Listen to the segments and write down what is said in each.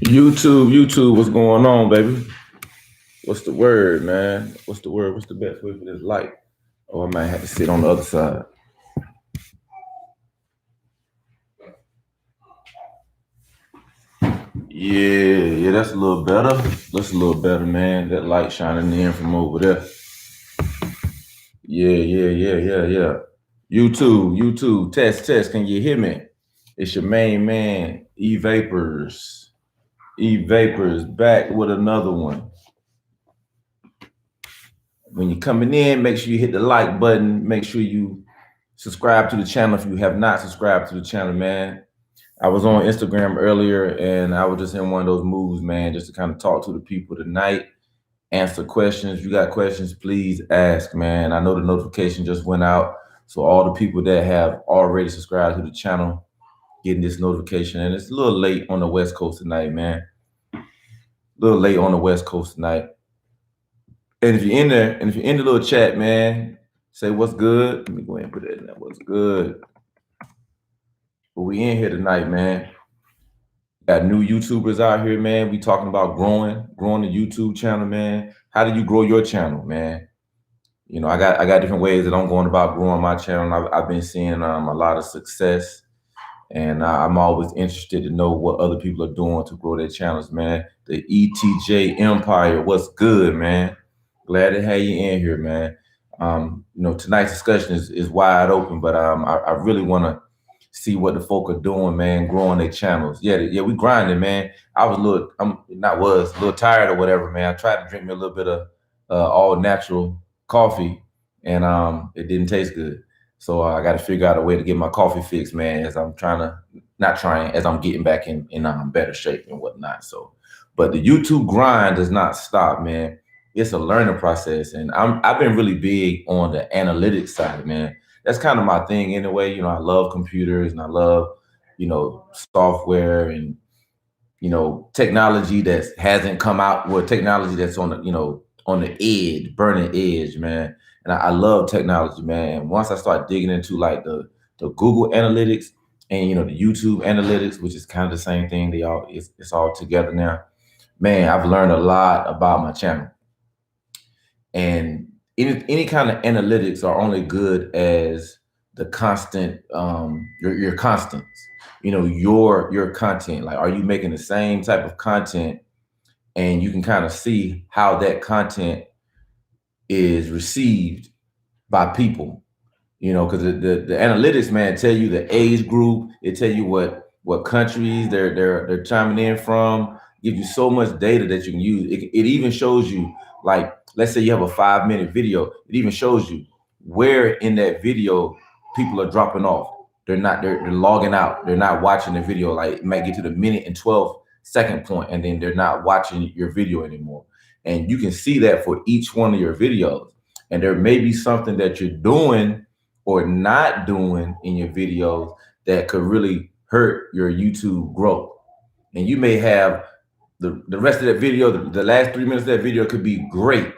YouTube, what's going on, baby? What's the word, man? What's the word? What's the best way for this light? Oh, I might have to sit on the other side. Yeah, that's a little better. That's a little better, man. That light shining in from over there. Yeah. YouTube, test. Can you hear me? It's your main man, E-Vapors. E-Vapors back with another one. When you're coming in, make sure you hit the like button. Make sure you subscribe to the channel if you have not subscribed to the channel, man. I was on Instagram earlier and I was just in one of those moves, man, just to kind of talk to the people tonight, answer questions. If you got questions, please ask, man. I know the notification just went out. So all the people that have already subscribed to the channel, getting this notification. And it's a little late on the West Coast tonight, man. A little late on the West Coast tonight. And if you're in there, and if you're in the little chat, man, say what's good. Let me go ahead and put that in there. What's good? But we in here tonight, man. Got new YouTubers out here, man. We talking about growing the YouTube channel, man. How do you grow your channel, man? You know, I got different ways that I'm going about growing my channel. I've been seeing a lot of success, and I'm always interested to know what other people are doing to grow their channels, man. The ETJ Empire, what's good, man? Glad to have you in here, man. You know, tonight's discussion is wide open, but I really want to see what the folk are doing, man, growing their channels. Yeah, we grinding, man. I'm a little tired or whatever, man. I tried to drink me a little bit of all natural coffee, and it didn't taste good. So I got to figure out a way to get my coffee fixed, man. As I'm as I'm getting back in better shape and whatnot. So, but the YouTube grind does not stop, man. It's a learning process, and I've been really big on the analytics side, man. That's kind of my thing anyway. You know, I love computers and I love, you know, software and, you know, technology that hasn't come out with technology that's on the, you know, on the edge, burning edge, man. And I love technology, man. And once I start digging into like the Google analytics and, you know, the YouTube analytics, which is kind of the same thing, it's all together now. Man, I've learned a lot about my channel. And any kind of analytics are only good as the constant your constants, you know, your content. Like, are you making the same type of content? And you can kind of see how that content is received by people, you know, because the analytics, man, tell you the age group, it tell you what countries they're chiming in from, give you so much data that you can use. It even shows you, like, let's say you have a 5-minute video, it even shows you where in that video people are dropping off. They're logging out. They're not watching the video. Like, it might get to the minute and 12-second point, and then they're not watching your video anymore. And you can see that for each one of your videos. And there may be something that you're doing or not doing in your videos that could really hurt your YouTube growth. And you may have the rest of that video, the last 3 minutes of that video could be great,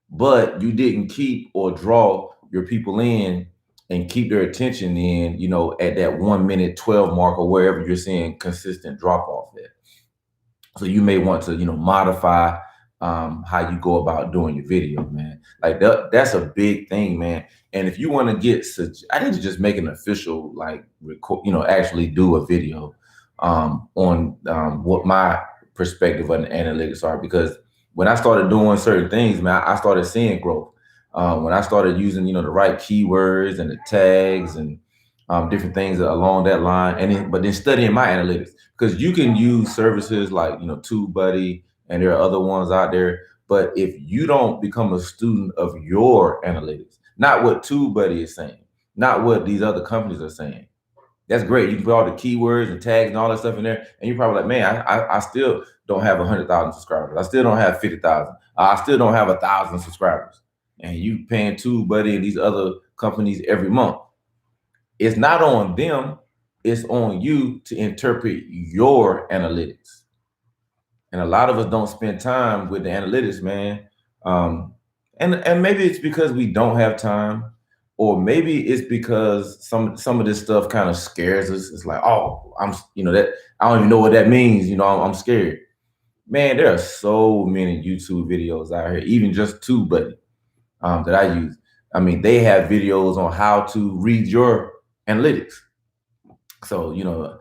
but you didn't keep or draw your people in and keep their attention in, you know, at that 1 minute 12 mark or wherever you're seeing consistent drop off at. So you may want to, you know, modify how you go about doing your video, man. Like that's a big thing, man. And if you want to get I need to just make an official, like, record, you know, actually do a video on what my perspective on analytics are, because when I started doing certain things, man, I started seeing growth. When I started using, you know, the right keywords and the tags and different things along that line, but then studying my analytics, because you can use services like, you know, TubeBuddy, and there are other ones out there. But if you don't become a student of your analytics, not what TubeBuddy is saying, not what these other companies are saying, that's great. You can put all the keywords and tags and all that stuff in there, and you're probably like, man, I still don't have 100,000 subscribers. I still don't have 50,000. I still don't have 1,000 subscribers. And you paying TubeBuddy and these other companies every month. It's not on them. It's on you to interpret your analytics. And a lot of us don't spend time with the analytics, man. And maybe it's because we don't have time, or maybe it's because some of this stuff kind of scares us. It's like, oh, that I don't even know what that means. I'm scared. Man, there are so many YouTube videos out here, even just two, but that I use. I mean, they have videos on how to read your analytics. So,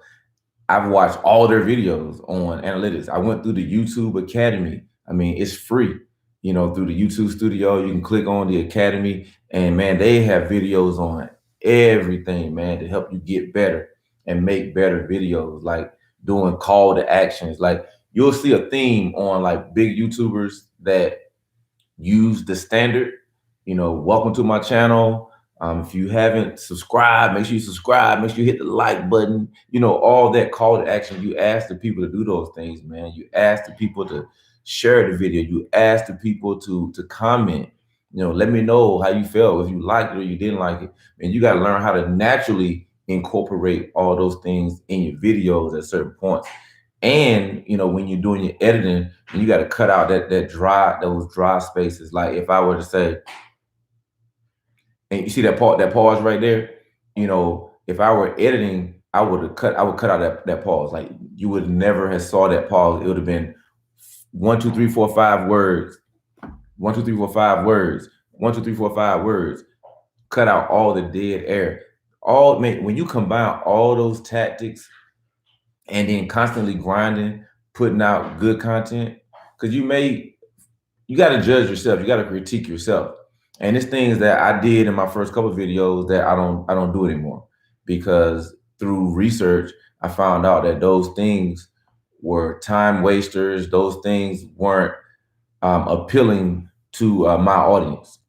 I've watched all their videos on analytics. I went through the YouTube Academy. I mean, it's free, through the YouTube Studio. You can click on the Academy, and man, they have videos on everything, man, to help you get better and make better videos, like doing call to actions. Like you'll see a theme on like big YouTubers that use the standard, welcome to my channel. If you haven't subscribed, make sure you subscribe, make sure you hit the like button, all that call to action. You ask the people to do those things, man. You ask the people to share the video. You ask the people to comment, let me know how you felt, if you liked it or you didn't like it. And you got to learn how to naturally incorporate all those things in your videos at certain points. And when you're doing your editing, you got to cut out those dry spaces. Like if I were to say, and you see that pause right there, if I were editing, I would cut out that pause. Like you would never have saw that pause. It would have been 1, 2, 3, 4, 5 words, 1, 2, 3, 4, 5 words, 1, 2, 3, 4, 5 words. Cut out all the dead air. When you combine all those tactics and then constantly grinding, putting out good content, because you got to judge yourself. You got to critique yourself. And it's things that I did in my first couple of videos that I don't do anymore, because through research, I found out that those things were time wasters. Those things weren't appealing to my audience.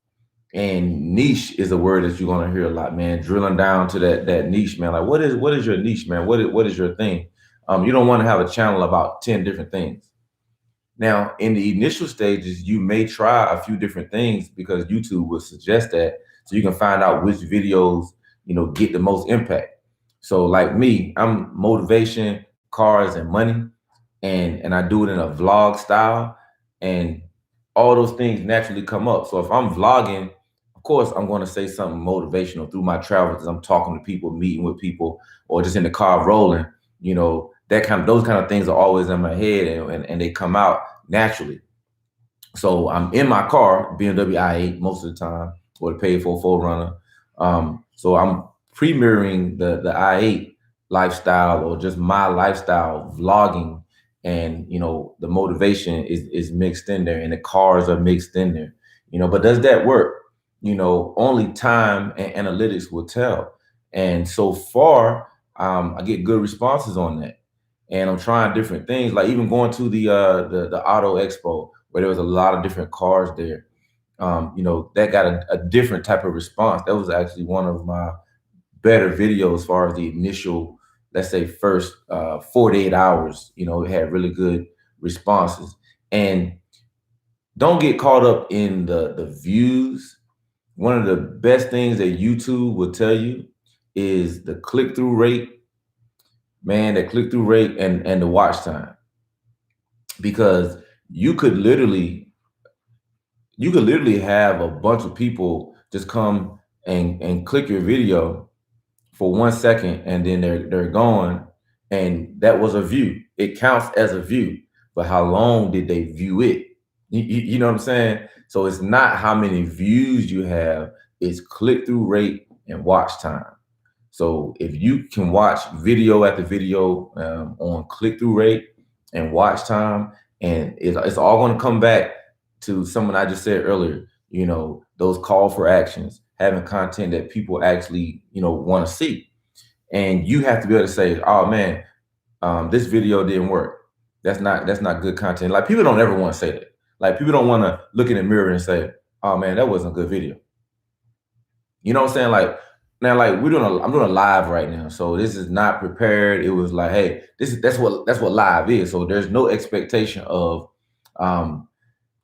And niche is a word that you're gonna hear a lot, man. Drilling down to that niche, man. Like what is your niche, man? What is your thing? You don't want to have a channel about 10 different things. Now, in the initial stages, you may try a few different things because YouTube will suggest that, so you can find out which videos, get the most impact. So like me, I'm motivation, cars, and money, and I do it in a vlog style, and all those things naturally come up. So if I'm vlogging, of course, I'm going to say something motivational through my travels as I'm talking to people, meeting with people, or just in the car rolling. Those kind of things are always in my head, and they come out naturally. So I'm in my car, BMW i8 most of the time, or the paid for 4Runner. So I'm premiering the i8 lifestyle, or just my lifestyle vlogging, and the motivation is mixed in there, and the cars are mixed in there. But does that work? Only time and analytics will tell. And so far, I get good responses on that. And I'm trying different things, like even going to the Auto Expo, where there was a lot of different cars there. That got a different type of response. That was actually one of my better videos as far as the initial, let's say, first 48 hours. It had really good responses. And don't get caught up in the views. One of the best things that YouTube will tell you is the click-through rate. Man, the click-through rate and the watch time. Because you could literally have a bunch of people just come and click your video for 1 second, and then they're gone, and that was a view. It counts as a view, but how long did they view it? You know what I'm saying? So it's not how many views you have, it's click-through rate and watch time. So if you can watch video after video on click-through rate and watch time, and it's all going to come back to something I just said earlier, those call for actions, having content that people actually, want to see. And you have to be able to say, oh man, this video didn't work. That's not good content. Like people don't ever want to say that. Like people don't want to look in the mirror and say, oh man, that wasn't a good video. You know what I'm saying? Like, now, like I'm doing a live right now, so this is not prepared. It was like, hey, that's what live is. So there's no expectation of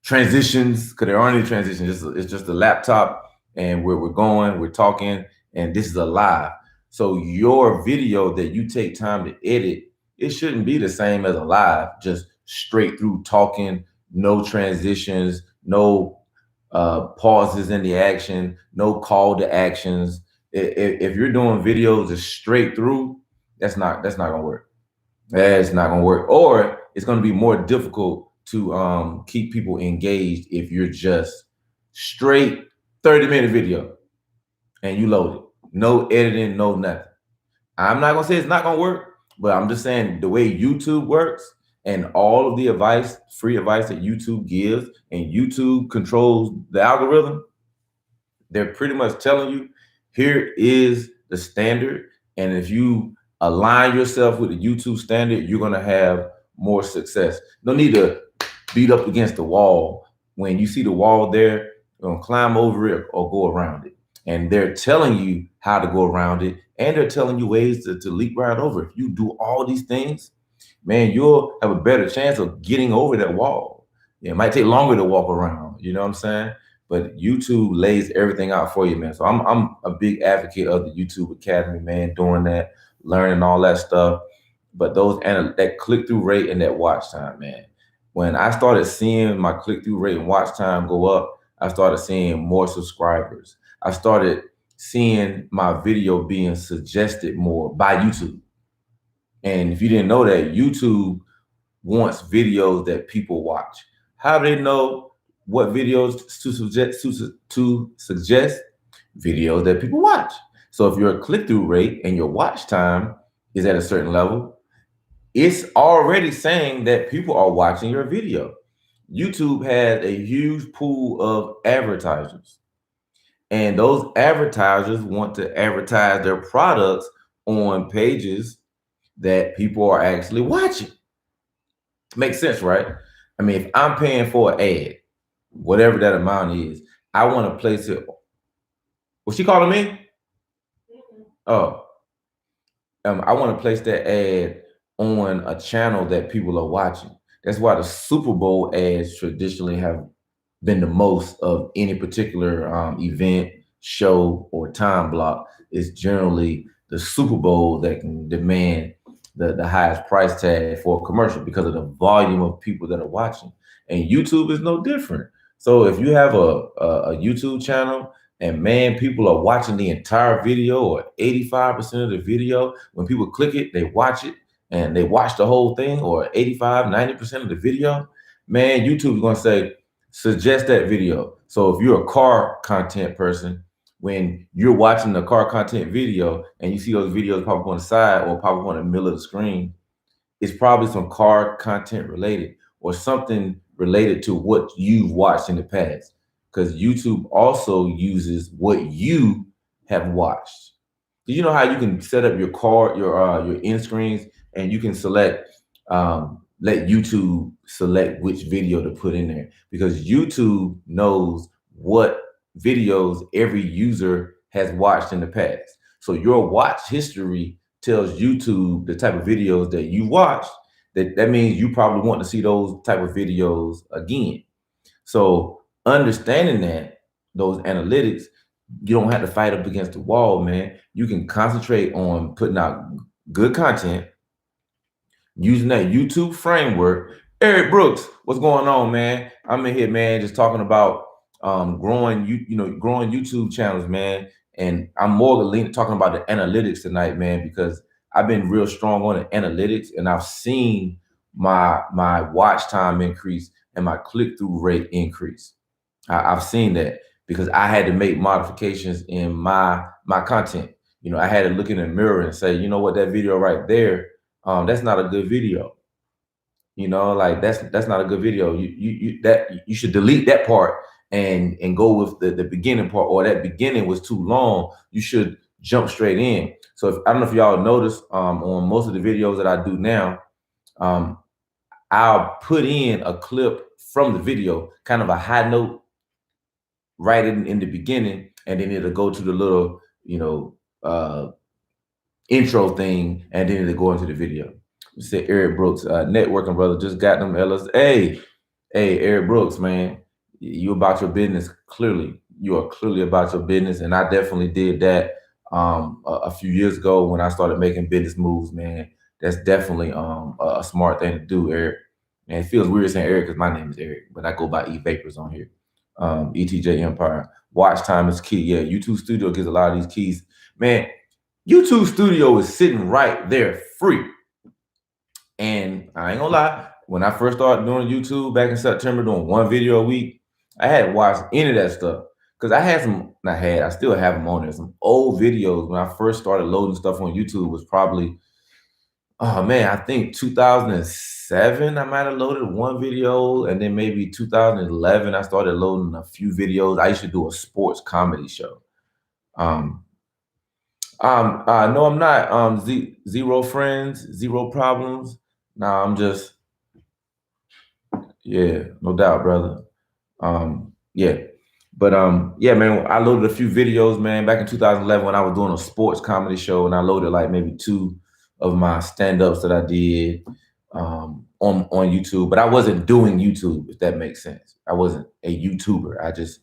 transitions, because there aren't any transitions. It's just a laptop, and we're talking, and this is a live. So your video that you take time to edit, it shouldn't be the same as a live, just straight through talking, no transitions, no pauses in the action, no call to actions. If you're doing videos just straight through, that's not gonna work. That's not gonna work. Or it's gonna be more difficult to keep people engaged if you're just straight 30-minute video and you load it. No editing, no nothing. I'm not gonna say it's not gonna work, but I'm just saying the way YouTube works and all of the advice, free advice that YouTube gives, and YouTube controls the algorithm, they're pretty much telling you here is the standard. And if you align yourself with the YouTube standard, you're gonna have more success. No need to beat up against the wall. When you see the wall there, you're gonna climb over it or go around it. And they're telling you how to go around it, and they're telling you ways to leap right over. If you do all these things, man, you'll have a better chance of getting over that wall. Yeah, it might take longer to walk around, you know what I'm saying? But YouTube lays everything out for you, man. So I'm a big advocate of the YouTube Academy, man, doing that, learning all that stuff. But that click-through rate and that watch time, man. When I started seeing my click-through rate and watch time go up, I started seeing more subscribers. I started seeing my video being suggested more by YouTube. And if you didn't know that, YouTube wants videos that people watch. How do they know what videos to suggest videos that people watch? So if your click-through rate and your watch time is at a certain level, it's already saying that people are watching your video. YouTube has a huge pool of advertisers, and those advertisers want to advertise their products on pages that people are actually watching. Makes sense, right? I mean, if I'm paying for an ad, whatever that amount is, I want to place it. Was she calling me? Oh, I want to place that ad on a channel that people are watching. That's why the Super Bowl ads traditionally have been the most of any particular event, show, or time block. Is generally the Super Bowl that can demand the highest price tag for a commercial because of the volume of people that are watching. And YouTube is no different. So if you have a YouTube channel and man, people are watching the entire video or 85% of the video, when people click it, they watch it and they watch the whole thing, or 85, 90% of the video, man, YouTube is going to say, suggest that video. So if you're a car content person, when you're watching the car content video and you see those videos pop up on the side or pop up on the middle of the screen, it's probably some car content related or something related to what you've watched in the past. Because YouTube also uses what you have watched. Do you know how you can set up your end screens, and you can let YouTube select which video to put in there, because YouTube knows what videos every user has watched in the past. So your watch history tells YouTube the type of videos that you watched. That means you probably want to see those type of videos again. So understanding those analytics, you don't have to fight up against the wall, man. You can concentrate on putting out good content using that YouTube framework. Eric Brooks, what's going on, man? I'm in here, man, just talking about growing YouTube channels, man. And I'm more talking about the analytics tonight, man, because I've been real strong on the analytics, and I've seen my watch time increase and my click-through rate increase. I've seen that because I had to make modifications in my content. I had to look in the mirror and say, you know what, that video right there, that's not a good video. Like that's not a good video. You should delete that part and go with the beginning part, or that beginning was too long. You should jump straight in. So I don't know if y'all notice, on most of the videos that I do now, I'll put in a clip from the video, kind of a high note right in the beginning, and then it'll go to the little, intro thing, and then it'll go into the video. You said Eric Brooks, networking brother, just got them LS. Hey, Eric Brooks, man, you about your business. Clearly, you are clearly about your business, and I definitely did that a few years ago when I started making business moves, man. That's definitely a smart thing to do, Eric. And it feels weird saying Eric because my name is Eric, but I go by E Vapors on here. ETJ Empire. Watch time is key. Yeah, YouTube Studio gives a lot of these keys. Man, YouTube Studio is sitting right there free. And I ain't gonna lie, when I first started doing YouTube back in September, doing one video a week, I hadn't watched any of that stuff. Because I still have them on there. Some old videos when I first started loading stuff on YouTube was probably, oh man, I think 2007, I might have loaded one video. And then maybe 2011, I started loading a few videos. I used to do a sports comedy show. No, I'm not. Zero friends, zero problems. Nah, I'm just, yeah, no doubt, brother. Yeah. But yeah, man, I loaded a few videos, man, back in 2011 when I was doing a sports comedy show, and I loaded like maybe 2 of my stand-ups that I did on YouTube. But I wasn't doing YouTube, if that makes sense. I wasn't a YouTuber. I just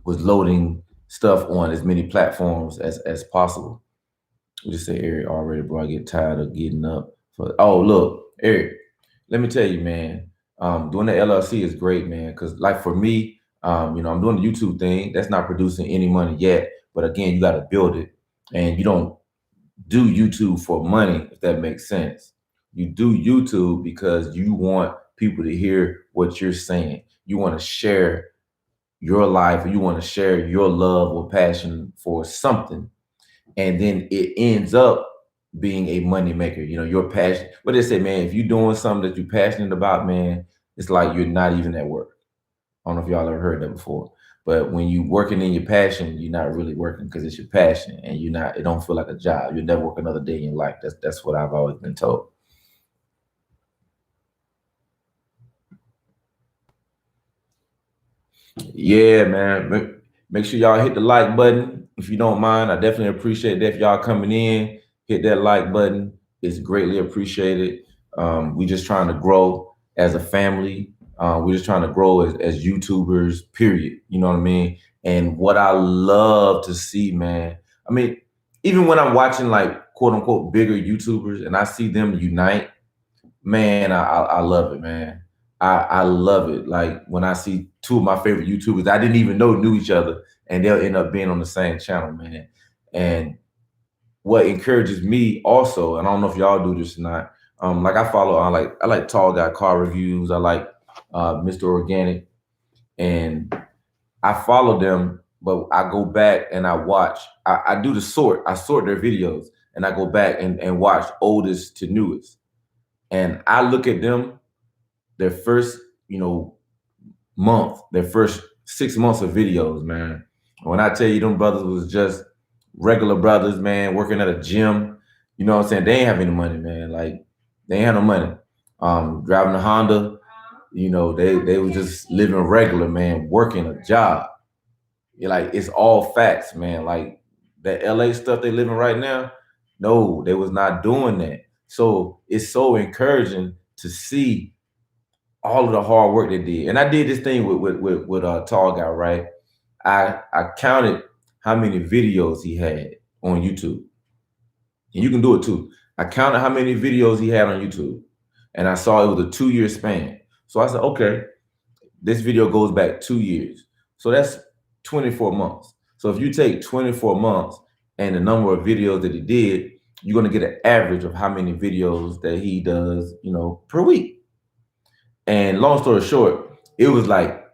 was loading stuff on as many platforms as possible. We just say Eric already, bro. I get tired of getting up for. Oh, look, Eric. Let me tell you, man. Doing the LLC is great, man. Because like for me, I'm doing the YouTube thing. That's not producing any money yet. But again, you got to build it, and you don't do YouTube for money, if that makes sense. You do YouTube because you want people to hear what you're saying. You want to share your life, or you want to share your love or passion for something, and then it ends up being a money maker. Your passion. What they say, man, if you're doing something that you're passionate about, man, it's like you're not even at work. I don't know if y'all ever heard that before, but when you working in your passion, you're not really working because it's your passion, and it don't feel like a job. You'll never work another day in your life. That's what I've always been told. Yeah, man. Make sure y'all hit the like button if you don't mind. I definitely appreciate that. If y'all coming in, hit that like button. It's greatly appreciated. We just trying to grow as a family. We're just trying to grow as YouTubers, period. You know what I mean? And what I love to see, man, I mean, even when I'm watching like quote unquote bigger YouTubers and I see them unite, man, I love it, man. I love it. Like when I see 2 of my favorite YouTubers I didn't even know knew each other, and they'll end up being on the same channel, man. And what encourages me also, and I don't know if y'all do this or not, like I follow, I like Tall Guy car reviews. I like Mr. Organic, and I follow them, but I go back and I watch. I do the sort. I sort their videos, and I go back and watch oldest to newest. And I look at them, their first, month, their first 6 months of videos, man. When I tell you them brothers was just regular brothers, man, working at a gym, you know what I'm saying? They ain't have any money, man. Like they ain't have no money. Driving a Honda, they was just living regular, man, working a job. Like it's all facts, man. Like that LA stuff they living right now, no, they was not doing that. So it's so encouraging to see all of the hard work they did. And I did this thing with Tall Guy, right? I counted how many videos he had on YouTube. And you can do it too. I counted how many videos he had on YouTube. And I saw it was a 2-year span. So I said, okay, this video goes back 2 years. So that's 24 months. So if you take 24 months and the number of videos that he did, you're going to get an average of how many videos that he does, per week. And long story short, it was like,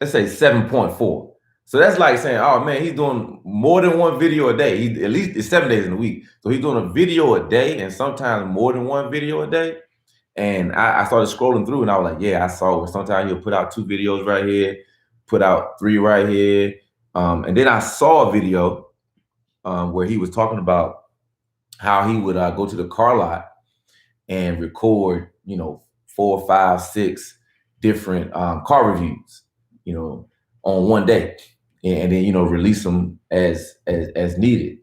let's say 7.4. So that's like saying, oh man, he's doing more than one video a day. He at least it's 7 days in a week. So he's doing a video a day and sometimes more than one video a day. And I started scrolling through and I was like, yeah, I saw it. Sometimes he'll put out 2 videos right here, put out 3 right here. And then I saw a video where he was talking about how he would go to the car lot and record, 4, 5, 6 different car reviews, on one day, and then release them as needed.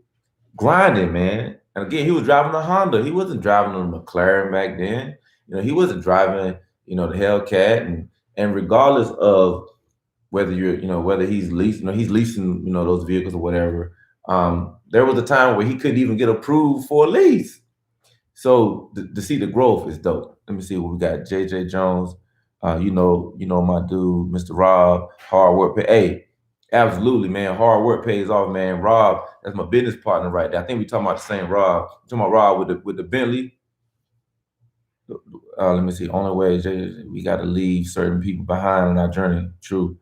Grinding, man. And again, he was driving a Honda. He wasn't driving a McLaren back then. He wasn't driving, the Hellcat, and regardless of whether whether he's he's leasing, those vehicles or whatever. There was a time where he couldn't even get approved for a lease. So to see the growth is dope. Let me see what we got. JJ Jones. You know my dude, Mr. Rob, hard work pay. Hey, absolutely, man. Hard work pays off, man. Rob, that's my business partner right there. I think we talking about the same Rob. Talking about Rob with the Bentley. Let me see. Only way is we got to leave certain people behind on our journey. True.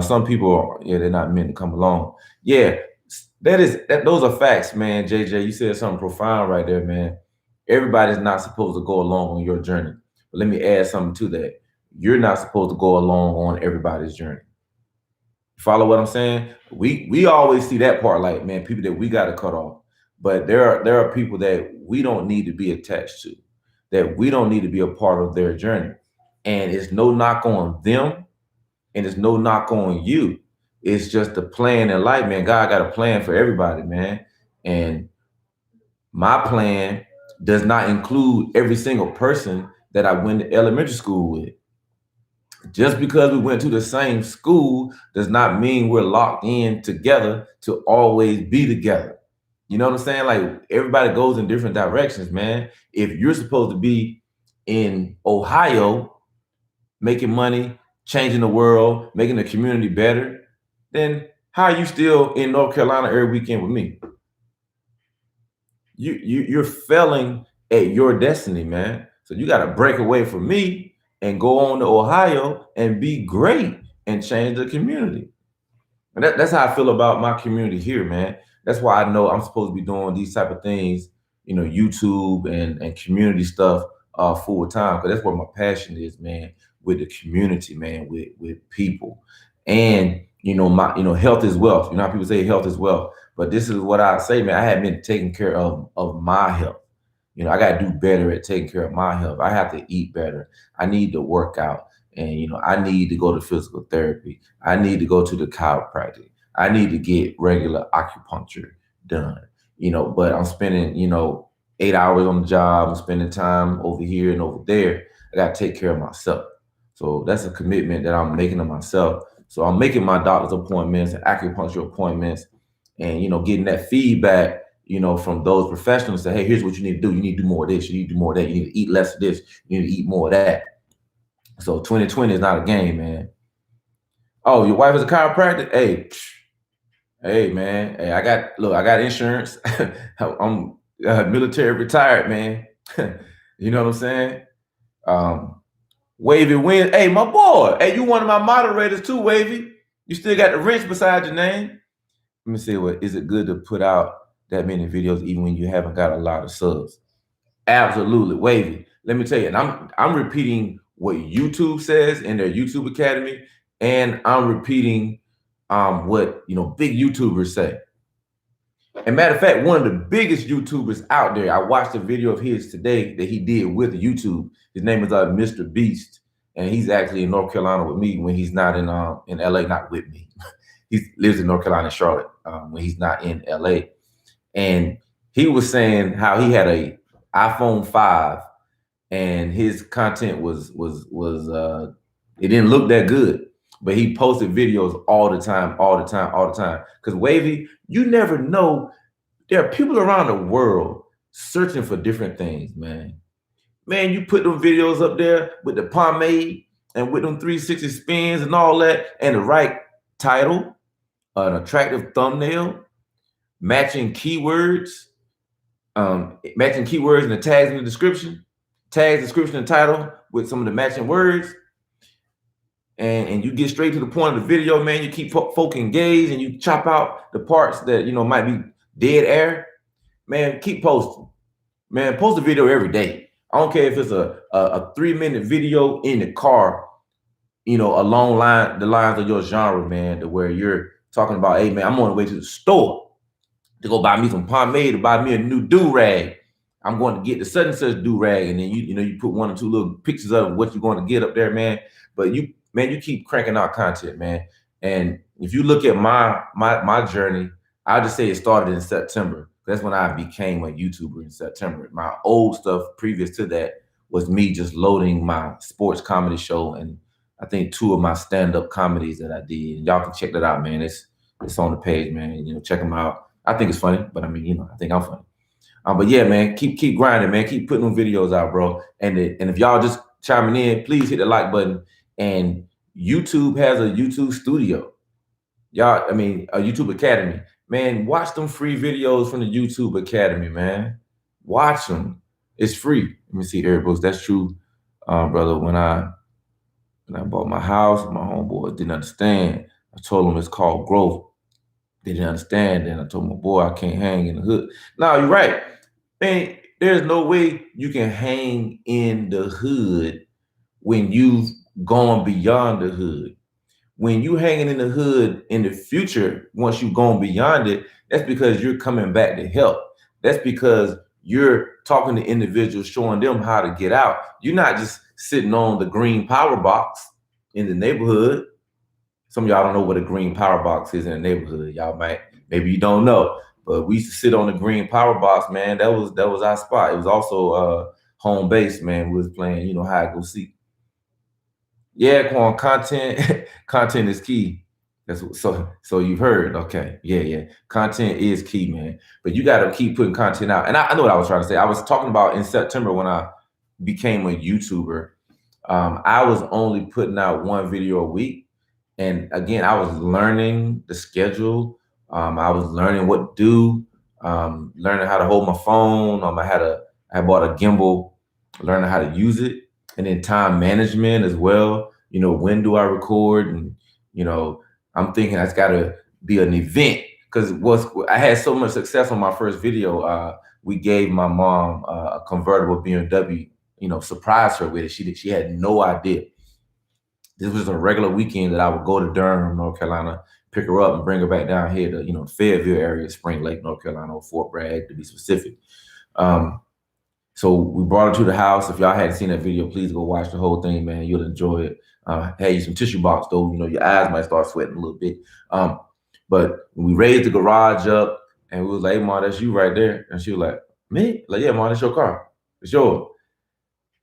Some people, yeah, they're not meant to come along. Yeah, that. Those are facts, man. JJ, you said something profound right there, man. Everybody's not supposed to go along on your journey. But let me add something to that. You're not supposed to go along on everybody's journey. Follow what I'm saying? We always see that part, like, man, people that we got to cut off. But there are people that we don't need to be attached to, that we don't need to be a part of their journey. And it's no knock on them, and it's no knock on you. It's just a plan in life, man. God got a plan for everybody, man. And my plan does not include every single person that I went to elementary school with. Just because we went to the same school does not mean we're locked in together to always be together. You know what I'm saying? Like, everybody goes in different directions, man. If you're supposed to be in Ohio making money, changing the world, making the community better, then how are you still in North Carolina every weekend with me? You're failing at your destiny, man. So you got to break away from me and go on to Ohio and be great and change the community. And that's how I feel about my community here, man. That's why I know I'm supposed to be doing these type of things, you know, YouTube and community stuff full time, because that's where my passion is, man. With the community, man, with people, and health is wealth. You know how people say health is wealth, but this is what I say, man. I have been taking care of my health. You know, I got to do better at taking care of my health. I have to eat better. I need to work out. And, I need to go to physical therapy. I need to go to the chiropractic. I need to get regular acupuncture done. But I'm spending, 8 hours on the job. I'm spending time over here and over there. I got to take care of myself. So that's a commitment that I'm making to myself. So I'm making my doctor's appointments and acupuncture appointments and, getting that feedback, from those professionals. Say, hey, here's what you need to do. You need to do more of this. You need to do more of that. You need to eat less of this. You need to eat more of that. So 2020 is not a game, man. Oh, your wife is a chiropractor? Hey, man. Hey, I got insurance. I'm military retired, man. You know what I'm saying? Wavy wins. Hey, my boy. Hey, you one of my moderators too, Wavy. You still got the wrench beside your name. Let me see, is it good to put out that many videos even when you haven't got a lot of subs? Absolutely, Wavy. Let me tell you, and I'm repeating what YouTube says in their YouTube Academy, and I'm repeating what big YouTubers say. And matter of fact, one of the biggest YouTubers out there, I watched a video of his today that he did with YouTube. His name is Mr. Beast, and he's actually in North Carolina with me when he's not in LA. Not with me. He lives in North Carolina, Charlotte, when he's not in LA. And he was saying how he had a iPhone 5 and his content was it didn't look that good, but he posted videos all the time. Because Wavy, you never know, there are people around the world searching for different things, man. Man, you put them videos up there with the pomade and with them 360 spins and all that, and the right title, an attractive thumbnail, matching keywords and the tags in the description, and title with some of the matching words, and you get straight to the point of the video, man. You keep folk engaged and you chop out the parts that might be dead air. Man, keep posting. Man, post a video every day. I don't care if it's a 3-minute video in the car, along the lines of your genre, man, to where you're talking about, hey man, I'm on the way to the store to go buy me some pomade, to buy me a new do-rag. I'm going to get the such and such do-rag, and then you put 1 or 2 little pictures of what you're going to get up there, man. But you keep cranking out content, man. And if you look at my journey, I'll just say it started in September. That's when I became a YouTuber, in September. My old stuff previous to that was me just loading my sports comedy show, and I think 2 of my stand-up comedies that I did. Y'all can check that out, man. It's on the page, man. Check them out. I think it's funny, but I think I'm funny. But yeah, man, keep grinding, man. Keep putting them videos out, bro. And if y'all just chiming in, please hit the like button. And YouTube has a YouTube studio. Y'all, I mean, a YouTube Academy. Man, watch them free videos from the YouTube Academy, man. Watch them. It's free. Let me see, Eric Books. That's true, brother. When I bought my house, my homeboys didn't understand. I told them it's called growth. They didn't understand. And I told my boy I can't hang in the hood. No, you're right. Man, there's no way you can hang in the hood when you've gone beyond the hood. When you hanging in the hood in the future, once you've gone beyond it, that's because you're coming back to help. That's because you're talking to individuals, showing them how to get out. You're not just sitting on the green power box in the neighborhood. Some of y'all don't know what a green power box is in the neighborhood. Y'all might, maybe you don't know, but we used to sit on the green power box, man. That was our spot. It was also home base, man. We was playing, you know, hide go seek. Yeah, Quan, content is key. So you've heard. Okay. Yeah. Content is key, man. But you gotta keep putting content out. And I know what I was trying to say. I was talking about in September when I became a YouTuber. I was only putting out one video a week. And again, I was learning the schedule. I was learning what to do, learning how to hold my phone. I bought a gimbal, learning how to use it, and then time management as well. You know, when do I record? And you know, I'm thinking that's got to be an event because I had so much success on my first video. We gave my mom a convertible BMW. You know, surprised her with it. She had no idea. This was a regular weekend that I would go to Durham, North Carolina, pick her up and bring her back down here to, you know, Fayetteville area, Spring Lake, North Carolina, or Fort Bragg to be specific. So we brought her to the house. If y'all hadn't seen that video, please go watch the whole thing, man. You'll enjoy it. Had you some tissue box though, you know, your eyes might start sweating a little bit. But we raised the garage up and we was like, hey, Mom, that's you right there. And she was like, me? Like, yeah, Mom, that's your car. It's yours.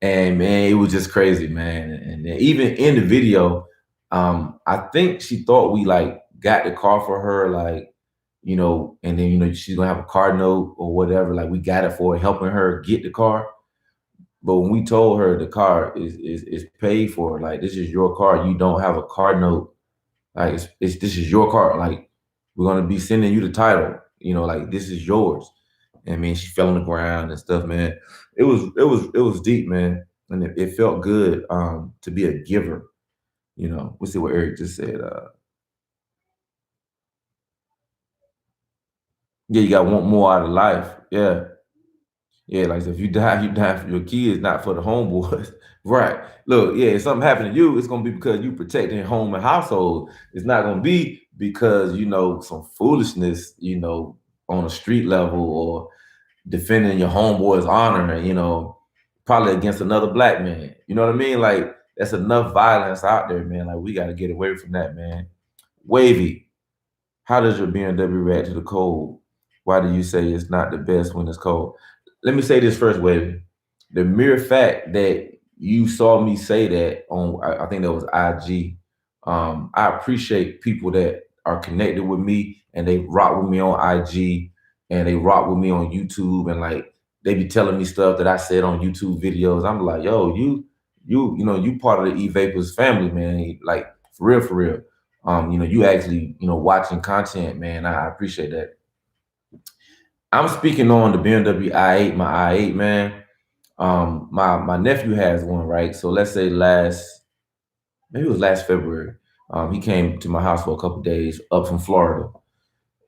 And man, it was just crazy, man. And even in the video, I think she thought we like got the car for her, like, you know, and then, you know, she's gonna have a car note or whatever. Like we got it for her, helping her get the car. But when we told her the car is paid for, like this is your car, you don't have a car note. Like this is your car. Like we're gonna be sending you the title. You know, like this is yours. And I mean, she fell on the ground and stuff, man. It was deep, man, and it felt good to be a giver. You know, let's see what Eric just said. Yeah, you got to want more out of life. Yeah. Yeah, like if you die for your kids, not for the homeboys. Right. Look, yeah, if something happened to you, it's gonna be because you protecting home and household. It's not gonna be because, you know, some foolishness, you know, on a street level or defending your homeboy's honor, you know, probably against another black man. You know what I mean? Like that's enough violence out there, man. Like we gotta get away from that, man. Wavy, how does your BMW react to the cold? Why do you say it's not the best when it's cold? Let me say this first, Wavy. The mere fact that you saw me say that on, I think that was IG. I appreciate people that are connected with me and they rock with me on IG and they rock with me on YouTube and like they be telling me stuff that I said on YouTube videos. I'm like, yo, you know, you part of the E-Vapors family, man. Like for real, for real. You know, you actually, you know, watching content, man. I appreciate that. I'm speaking on the BMW i8, my i8, man. My nephew has one, right? So let's say maybe it was last February. He came to my house for a couple of days up from Florida,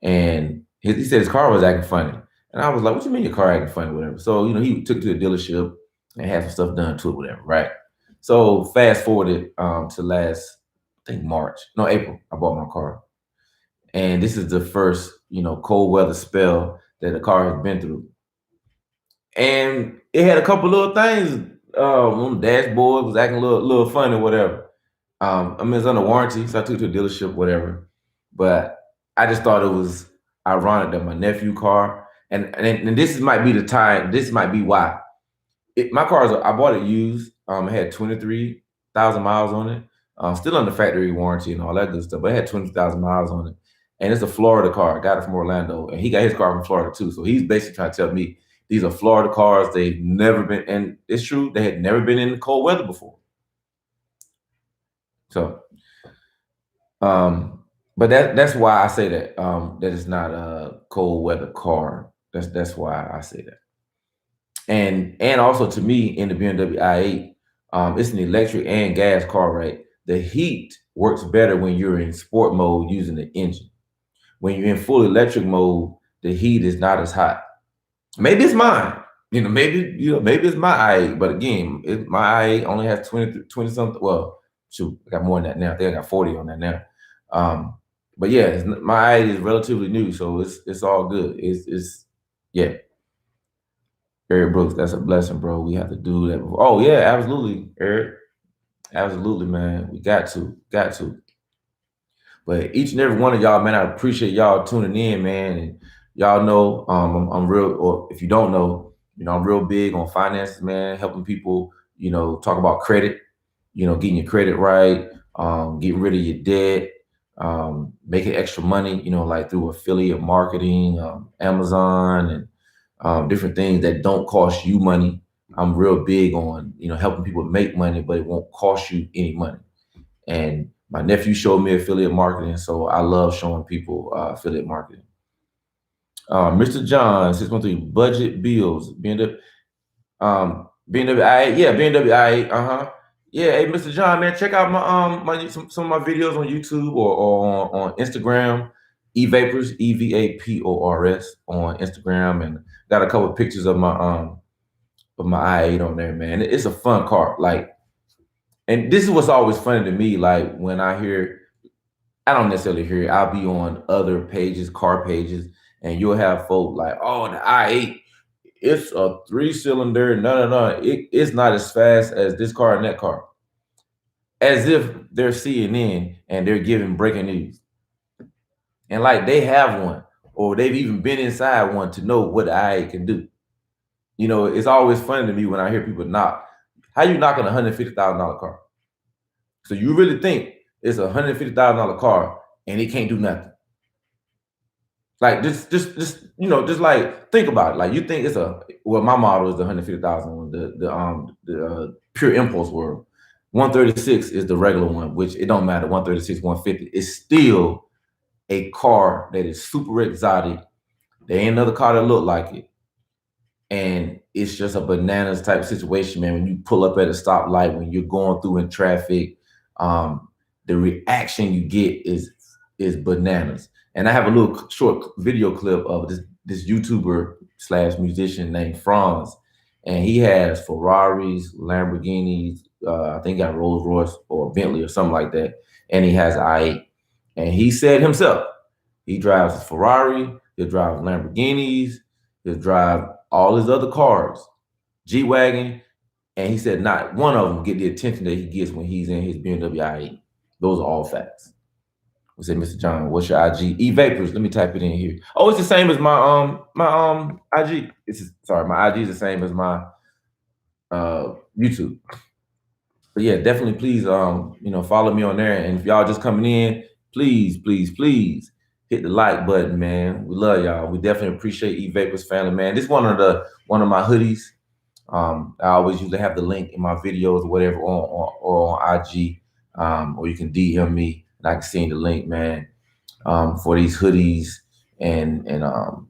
and he said his car was acting funny, and I was like, "What you mean your car acting funny, whatever?" So you know, he took it to the dealership and had some stuff done to it, whatever, right? So fast forwarded to last, I think April. I bought my car, and this is the first, you know, cold weather spell that the car has been through. And it had a couple little things. On the dashboard was acting a little funny, whatever. I mean, it's under warranty, so I took it to the dealership, whatever. But I just thought it was ironic that my nephew car, and this might be the time. This might be why. My car I bought it used. It had 23,000 miles on it. Still under factory warranty and all that good stuff, but it had 20,000 miles on it. And it's a Florida car. I got it from Orlando, and he got his car from Florida too. So he's basically trying to tell me These are Florida cars. They've never been, and it's true, they had never been in cold weather before. So, but that's why I say that that it's not a cold weather car. That's why I say that. And also to me in the BMW i8, it's an electric and gas car, right? The heat works better when you're in sport mode using the engine. When you're in full electric mode, the heat is not as hot. Maybe it's mine. Maybe it's my i8. But again, my i8 only has 20 something. Well, shoot, I got more than that now. I think I got 40 on that now. But yeah, my i8 is relatively new, so it's all good. It's yeah. Eric Brooks, that's a blessing, bro. We have to do that. Oh yeah, absolutely, Eric. Absolutely, man. We got to. But each and every one of y'all, man, I appreciate y'all tuning in, man. And y'all know I'm real, or if you don't know, I'm real big on finances, man, helping people, talk about credit, getting your credit right, getting rid of your debt, making extra money, like through affiliate marketing, Amazon, and different things that don't cost you money. I'm real big on, helping people make money, but it won't cost you any money. And my nephew showed me affiliate marketing, so I love showing people affiliate marketing. Mr. John, 613, budget bills. BMW i8, yeah, BMW i8, yeah. Hey, Mr. John, man, check out my some of my videos on YouTube or on Instagram. eVapors, EVAPORS on Instagram, and got a couple of pictures of my i8 on there, man. It's a fun car, like. And this is what's always funny to me, like when I don't necessarily hear it, I'll be on other pages, car pages, and you'll have folk like, oh, the i8, it's a 3-cylinder, no. It's not as fast as this car and that car. As if they're CNN and they're giving breaking news. And like they have one, or they've even been inside one to know what the i8 can do. It's always funny to me when I hear people knock. How you knocking a $150,000 car? So you really think it's a $150,000 car and it can't do nothing? Like just like think about it. Like you think it's my model is the 150,000 one, the pure impulse world. 136 is the regular one, which it don't matter. 136, 150. It's still a car that is super exotic. There ain't another car that look like it. And it's just a bananas type situation, man. When you pull up at a stoplight, when you're going through in traffic, the reaction you get is bananas. And I have a little short video clip of this YouTuber / musician named Franz, and he has Ferraris, Lamborghinis, I think got Rolls Royce or Bentley or something like that, and he has i8. And he said himself, he drives a Ferrari, he'll drive Lamborghinis, he'll drive all his other cars, G-Wagon, and he said not one of them get the attention that he gets when he's in his BMW i8. Those are all facts. We said, Mr. John, what's your IG? eVapors. Let me type it in here. Oh, it's the same as my IG. My IG is the same as my YouTube. But yeah, definitely please follow me on there. And if y'all just coming in, please hit the like button, man. We love y'all. We definitely appreciate eVapors family, man. This is one of my hoodies. I always usually have the link in my videos or whatever or on IG. Or you can DM me and I can send the link, man, for these hoodies and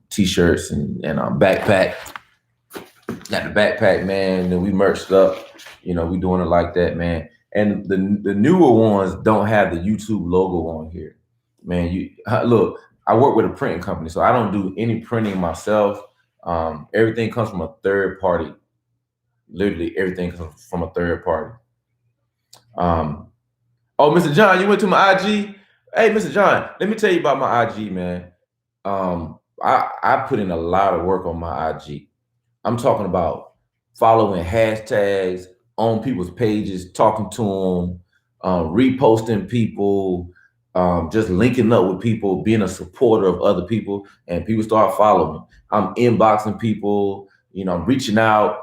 t-shirts and backpack. Got the backpack, man. Then we merched up. We doing it like that, man. And the newer ones don't have the YouTube logo on here, man. Look, I work with a printing company, so I don't do any printing myself. Everything comes from a third party. Literally everything comes from a third party. Oh, Mr. John, you went to my IG? Hey, Mr. John, let me tell you about my IG, man. I put in a lot of work on my IG. I'm talking about following hashtags on people's pages, talking to them, reposting people, just linking up with people, being a supporter of other people, and people start following me. I'm inboxing people, I'm reaching out,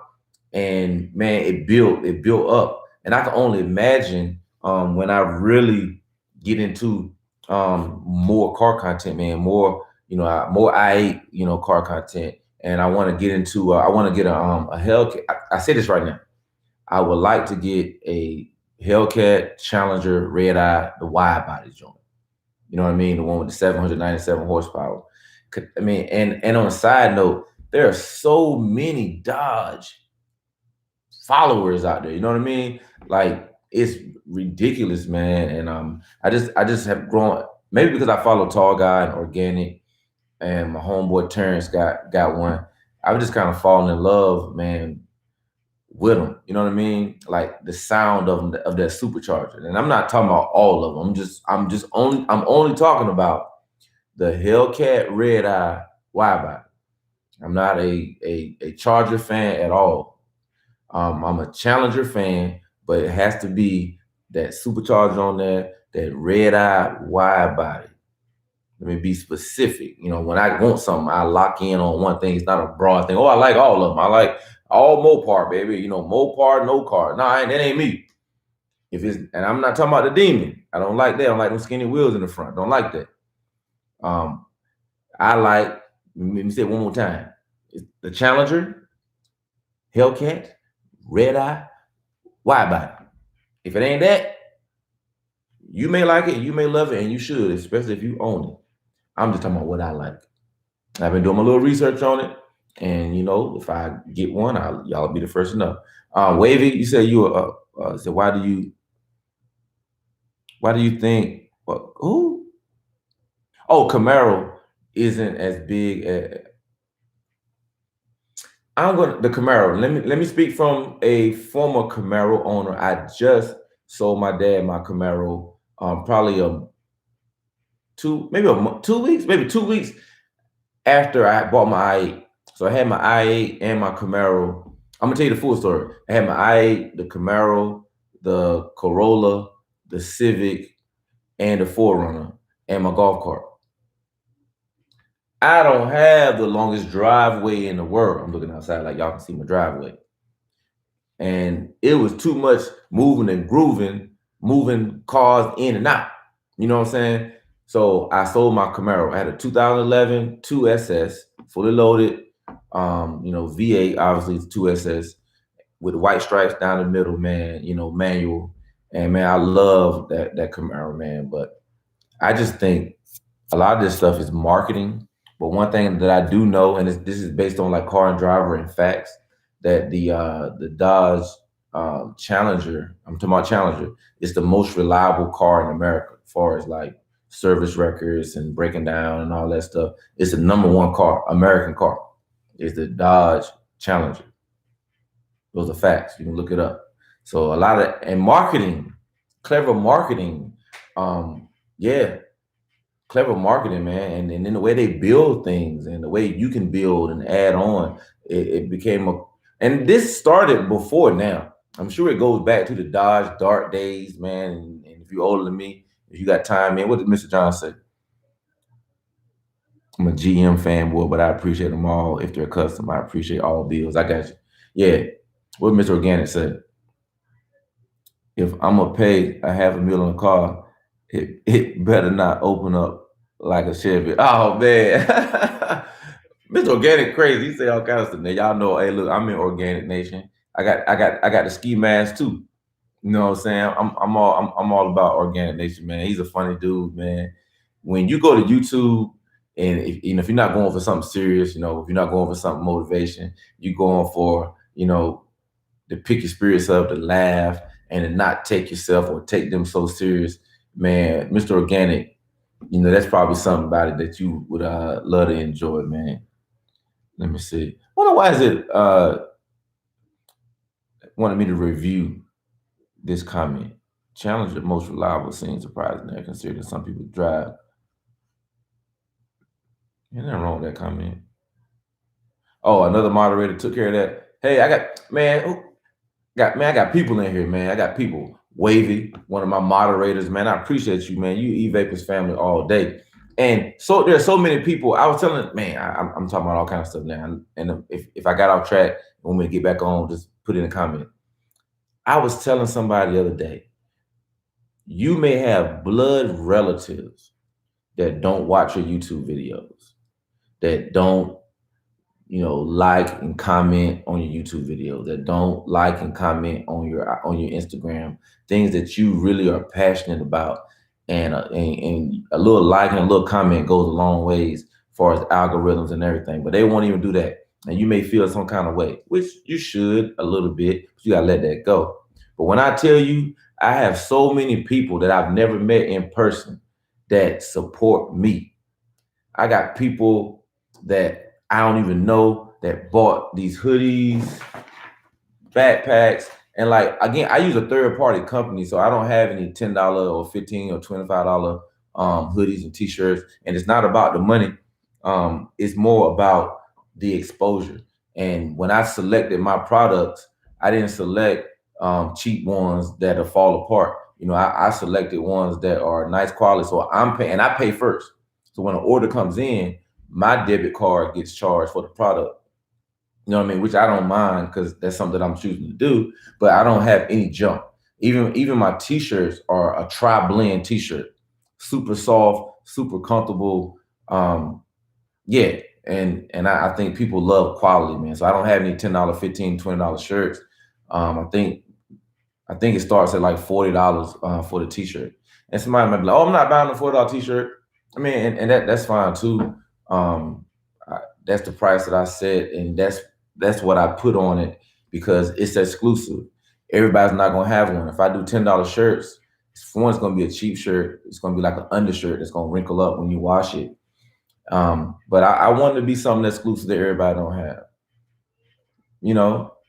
and man, it built up. And I can only imagine when I really get into more car content, man, more i8 car content, and I want to get into. I want to get a Hellcat. I say this right now. I would like to get a Hellcat Challenger Red Eye, the wide body joint. You know what I mean? The one with the 797 horsepower. I mean, and on a side note, there are so many Dodge followers out there. You know what I mean? Like it's ridiculous, man. And I just have grown, maybe because I follow Tall Guy and Organic, and my homeboy Terrence got one. I've just kind of fallen in love, man, with them. You know what I mean? Like the sound of that supercharger. And I'm not talking about all of them. I'm only talking about the Hellcat Red Eye wide body. I'm not a Charger fan at all. I'm a Challenger fan, but it has to be that supercharger on there, that red eye wide body. Let me be specific. You know, when I want something, I lock in on one thing. It's not a broad thing. Oh, I like all of them. I like all Mopar, baby. You know, Mopar, no car. Nah, that ain't me. If it's, and I'm not talking about the Demon. I don't like that. I don't like them skinny wheels in the front. Don't like that. I like, let me say it one more time. It's the Challenger, Hellcat, Red Eye, wide body. If it ain't that, you may like it, you may love it, and you should, especially if you own it. I'm just talking about what I like. I've been doing my little research on it, and you know, if I get one, y'all be the first to know. Wavy, you said you so why do you think who? Oh, Camaro isn't as big as the Camaro. Let me speak from a former Camaro owner. I just sold my dad my Camaro probably 2 weeks after I bought my i8. So I had my i8 and my Camaro. I'm gonna tell you the full story. I had my i8, the Camaro, the Corolla, the Civic, and the 4Runner, and my golf cart. I don't have the longest driveway in the world. I'm looking outside like y'all can see my driveway. And it was too much moving and grooving, moving cars in and out. You know what I'm saying? So I sold my Camaro. I had a 2011 2SS, fully loaded, you know, V8, obviously it's 2SS with white stripes down the middle, man, you know, manual. And man, I love that Camaro, man. But I just think a lot of this stuff is marketing. But one thing that I do know, and this is based on like Car and Driver and facts, that the Dodge Challenger, I'm talking about Challenger, is the most reliable car in America as far as like service records and breaking down and all that stuff. It's the #1 car, American car. It's the Dodge Challenger. Those are facts. You can look it up. So a lot of, and marketing, clever marketing, yeah, clever marketing, man. And then the way they build things and the way you can build and add on, it became and this started before now. I'm sure it goes back to the Dodge dark days, man. And if you're older than me, if you got time, man, what did Mr. John say? I'm a GM fanboy, but I appreciate them all. If they're custom, I appreciate all bills. I got you. Yeah. What Mr. Organic said. If I'm gonna pay a $500,000 on a car, it better not open up like a Chevy. Oh man. Mr. Organic crazy. He say all kinds of stuff. Now y'all know, hey, look, I'm in Organic Nation. I got the ski mask too. You know what I'm saying? I'm all about Organic Nation, man. He's a funny dude, man. When you go to YouTube, and if you're not going for something serious, you know, if you're not going for something motivation, you're going for, you know, to pick your spirits up, to laugh, and to not take yourself or take them so serious, man. Mr. Organic, you know, that's probably something about it that you would love to enjoy, man. Let me see. I wonder why is it wanted me to review this comment. Challenger most reliable seems surprising there, considering some people drive. Ain't nothing wrong with that comment. Oh, another moderator took care of that. Hey, I got people in here, man. I got people. Wavy, one of my moderators, man. I appreciate you, man. You E-Vapors family all day. And so there's so many people. I was telling, man, I'm talking about all kinds of stuff now. And if I got off track, want me to get back on, just put it in a comment. I was telling somebody the other day, you may have blood relatives that don't watch your YouTube videos, that don't like and comment on your YouTube videos, that don't like and comment on your Instagram, things that you really are passionate about. And a little like and a little comment goes a long ways as far as algorithms and everything. But they won't even do that. And you may feel some kind of way, which you should a little bit, but you gotta let that go. But when I tell you, I have so many people that I've never met in person that support me. I got people that I don't even know that bought these hoodies, backpacks, and like again, I use a third party company, so I don't have any $10 or $15 or $25 hoodies and t-shirts. And it's not about the money. It's more about the exposure. And when I selected my products, I didn't select cheap ones that'll fall apart. I selected ones that are nice quality. So I'm paying, and I pay first. So when an order comes in, my debit card gets charged for the product. You know what I mean? Which I don't mind because that's something that I'm choosing to do, but I don't have any junk. Even my t-shirts are a tri-blend t-shirt. Super soft, super comfortable. Yeah. And I think people love quality, man. So I don't have any $10, $15, $20 shirts. I think it starts at like $40 for the t-shirt. And somebody might be like, "Oh, I'm not buying a $40 t-shirt." I mean, and that's fine too. That's the price that I set, and that's what I put on it because it's exclusive. Everybody's not gonna have one. If I do $10 shirts, for one, it's gonna be a cheap shirt. It's gonna be like an undershirt that's gonna wrinkle up when you wash it. But I want it to be something that's exclusive that everybody don't have.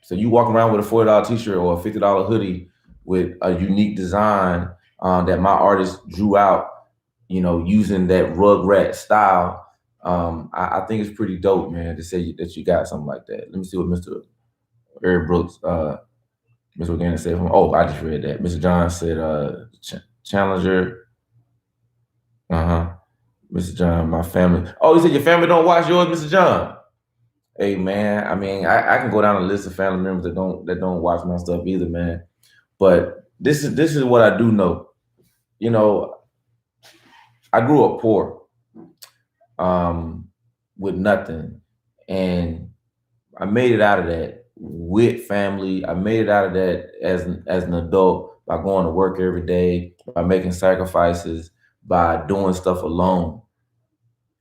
So you walk around with a $40 t-shirt or a $50 hoodie with a unique design that my artist drew out, using that Rugrat style. I think it's pretty dope, man, to say that you got something like that. Let me see what Mr. Eric Brooks, Mr. Organic said. Oh, I just read that. Mr. John said, Challenger. Mr. John, my family. Oh, he said your family don't watch yours, Mr. John. Hey, man. I mean, I can go down a list of family members that don't watch my stuff either, man. But this is what I do know. I grew up poor, with nothing, and I made it out of that with family. I made it out of that as an adult by going to work every day, by making sacrifices, by doing stuff alone.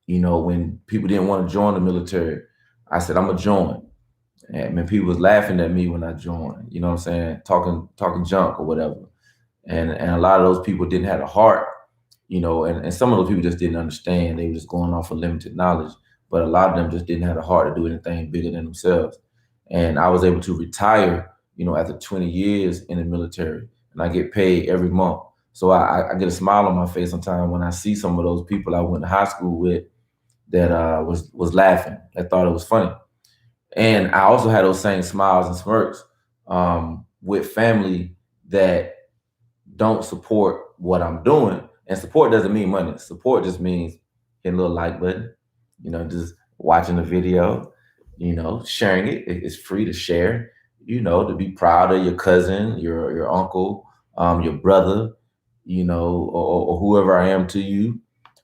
When people didn't want to join the military, I said, I'm gonna join. And when people was laughing at me when I joined, you know what I'm saying, talking junk or whatever. And a lot of those people didn't have a heart, and some of those people just didn't understand. They were just going off of limited knowledge. But a lot of them just didn't have the heart to do anything bigger than themselves. And I was able to retire, after 20 years in the military, and I get paid every month. So I get a smile on my face sometimes when I see some of those people I went to high school with that was laughing. I thought it was funny. And I also had those same smiles and smirks with family that don't support what I'm doing. And support doesn't mean money. Support just means hitting a little like button, just watching the video, sharing it. It's free to share, to be proud of your cousin, your uncle, your brother, or whoever I am to you.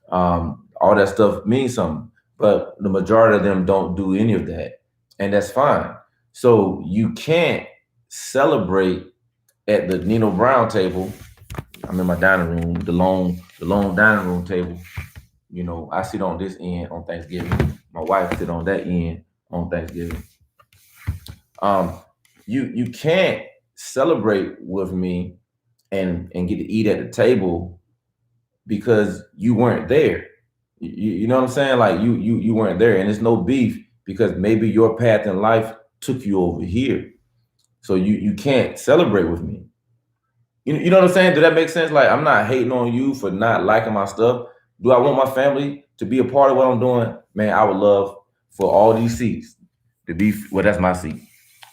All that stuff means something. But the majority of them don't do any of that. And that's fine. So you can't celebrate at the Nino Brown table. I'm in my dining room, the long dining room table. I sit on this end on Thanksgiving. My wife sit on that end on Thanksgiving. You can't celebrate with me and get to eat at the table because you weren't there. You know what I'm saying? Like you weren't there, and it's no beef because maybe your path in life took you over here. So you can't celebrate with me. You know what I'm saying? Does that make sense? Like, I'm not hating on you for not liking my stuff. Do I want my family to be a part of what I'm doing? Man, I would love for all these seats to be, well, that's my seat.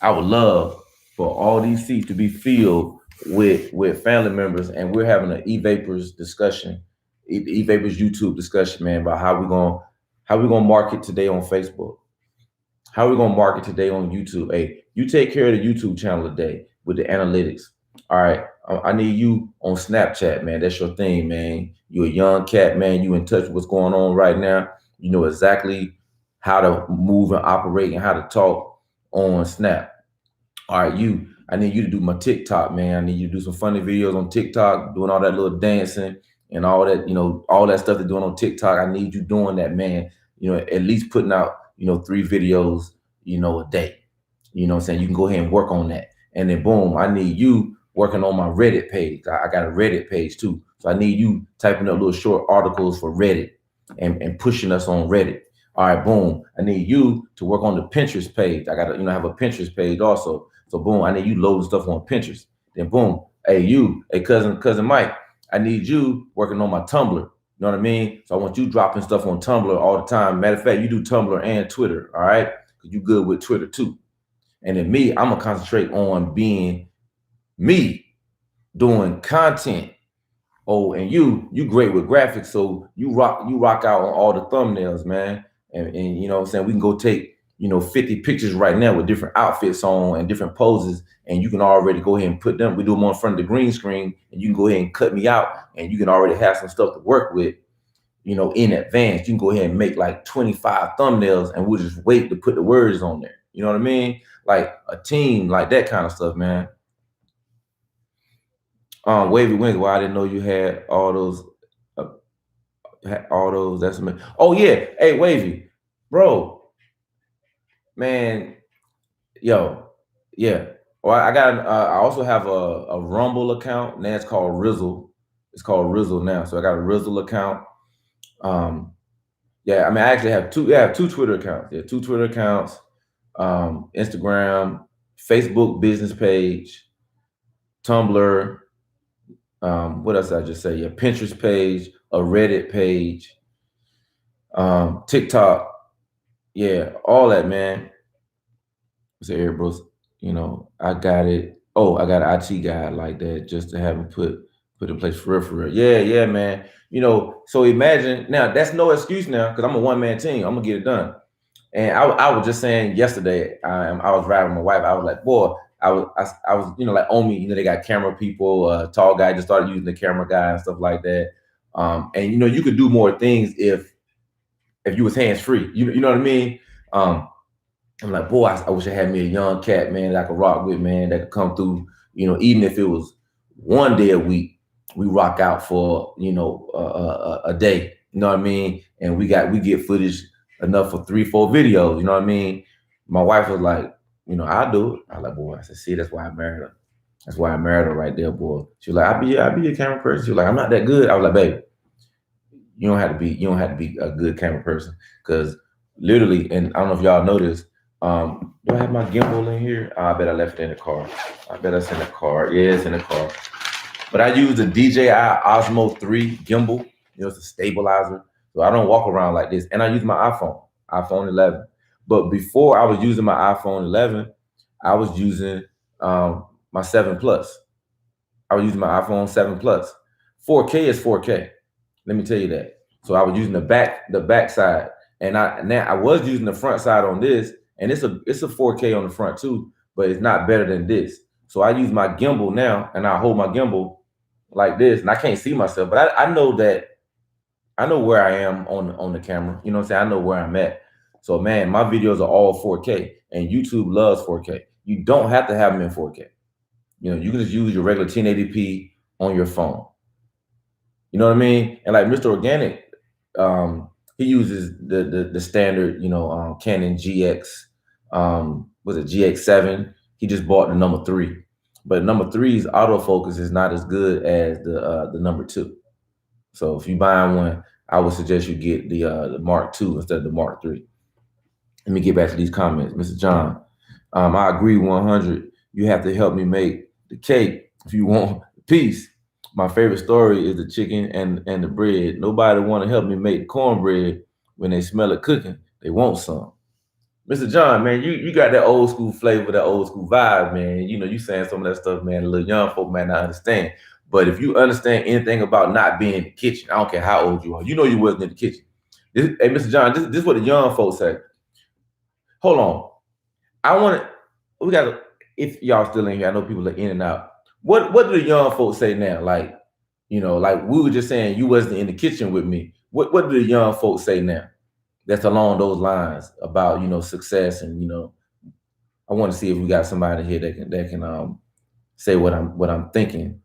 I would love for all these seats to be filled with family members, and we're having an E-Vapors discussion, E-Vapors YouTube discussion, man, about how we gonna market today on Facebook. How we gonna market today on YouTube? Hey, you take care of the YouTube channel today with the analytics. All right, I need you on Snapchat, man. That's your thing, man. You're a young cat, man. You in touch with what's going on right now. You know exactly how to move and operate and how to talk on Snap. All right, I need you to do my TikTok, man. I need you to do some funny videos on TikTok, doing all that little dancing and all that, all that stuff they're doing on TikTok. I need you doing that, man. At least putting out, 3 videos, a day. You know what I'm saying? You can go ahead and work on that. And then boom, I need you working on my Reddit page. I got a Reddit page too. So I need you typing up little short articles for Reddit and pushing us on Reddit. All right, boom. I need you to work on the Pinterest page. I got to, have a Pinterest page also. So boom, I need you loading stuff on Pinterest. Then boom, hey cousin Mike, I need you working on my Tumblr. You know what I mean? So I want you dropping stuff on Tumblr all the time. Matter of fact, you do Tumblr and Twitter, all right? Because you good with Twitter too. And then me, I'm gonna concentrate on being me, doing content. Oh, and you great with graphics, so you rock out on all the thumbnails, man. And you know what I'm saying? We can go take 50 pictures right now with different outfits on and different poses, and you can already go ahead and put them. We do them on front of the green screen, and you can go ahead and cut me out, and you can already have some stuff to work with, in advance. You can go ahead and make like 25 thumbnails, and we'll just wait to put the words on there. You know what I mean? Like a team, like that kind of stuff, man. Wavy Wings. Well, I didn't know you had all those. That's amazing. Oh yeah, hey Wavy, bro, man, yo, yeah. Well, I got. I also have a Rumble account. Now it's called Rizzle. It's called Rizzle now. So I got a Rizzle account. Yeah, I mean, I actually have two. Yeah, I have 2 Twitter accounts. Yeah, 2 Twitter accounts. Instagram, Facebook business page, Tumblr. What else did I just say? Yeah, Pinterest page, a Reddit page, TikTok. Yeah, all that, man. So here, bros, I got it. Oh, I got an IT guy like that just to have him put in place for real. Yeah, man. So imagine now, that's no excuse now because I'm a one-man team. I'm gonna get it done. And I was just saying yesterday, I was riding with my wife. I was like, boy, I was, like on me. They got camera people. Tall guy just started using the camera guy and stuff like that. And you could do more things if you was hands free. You know what I mean? I'm like, boy, I wish I had me a young cat, man, that I could rock with, man, that could come through. Even if it was one day a week, we rock out for a day. You know what I mean? And we get footage enough for 3-4 videos. You know what I mean? My wife was like, I'll do it. I was like, boy, I said, see, that's why I married her. That's why I married her right there, boy. She was like, I'll be a camera person. She was like, I'm not that good. I was like, baby, you don't have to be a good camera person. Because literally, and I don't know if y'all know this, do I have my gimbal in here? I bet I left it in the car. I bet it's in the car. Yeah, it's in the car. But I use the DJI Osmo 3 gimbal. It's a stabilizer. So I don't walk around like this. And I use my iPhone 11. But before I was using my iPhone 11, I was using my 7 Plus. I was using my iPhone 7 Plus. 4K is 4K. Let me tell you that. So I was using the back side. And I was using the front side on this. And it's a 4K on the front too, but it's not better than this. So I use my gimbal now, and I hold my gimbal like this, and I can't see myself, but I know where I am on the camera. You know what I'm saying? I know where I'm at. So man, my videos are all 4K, and YouTube loves 4K. You don't have to have them in 4K. You can just use your regular 1080p on your phone. You know what I mean? And like Mr. Organic, he uses the standard, Canon GX, was it GX7? He just bought the number 3, but number 3's autofocus is not as good as the number 2. So if you buy one, I would suggest you get the Mark II instead of the Mark 3. Let me get back to these comments, Mr. John. I agree 100. You have to help me make the cake if you want the piece. My favorite story is the chicken and the bread. Nobody want to help me make the cornbread. When they smell it cooking, they want some. Mr. John, man, you got that old school flavor, that old school vibe, man. You saying some of that stuff, man, a little young folk might not understand. But if you understand anything about not being in the kitchen, I don't care how old you are, you wasn't in the kitchen. Hey, Mr. John, this is what the young folks say. Hold on. If y'all still in here, I know people are in and out. What do the young folks say now? Like we were just saying you wasn't in the kitchen with me. What do the young folks say now? that's along those lines about, you know, success. And, you know, I want to see if we got somebody here that can say what I'm thinking,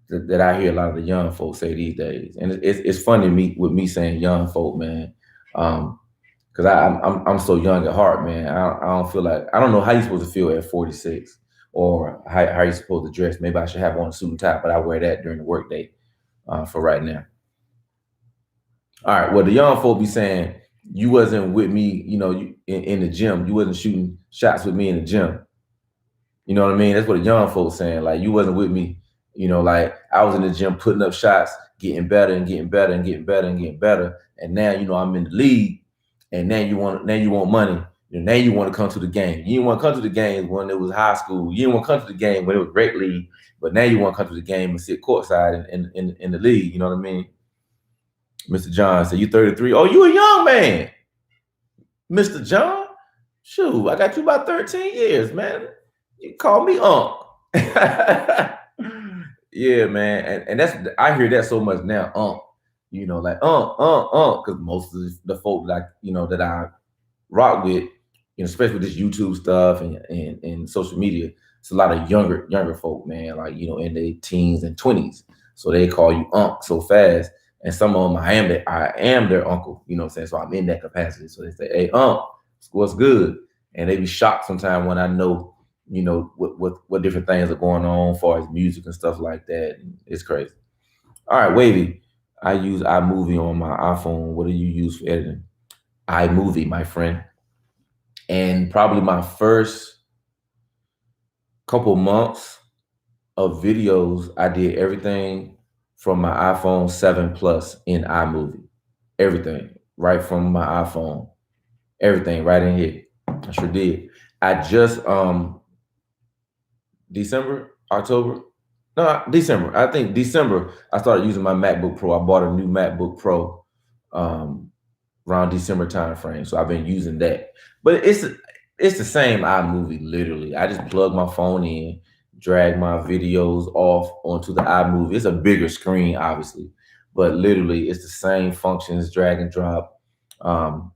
that I hear a lot of the young folks say these days. And it's funny with me saying young folk, man. Because I'm so young at heart, man. I don't feel like, I don't know how you're supposed to feel at 46, or how you're supposed to dress. Maybe I should have on a suit and tie, but I wear that during the workday for right now. All right. Well, the young folk be saying you wasn't with me, you know, in the gym. You wasn't shooting shots with me in the gym. You know what I mean? That's what the young folks saying. Like, you wasn't with me. You know, like, I was in the gym putting up shots, getting better and getting better and getting better and getting better. And now, you know, I'm in the league, and now you want money. Now you want to come to the game. You didn't want to come to the game when it was high school. You didn't want to come to the game when it was great league. But now you want to come to the game and sit courtside in the league. You know what I mean? Mr. John said, you 33. Oh, you a young man, Mr. John. Shoot, I got you about 13 years, man. You call me Unc. Yeah, man. And that's, I hear that so much now, Unc. You know, like Unc, because most of the folk, like, you know, that I rock with, you know, especially with this YouTube stuff and social media, it's a lot of younger folk, man, like, you know, in their teens and 20s. So they call you Unc so fast. And some of them, I am their uncle, you know what I'm saying? So I'm in that capacity. So they say, hey, Unc, what's good? And they be shocked sometimes when I know, you know, what different things are going on as far as music and stuff like that. It's crazy. All right, Wavy. I use iMovie on my iPhone. What do you use for editing? iMovie, my friend. And probably my first couple months of videos, I did everything from my iPhone 7 Plus in iMovie. Everything right from my iPhone. Everything right in here. I sure did. I just December, I think December, I started using my MacBook Pro. I bought a new MacBook Pro around December time frame. So I've been using that. But it's the same iMovie, literally. I just plug my phone in, drag my videos off onto the iMovie. It's a bigger screen, obviously, but literally it's the same functions, drag and drop. Now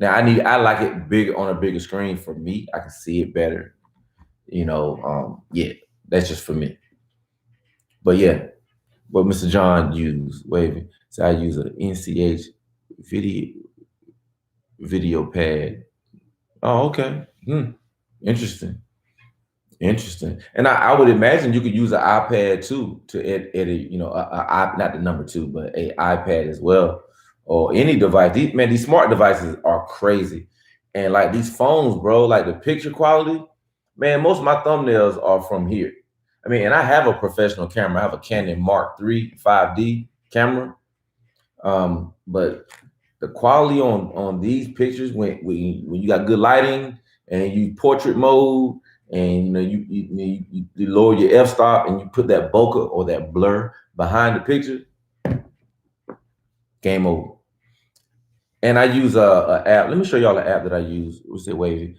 I like it bigger, on a bigger screen for me. I can see it better. You know, yeah, that's just for me. But yeah, what Mr. John used, Wavy. So I use an NCH video pad. Oh, okay. Interesting. Interesting. And I would imagine you could use an iPad too to edit, you know, not the number two, but a iPad as well, or any device. These smart devices are crazy. And like these phones, bro, like the picture quality, man, most of my thumbnails are from here. I mean, and I have a professional camera. I have a Canon Mark III 5D camera. But the quality on these pictures, when you got good lighting and you portrait mode, and you know you lower your f-stop and you put that bokeh or that blur behind the picture, game over. And I use a app. Let me show y'all the app that I use. What's it, Wavy?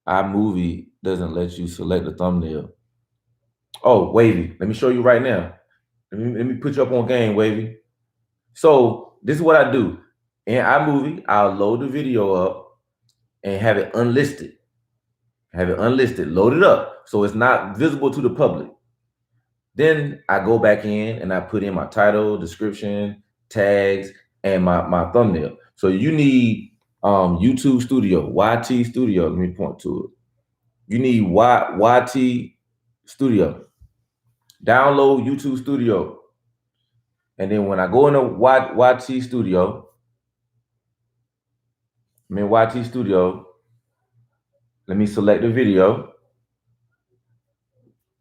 iMovie doesn't let you select the thumbnail. Oh, Wavy, let me show you right now. Let me put you up on game, Wavy. So this is what I do. In iMovie, I'll load the video up and have it unlisted. Load it up so it's not visible to the public. Then I go back in and I put in my title, description, tags, and my thumbnail. So you need YouTube Studio, YT Studio. Let me point to it. You need YT Studio. Download YouTube Studio. And then when I go into YT Studio, YT Studio, let me select the video.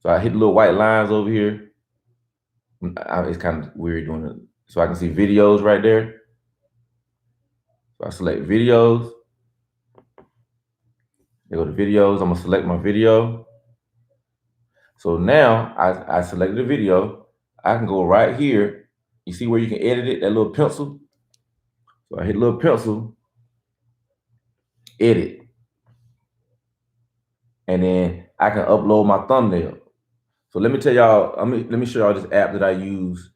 So I hit the little white lines over here. It's kind of weird doing it. So I can see videos right there. So I select videos. They go to videos. I'm gonna select my video. So now I selected the video. I can go right here. You see where you can edit it, that little pencil? So I hit a little pencil, edit. And then I can upload my thumbnail. So let me tell y'all, let me show y'all this app that I use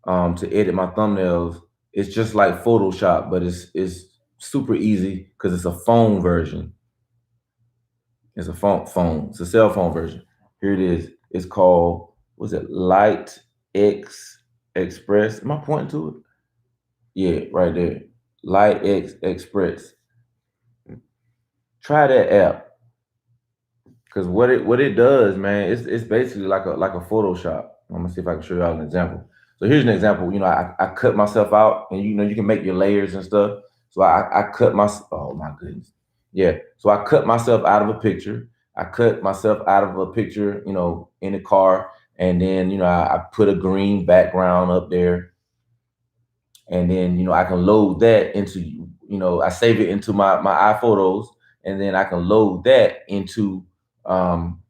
to edit my thumbnails. It's just like Photoshop, but it's super easy because it's a phone version. It's a phone. It's a cell phone version. Here it is. It's called, what's it? Light X Express. Am I pointing to it? Yeah, right there. Light X Express. Try that app. Because what it does, man, it's basically like a Photoshop. I'm gonna see if I can show y'all an example. So here's an example. I cut myself out, and you can make your layers and stuff. So I cut my, oh my goodness, yeah. So I cut myself out of a picture. I cut myself out of a picture, in the car, and then I put a green background up there, and then I can load that into I save it into my iPhotos, and then I can load that into um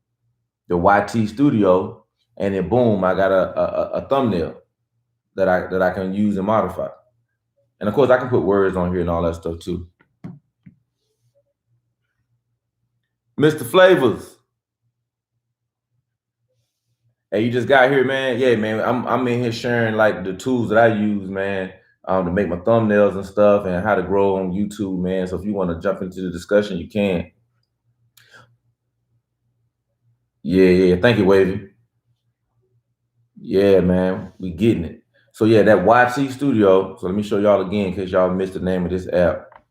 the YT studio, and then boom, I got a thumbnail that I can use and modify. And of course I can put words on here and all that stuff too. Mr. Flavors. Hey, you just got here, man. Yeah, man. I'm in here sharing like the tools that I use, man, to make my thumbnails and stuff, and how to grow on YouTube, man. So if you want to jump into the discussion, you can. Yeah. Thank you, Wavy. Yeah, man. We getting it. So yeah, that YT Studio. So let me show y'all again in case y'all missed the name of this app.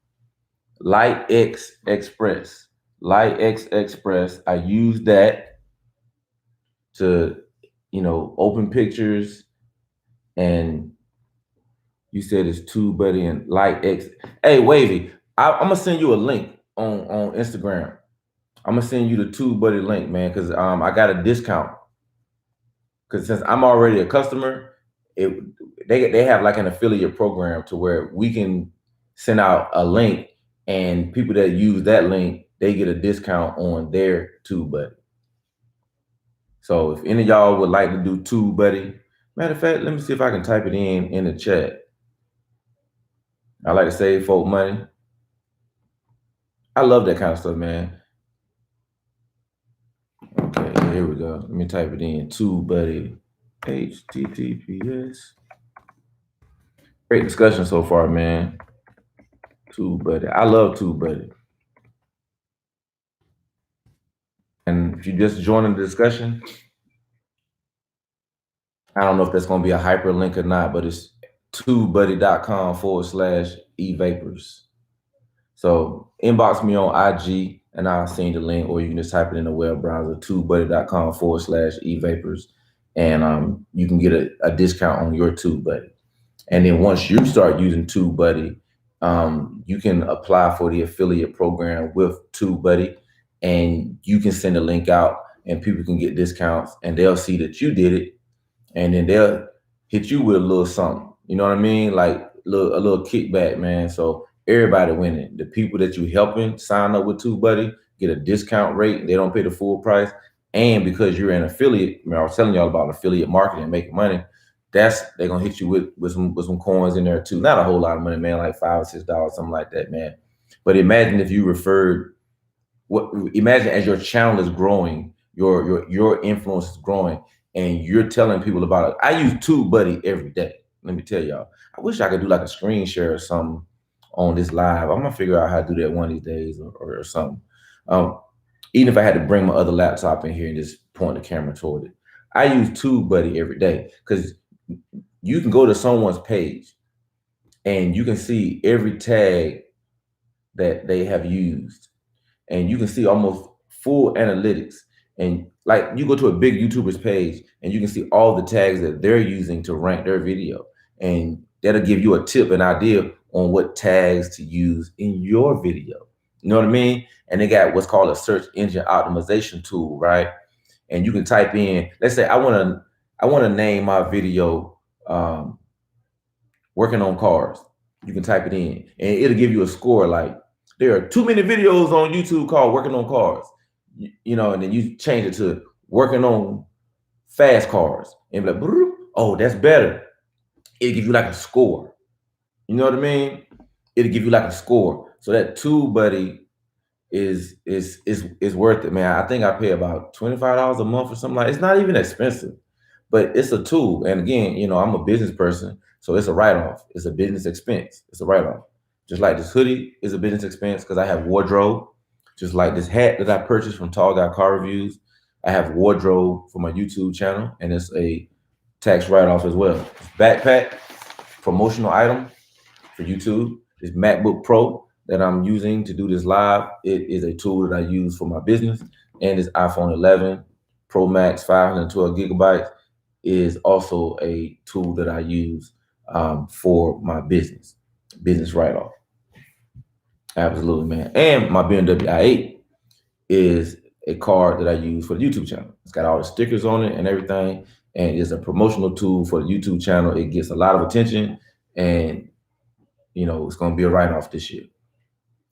Light X Express. Light X Express. I use that to, open pictures. And you said it's TubeBuddy and Light X. Hey, Wavy, I'm gonna send you a link on Instagram. I'm gonna send you the TubeBuddy link, man, because I got a discount. Because since I'm already a customer, they have like an affiliate program to where we can send out a link, and people that use that link, they get a discount on their TubeBuddy. So if any of y'all would like to do TubeBuddy, matter of fact, let me see if I can type it in the chat. I like to save folk money. I love that kind of stuff, man. Okay, here we go. Let me type it in. TubeBuddy. HTTPS. Great discussion so far, man. TubeBuddy. I love TubeBuddy. And if you just joining the discussion, I don't know if that's going to be a hyperlink or not, but it's tubebuddy.com/evapors. So inbox me on IG and I'll send you the link, or you can just type it in the web browser, tubebuddy.com/evapors. And you can get a discount on your TubeBuddy. And then once you start using TubeBuddy, you can apply for the affiliate program with TubeBuddy, and you can send a link out and people can get discounts, and they'll see that you did it, and then they'll hit you with a little something. You know what I mean? Like a little kickback, man. So everybody winning. The people that you helping sign up with TubeBuddy get a discount rate. They don't pay the full price. And because you're an affiliate, I was telling y'all about affiliate marketing and making money, they're gonna hit you with some coins in there too. Not a whole lot of money, man, like $5 or $6, something like that, man. But imagine if you referred, imagine as your channel is growing, your influence is growing, and you're telling people about it. I use TubeBuddy every day. Let me tell y'all. I wish I could do like a screen share or something on this live. I'm gonna figure out how to do that one of these days or something. Even if I had to bring my other laptop in here and just point the camera toward it. I use TubeBuddy every day because you can go to someone's page and you can see every tag that they have used, and you can see almost full analytics. And like you go to a big YouTuber's page and you can see all the tags that they're using to rank their video, and that'll give you a tip, an idea on what tags to use in your video. You know what I mean? And they got what's called a search engine optimization tool, right? And you can type in, let's say I want to name my video working on cars. You can type it in and it'll give you a score. Like, there are too many videos on YouTube called working on cars, and then you change it to working on fast cars and be like, oh, that's better. It'll give you like a score. You know what I mean? It'll give you like a score. So that TubeBuddy is worth it, man. I think I pay about $25 a month or something like. It's not even expensive, but it's a tool. And again, I'm a business person, so it's a write-off. It's a business expense. It's a write-off. Just like this hoodie is a business expense because I have wardrobe. Just like this hat that I purchased from Tall Guy Car Reviews, I have wardrobe for my YouTube channel, and it's a tax write-off as well. This backpack, promotional item for YouTube. This MacBook Pro that I'm using to do this live, it is a tool that I use for my business. And this iPhone 11 Pro Max 512 gigabytes is also a tool that I use for my business write-off. Absolutely, man. And my BMW i8 is a card that I use for the YouTube channel. It's got all the stickers on it and everything, and it's a promotional tool for the YouTube channel. It gets a lot of attention, and you know, it's going to be a write-off this year.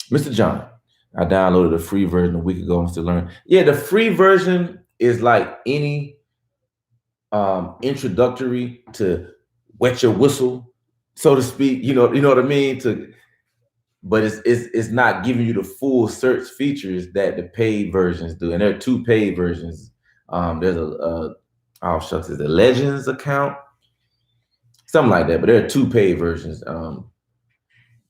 Mr. John, I downloaded a free version a week ago. I'm still learning. Yeah, the free version is like any introductory to wet your whistle, so to speak. You know what I mean? But it's not giving you the full search features that the paid versions do. And there are two paid versions. There's oh shucks, is the Legends account, something like that. But there are two paid versions.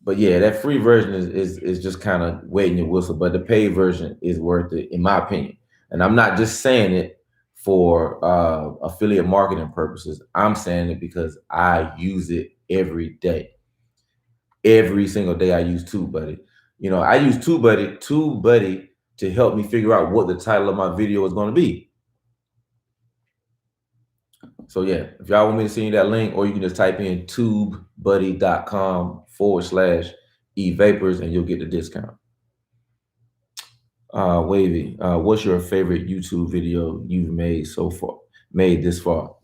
But yeah, that free version is just kind of wetting your whistle. But the paid version is worth it, in my opinion. And I'm not just saying it for affiliate marketing purposes. I'm saying it because I use it every day. Every single day I use TubeBuddy. You know, I use TubeBuddy to help me figure out what the title of my video is going to be. So yeah, if y'all want me to send you that link, or you can just type in tubebuddy.com/evapors and you'll get the discount. Wavy, what's your favorite YouTube video you've made this far?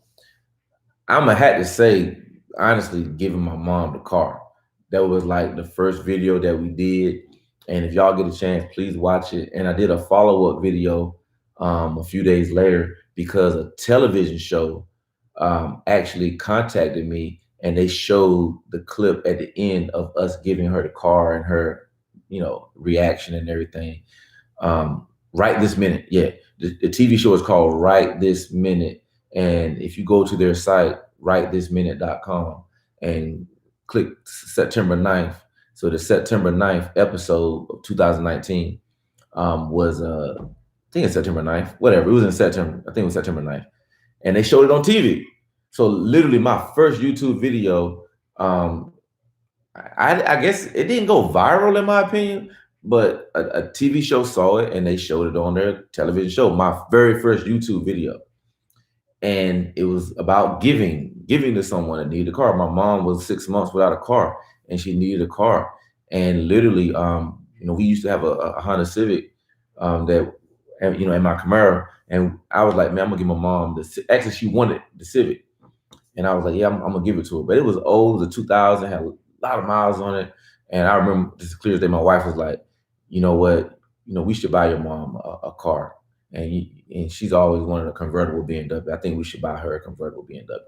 I'm gonna have to say, honestly, giving my mom the car. That was like the first video that we did. And if y'all get a chance, please watch it. And I did a follow-up video a few days later because a television show actually contacted me, and they showed the clip at the end of us giving her the car and her, you know, reaction and everything. Right This Minute. Yeah, the TV show is called Right This Minute. And if you go to their site, rightthisminute.com, and click September 9th. So the September 9th episode of 2019 was, I think it's September 9th, whatever. It was in September. I think it was September 9th. And they showed it on TV. So literally my first YouTube video, I guess it didn't go viral in my opinion, but a TV show saw it and they showed it on their television show. My very first YouTube video. And it was about giving to someone that needed a car. My mom was 6 months without a car, and she needed a car. And literally, you know, we used to have a Honda Civic that, you know, in my Camaro. And I was like, man, I'm gonna give my mom actually, she wanted the Civic. And I was like, yeah, I'm gonna give it to her. But it was old, it was a 2000, had a lot of miles on it. And I remember just as clear as day, my wife was like, you know what, you know, we should buy your mom a car. And she's always wanted a convertible BMW. I think we should buy her a convertible BMW.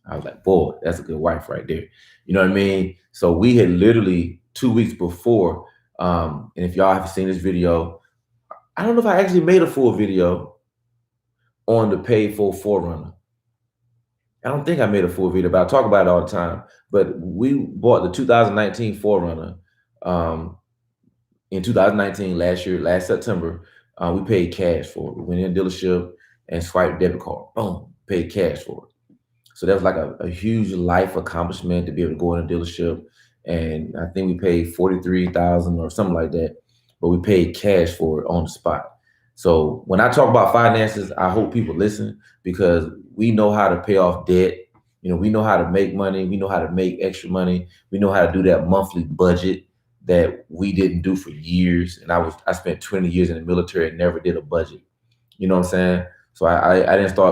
I was like, boy, that's a good wife right there. You know what I mean? So we had literally 2 weeks before, and if y'all have seen this video, I don't know if I actually made a full video on the paid for 4Runner. I don't think I made a full video, but I talk about it all the time. But we bought the 2019 4Runner in 2019, last September. We paid cash for it. We went in a dealership and swiped debit card. Boom, paid cash for it. So that was like a huge life accomplishment to be able to go in a dealership. And I think we paid $43,000 or something like that, but we paid cash for it on the spot. So when I talk about finances, I hope people listen, because we know how to pay off debt. You know, we know how to make money. We know how to make extra money. We know how to do that monthly budget that we didn't do for years. And I spent 20 years in the military and never did a budget. You know what I'm saying? So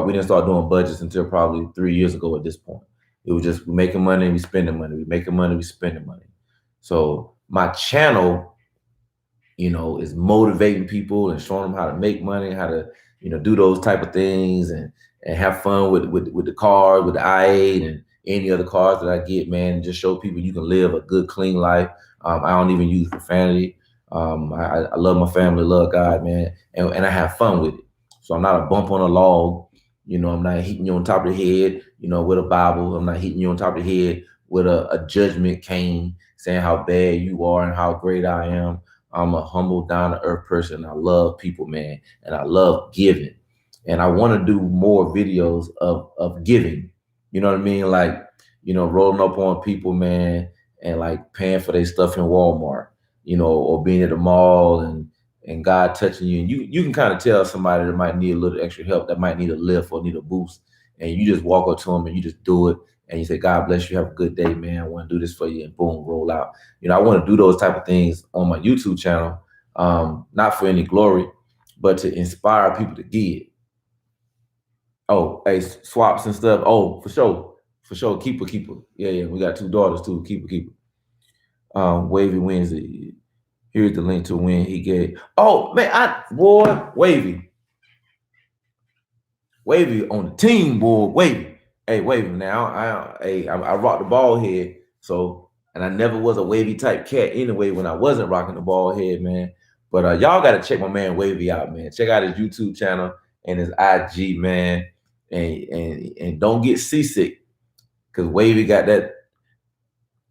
we didn't start doing budgets until probably 3 years ago at this point. It was just, we making money, we spending money, we making money, we spending money. So my channel, you know, is motivating people and showing them how to make money, how to, you know, do those type of things and have fun with the car, with the i8 and any other cars that I get, man. Just show people you can live a good, clean life. I don't even use profanity. I love my family, love God, man, and I have fun with it. So I'm not a bump on a log. You know, I'm not hitting you on top of the head, you know, with a Bible. I'm not hitting you on top of the head with a judgment cane saying how bad you are and how great I am. I'm a humble, down to earth person. I love people, man, and I love giving. And I want to do more videos of giving. You know what I mean? Like, rolling up on people, man, and like paying for their stuff in Walmart, or being at the mall and God touching you. And you can kind of tell somebody that might need a little extra help, that might need a lift or need a boost. And you just walk up to them and you just do it. And you say, God bless you. Have a good day, man. I want to do this for you. And boom, roll out. I want to do those type of things on my YouTube channel, not for any glory, but to inspire people to give. Oh, hey, swaps and stuff. Oh, for sure. For sure. Keeper. Yeah. We got 2 daughters too. Keeper. Wavy Wednesday. Here's the link to when he gave. Oh, man, Wavy. Wavy on the team, boy. Wavy. Hey, Wavy. Now, I rock the ball head. So, and I never was a wavy type cat anyway when I wasn't rocking the ball head, man. But y'all got to check my man Wavy out, man. Check out his YouTube channel and his IG, man. And don't get seasick, because Wavy got that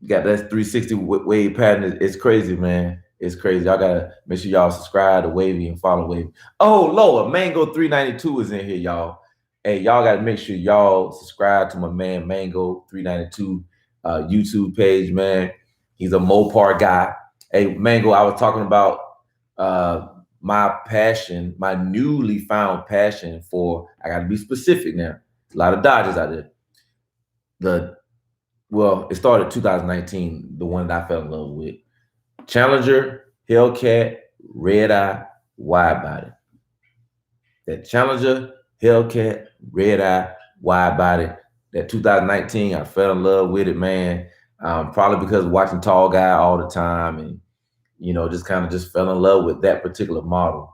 360 wave pattern. It's crazy, man. It's crazy. Y'all gotta make sure y'all subscribe to Wavy and follow Wavy. Oh Lord, Mango 392 is in here, y'all. Hey, y'all gotta make sure y'all subscribe to my man Mango 392 YouTube page, man. He's a Mopar guy. Hey, Mango, I was talking about my passion, my newly found passion for, I got to be specific now. A lot of Dodgers out there. It started 2019, the one that I fell in love with. Challenger, Hellcat, Red Eye, Wide Body. That Challenger, Hellcat, Red Eye, Wide Body. That 2019, I fell in love with it, man. Probably because of watching Tall Guy all the time, and just kind of just fell in love with that particular model.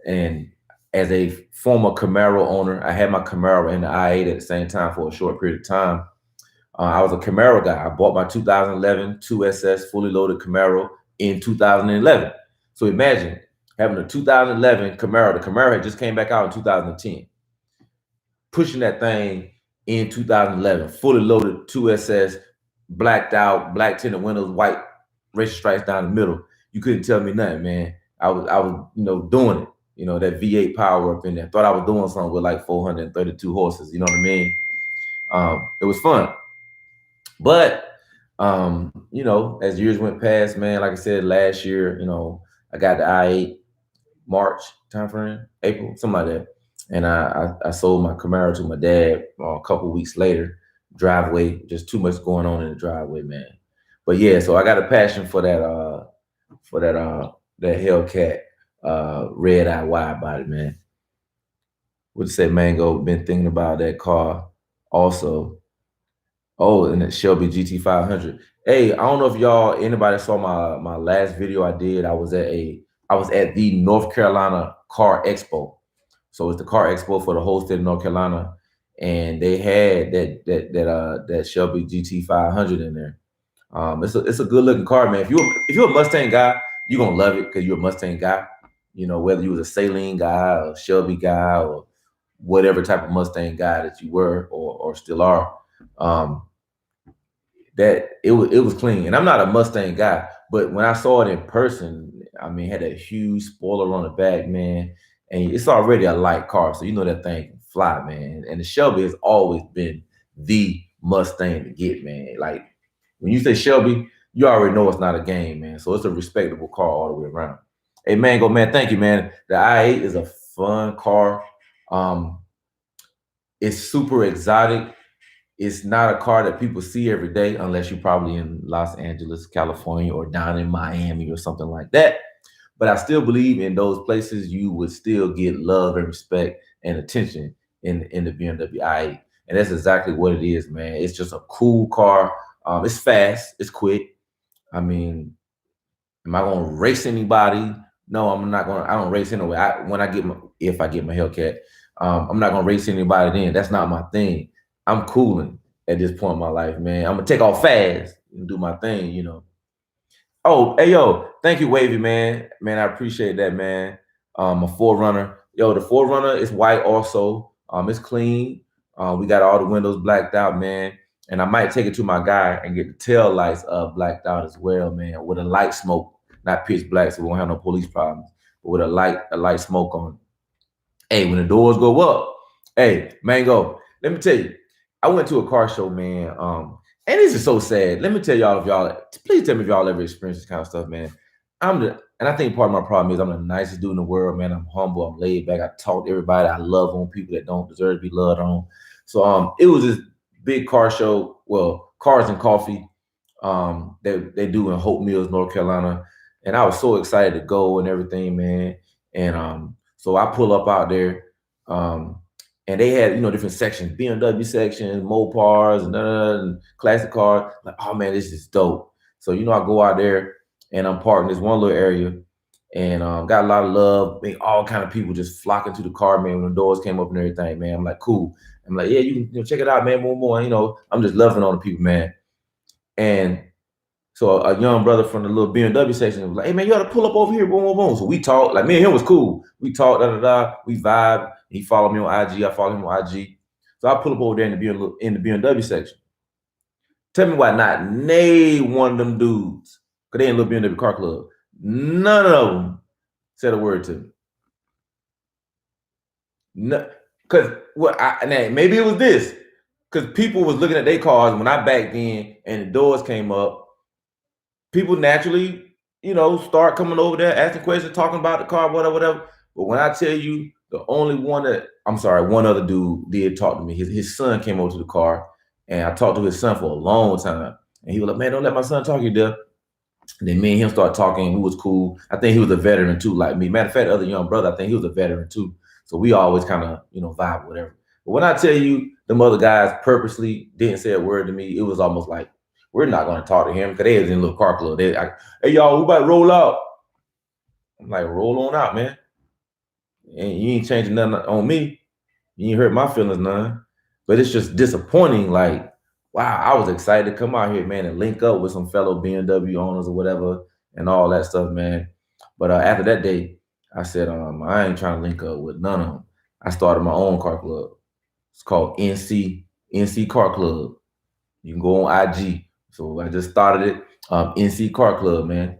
And as a former Camaro owner, I had my Camaro and the i8 at the same time for a short period of time. I was a Camaro guy. I bought my 2011 2SS fully loaded Camaro in 2011. So imagine having a 2011 Camaro. The Camaro had just came back out in 2010. Pushing that thing in 2011, fully loaded 2SS, blacked out, black tinted windows, white racer stripes down the middle. You couldn't tell me nothing, man. I was doing it. That V8 power up in there. Thought I was doing something with like 432 horses. You know what I mean? It was fun. But, as years went past, man, like I said, last year, I got the i8 March timeframe, April, something like that. And I sold my Camaro to my dad a couple weeks later. Driveway, just too much going on in the driveway, man. But yeah, so I got a passion for that Hellcat Red Eye Wide Body, man. Would say Mango, been thinking about that car also. Oh, and the Shelby GT500. Hey, I don't know if anybody saw my last video I did. I was at the North Carolina Car Expo. So it's the car expo for the whole state of North Carolina, and they had that Shelby GT500 in there. It's a good looking car, man. If you're a Mustang guy, you're gonna love it because you're a Mustang guy. Whether you was a Saline guy or Shelby guy or whatever type of Mustang guy that you were or still are. That it was clean. And I'm not a Mustang guy, but when I saw it in person, I mean, it had a huge spoiler on the back, man. And it's already a light car, so that thing can fly, man. And the Shelby has always been the Mustang to get, man. Like, when you say Shelby, you already know it's not a game, man. So it's a respectable car all the way around. Hey, Mango, man, thank you, man. The i8 is a fun car. It's super exotic. It's not a car that people see every day unless you're probably in Los Angeles, California, or down in Miami or something like that. But I still believe in those places you would still get love and respect and attention in the BMW i8. And that's exactly what it is, man. It's just a cool car. It's fast. It's quick. I mean, am I going to race anybody? No, I'm not going to. I don't race anyway. If I get my Hellcat, I'm not going to race anybody then. That's not my thing. I'm cooling at this point in my life, man. I'm going to take off fast and do my thing, Oh, hey, yo, thank you, Wavy, man. Man, I appreciate that, man. A 4Runner. Yo, the 4Runner is white also. It's clean. We got all the windows blacked out, man. And I might take it to my guy and get the tail lights blacked out as well, man, with a light smoke, not pitch black, so we won't have no police problems, but with a light smoke on it. Hey, when the doors go up, hey, Mango, let me tell you, I went to a car show, man. And this is so sad. Let me tell y'all, please tell me if y'all ever experienced this kind of stuff, man. And I think part of my problem is I'm the nicest dude in the world, man. I'm humble, I'm laid back. I talk to everybody. I love on people that don't deserve to be loved on. So it was this big car show, well, Cars and Coffee, they do in Hope Mills, North Carolina. And I was so excited to go and everything, man. And so I pull up out there, and they had, different sections, BMW sections, Mopars, and classic cars. Like, oh man, this is dope. So, I go out there and I'm parked in this one little area, and got a lot of love. All kind of people just flocking to the car, man, when the doors came up and everything, man. I'm like, cool. I'm like, yeah, you can check it out, man, more. I'm just loving on the people, man. And so a young brother from the little BMW section was like, hey, man, you got to pull up over here, boom, boom, boom. So we talked, like me and him was cool. We talked, we vibed. He followed me on IG. I followed him on IG. So I pull up over there in the BMW section. Tell me why not name one of them dudes, because they in little BMW car club. None of them said a word to me. No, because maybe it was this, because people was looking at their cars when I backed in and the doors came up. People naturally, start coming over there, asking questions, talking about the car, whatever. But when I tell you, the only one one other dude did talk to me. His son came over to the car, and I talked to his son for a long time. And he was like, man, don't let my son talk to you, there. And then me and him started talking. He was cool. I think he was a veteran too, like me. Matter of fact, the other young brother, I think he was a veteran too. So we always kind of, vibe, whatever. But when I tell you, them other guys purposely didn't say a word to me, it was almost like, we're not going to talk to him, because they was in a little car club. Hey, y'all, we about to roll out. I'm like, roll on out, man. And you ain't changing nothing on me. You ain't hurt my feelings none. But it's just disappointing. Like, wow, I was excited to come out here, man, and link up with some fellow BMW owners or whatever and all that stuff, man. But after that day, I said, I ain't trying to link up with none of them. I started my own car club. It's called NC Car Club. You can go on IG. So I just started it, NC Car Club, man.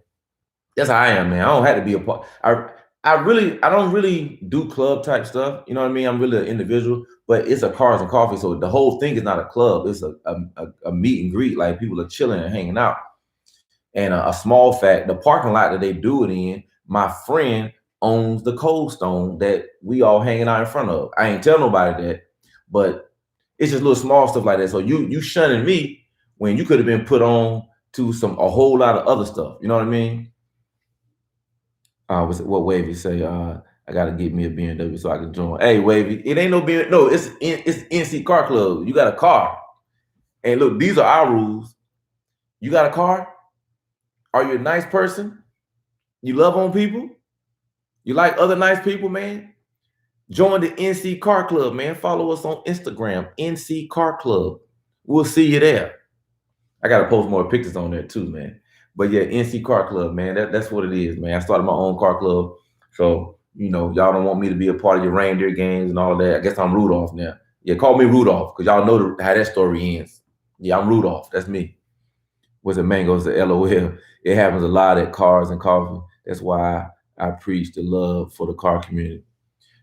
That's how I am, man. I don't have to be a part. I don't really do club type stuff. You know what I mean? I'm really an individual, but it's a Cars and Coffee. So the whole thing is not a club. It's a meet and greet. Like, people are chilling and hanging out. And a small fact, the parking lot that they do it in, my friend owns the Cold Stone that we all hanging out in front of. I ain't tell nobody that, but it's just little small stuff like that. So you shunning me when you could have been put on to a whole lot of other stuff. You know what I mean? What Wavy say? I gotta get me a BMW so I can join. Hey, Wavy, it ain't no BMW. No, it's NC Car Club. You got a car, and look, these are our rules. You got a car? Are you a nice person? You love on people? You like other nice people, man? Join the NC Car Club, man. Follow us on Instagram, NC Car Club. We'll see you there. I got to post more pictures on there too, man. But yeah, NC Car Club, man. That's what it is, man. I started my own car club. So, y'all don't want me to be a part of your reindeer games and all that. I guess I'm Rudolph now. Yeah, call me Rudolph, because y'all know how that story ends. Yeah, I'm Rudolph. That's me. Was it Mango's the LOL? It happens a lot at Cars and Coffee. That's why I preach the love for the car community.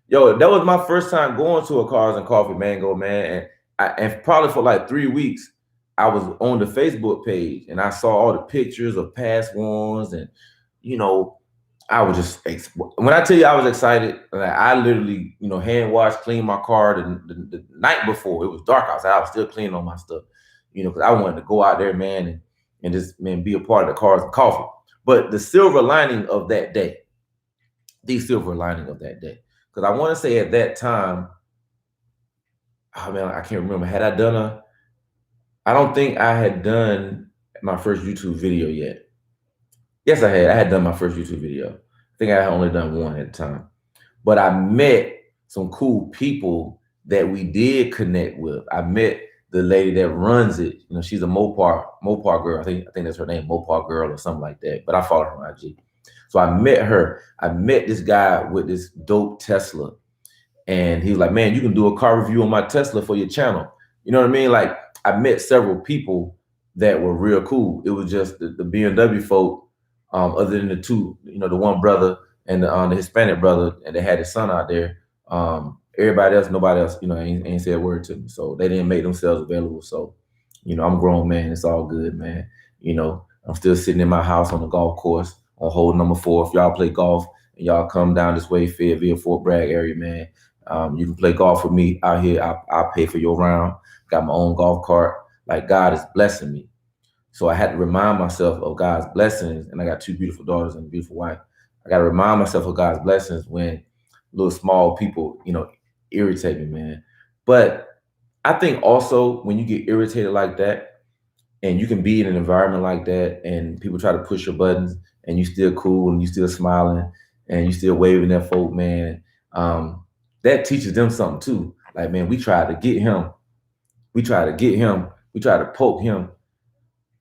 Yo, that was my first time going to a Cars and Coffee, Mango, man. And probably for like 3 weeks, I was on the Facebook page and I saw all the pictures of past ones. And, I was just, when I tell you I was excited, like, I literally, hand washed, cleaned my car the night before. It was dark outside. I was still cleaning all my stuff, because I wanted to go out there, man, and just, man, be a part of the Cars and Coffee. But the silver lining of that day, because I want to say at that time, oh man, I can't remember. I don't think I had done my first YouTube video yet. Yes, I had. I had done my first YouTube video. I think I had only done one at the time. But I met some cool people that we did connect with. I met the lady that runs it. She's a Mopar girl. I think that's her name, Mopar girl or something like that. But I follow her on IG. So I met her. I met this guy with this dope Tesla. And he was like, man, you can do a car review on my Tesla for your channel. You know what I mean? Like, I met several people that were real cool. It was just the BMW folk, other than the two, the one brother and the Hispanic brother, and they had his son out there. Everybody else, nobody else, ain't said a word to me. So they didn't make themselves available. So, I'm a grown man. It's all good, man. I'm still sitting in my house on the golf course on hole number 4. If y'all play golf and y'all come down this way, Fayetteville, Fort Bragg area, man, you can play golf with me out here. I'll pay for your round. Got my own golf cart. Like, God is blessing me. So I had to remind myself of God's blessings. And I got 2 beautiful daughters and a beautiful wife. I got to remind myself of God's blessings when little small people, irritate me, man. But I think also when you get irritated like that, and you can be in an environment like that, and people try to push your buttons, and you still cool, and you still smiling, and you still waving at folk, man. That teaches them something too. Like, man, we tried to get him. We tried to get him. We tried to poke him.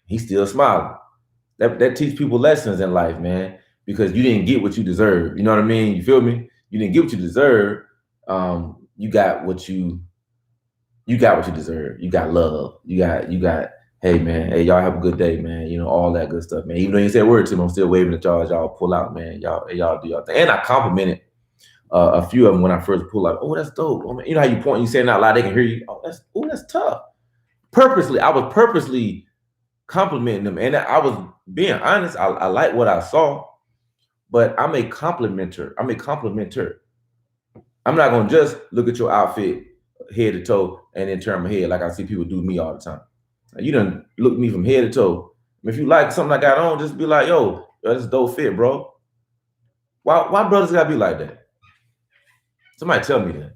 He's still smiling. That teaches people lessons in life, man, because you didn't get what you deserve. You know what I mean? You feel me? You didn't get what you deserve. You got what you deserve. You got love. You got, hey, man, hey, y'all have a good day, man. All that good stuff, man. Even though you said a word to me, I'm still waving at y'all as y'all pull out, man. Y'all do y'all thing. And I complimented a few of them when I first pulled out. Oh, that's dope. I mean, how you point, you saying it out loud, they can hear you. Oh, that's tough. I was purposely complimenting them. And I was being honest. I like what I saw, but I'm a complimenter. I'm not going to just look at your outfit head to toe and then turn my head like I see people do me all the time. You done look me from head to toe. If you like something I got on, just be like, yo, that's a dope fit, bro. Why brothers gotta be like that? Somebody tell me that.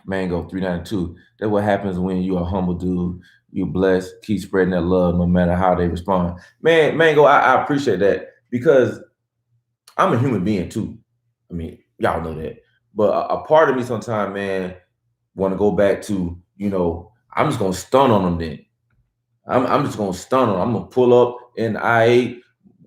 Mango 392. That's what happens when you're a humble dude. You're blessed. Keep spreading that love no matter how they respond. Man, Mango, I appreciate that because I'm a human being too. I mean, y'all know that. But a part of me sometimes, man, want to go back to, I'm just going to stun on them then. I'm just going to stun on them. I'm going to pull up in I-8,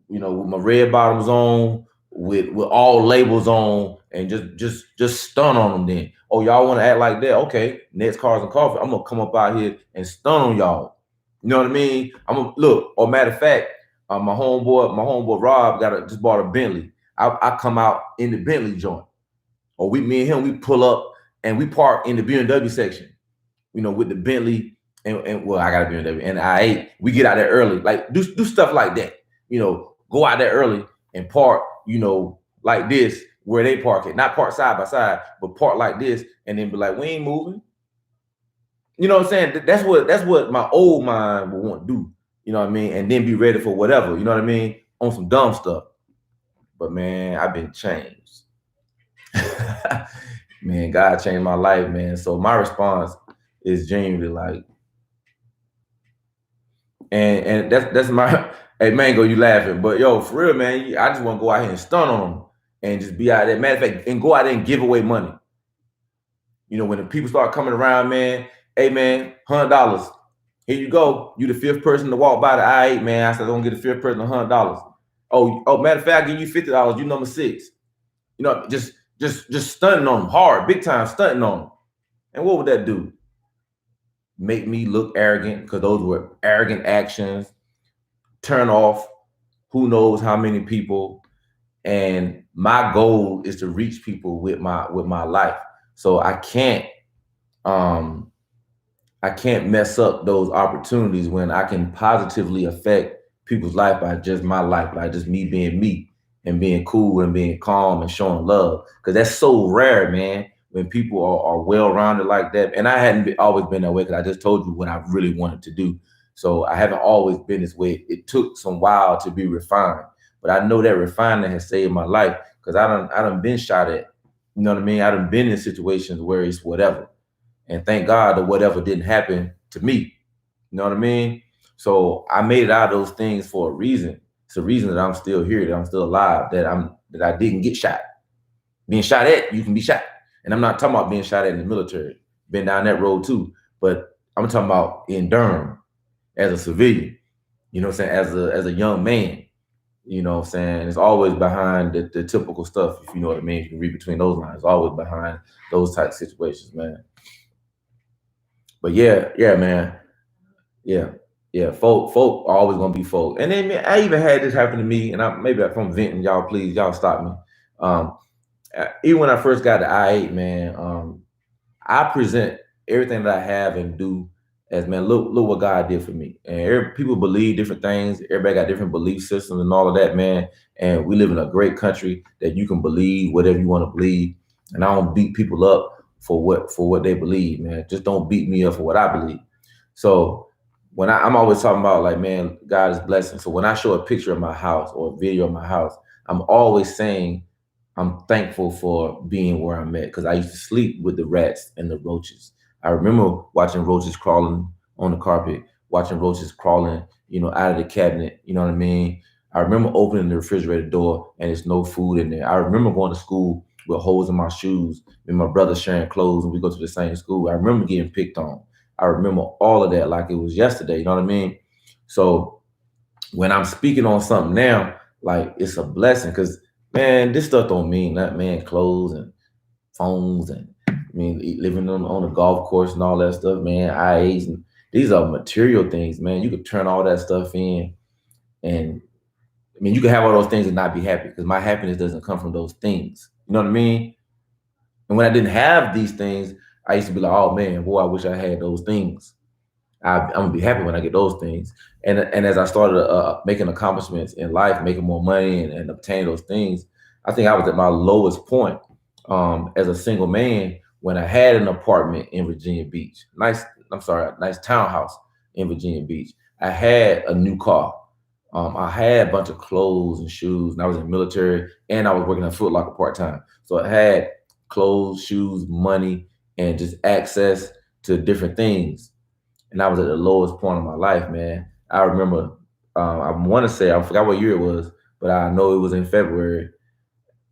with my red bottoms on, with all labels on, and just stun on them then. Oh, y'all want to act like that? Okay, next Cars and Coffee, I'm going to come up out here and stun on y'all. You know what I mean? I'm going to look, or matter of fact, my homeboy Rob just bought a Bentley. I come out in the Bentley joint. Or me and him, we pull up and we park in the BMW section, with the Bentley and well, I got a BMW and I-8. We get out there early, like do stuff like that. Go out there early and park, like this where they park it, not park side by side, but park like this, and then be like, we ain't moving. You know what I'm saying? That's what my old mind would want to do. You know what I mean? And then be ready for whatever. You know what I mean? On some dumb stuff. But man, I've been changed. Man, God changed my life, man. So my response is genuinely like, and that's my, hey, Mango, you laughing, but yo, for real, man, I just want to go out here and stun on them and just be out there. Matter of fact, and go out there and give away money. When the people start coming around, man, hey, man, $100. Here you go. You the 5th person to walk by the I-8, man. I said, I don't get the 5th person $100. Oh, matter of fact, I give you $50. You number 6. Just stunting on them hard, big time stunting on them. And what would that do? Make me look arrogant, because those were arrogant actions. Turn off who knows how many people. And my goal is to reach people with my life. So I can't mess up those opportunities when I can positively affect people's life by just my life, by just me being me and being cool and being calm and showing love. Because that's so rare, man, when people are well-rounded like that. And I hadn't always been that way, because I just told you what I really wanted to do. So I haven't always been this way. It took some while to be refined. But I know that refinement has saved my life, because I done been shot at. You know what I mean? I done been in situations where it's whatever. And thank God that whatever didn't happen to me. You know what I mean? So I made it out of those things for a reason. It's a reason that I'm still here, that I'm still alive, that I didn't get shot. Being shot at, you can be shot. And I'm not talking about being shot at in the military. Been down that road too. But I'm talking about in Durham as a civilian. You know what I'm saying? As a young man. You know what I'm saying? It's always behind the typical stuff, if you know what I mean. You can read between those lines. Always behind those type of situations, man. But yeah, man. Yeah, yeah. Folk always gonna be folk. And then man, I even had this happen to me, and maybe if I'm venting, y'all please, y'all stop me. Um, Even when I first got to I-8, man, I present everything that I have and do as, man, look what God did for me. And people believe different things. Everybody got different belief systems and all of that, man. And we live in a great country that you can believe whatever you want to believe. And I don't beat people up for what they believe, man. Just don't beat me up for what I believe. So when I'm always talking about, like, man, God is blessing. So when I show a picture of my house or a video of my house, I'm always saying I'm thankful for being where I'm at, because I used to sleep with the rats and the roaches. I remember watching roaches crawling on the carpet, watching roaches crawling, out of the cabinet. You know what I mean? I remember opening the refrigerator door and there's no food in there. I remember going to school with holes in my shoes, and my brother sharing clothes, and we go to the same school. I remember getting picked on. I remember all of that like it was yesterday. You know what I mean? So when I'm speaking on something now, like, it's a blessing, because, man, this stuff don't mean that, man. Clothes and phones and, I mean, living on a golf course and all that stuff, man. IAs, and these are material things, man. You could turn all that stuff in, and I mean, you can have all those things and not be happy, because my happiness doesn't come from those things. You know what I mean? And when I didn't have these things, I used to be like, oh man, boy, I wish I had those things. I'm gonna be happy when I get those things. And as I started making accomplishments in life, making more money and obtaining those things, I think I was at my lowest point as a single man when I had an apartment in Virginia Beach. Nice townhouse in Virginia Beach. I had a new car. I had a bunch of clothes and shoes, and I was in the military, and I was working at Foot Locker part-time. So I had clothes, shoes, money, and just access to different things. And I was at the lowest point of my life, man. I remember, I want to say, I forgot what year it was, but I know it was in February.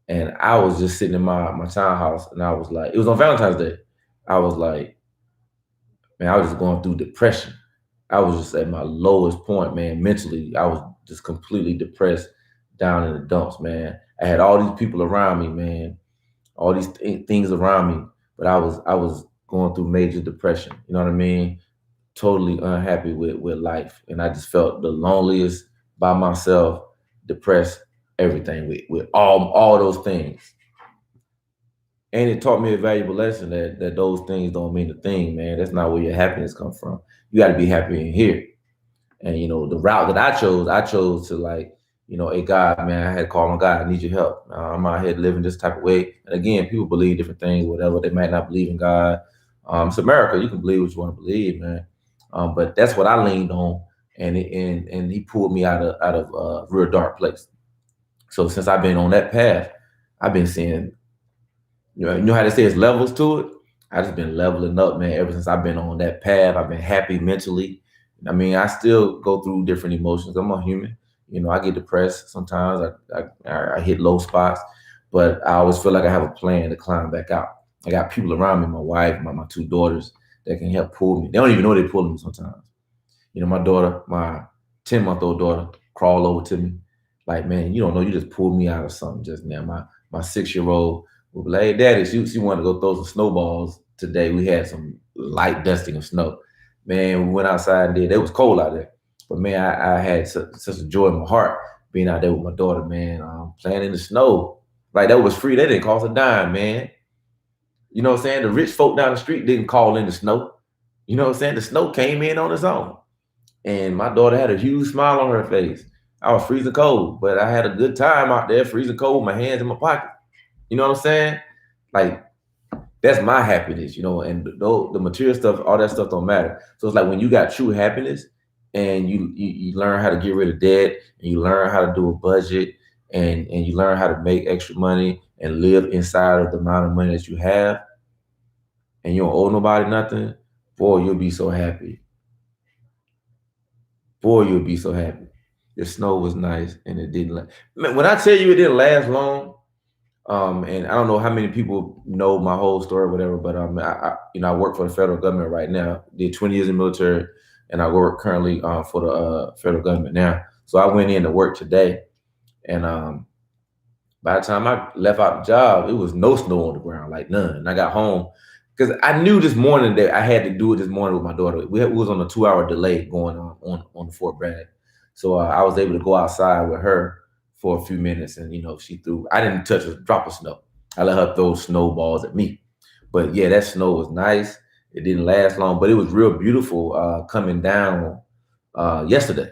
And I was just sitting in my townhouse, and I was like, it was on Valentine's Day. I was like, man, I was just going through depression. I was just at my lowest point, man. Mentally, I was just completely depressed, down in the dumps, man. I had all these people around me, man, all these things around me, but I was going through major depression. You know what I mean? Totally unhappy with life, and I just felt the loneliest, by myself, depressed, everything, with all those things. And it taught me a valuable lesson that those things don't mean a thing, man. That's not where your happiness comes from. You got to be happy in here. And the route that I chose to, like, hey God, man, I had to call my God. I need your help. I'm out here living this type of way. And again, people believe different things, whatever. They might not believe in God. It's America. You can believe what you want to believe, man. But that's what I leaned on, and he pulled me out of a real dark place. So since I've been on that path, I've been seeing, you know how they say it's levels to it. I just been leveling up, man. Ever since I've been on that path, I've been happy mentally. I mean, I still go through different emotions. I'm a human. I get depressed sometimes. I hit low spots, but I always feel like I have a plan to climb back out. I got people around me, my wife, my two daughters, that can help pull me. They don't even know they're pulling me sometimes. My daughter, my 10-month-old daughter, crawl over to me like, man, you don't know, you just pulled me out of something just now. My 6-year-old will be like, hey, daddy, she wanted to go throw some snowballs today. We had some light dusting of snow. Man, we went outside and did. It was cold out there. But man, I had such a joy in my heart being out there with my daughter, man, playing in the snow. Like, that was free. That didn't cost a dime, man. You know what I'm saying? The rich folk down the street didn't call in the snow. You know what I'm saying? The snow came in on its own. And my daughter had a huge smile on her face. I was freezing cold, but I had a good time out there, freezing cold, my hands in my pocket. You know what I'm saying? Like, that's my happiness, and the material stuff, all that stuff don't matter. So it's like, when you got true happiness, and you learn how to get rid of debt, and you learn how to do a budget, and you learn how to make extra money and live inside of the amount of money that you have, and you don't owe nobody nothing, boy, you'll be so happy. Boy, you'll be so happy. The snow was nice, and it didn't. Man, when I tell you it didn't last long, and I don't know how many people know my whole story or whatever, but I work for the federal government right now. Did 20 years in the military, and I work currently for the federal government now. So I went in to work today, and by the time I left out the job, it was no snow on the ground, like none. And I got home, because I knew this morning that I had to do it this morning with my daughter. We was on a 2-hour delay going on the Fort Bragg, so I was able to go outside with her for a few minutes, and she threw. I didn't touch a drop of snow. I let her throw snowballs at me, but yeah, that snow was nice. It didn't last long, but it was real beautiful coming down yesterday,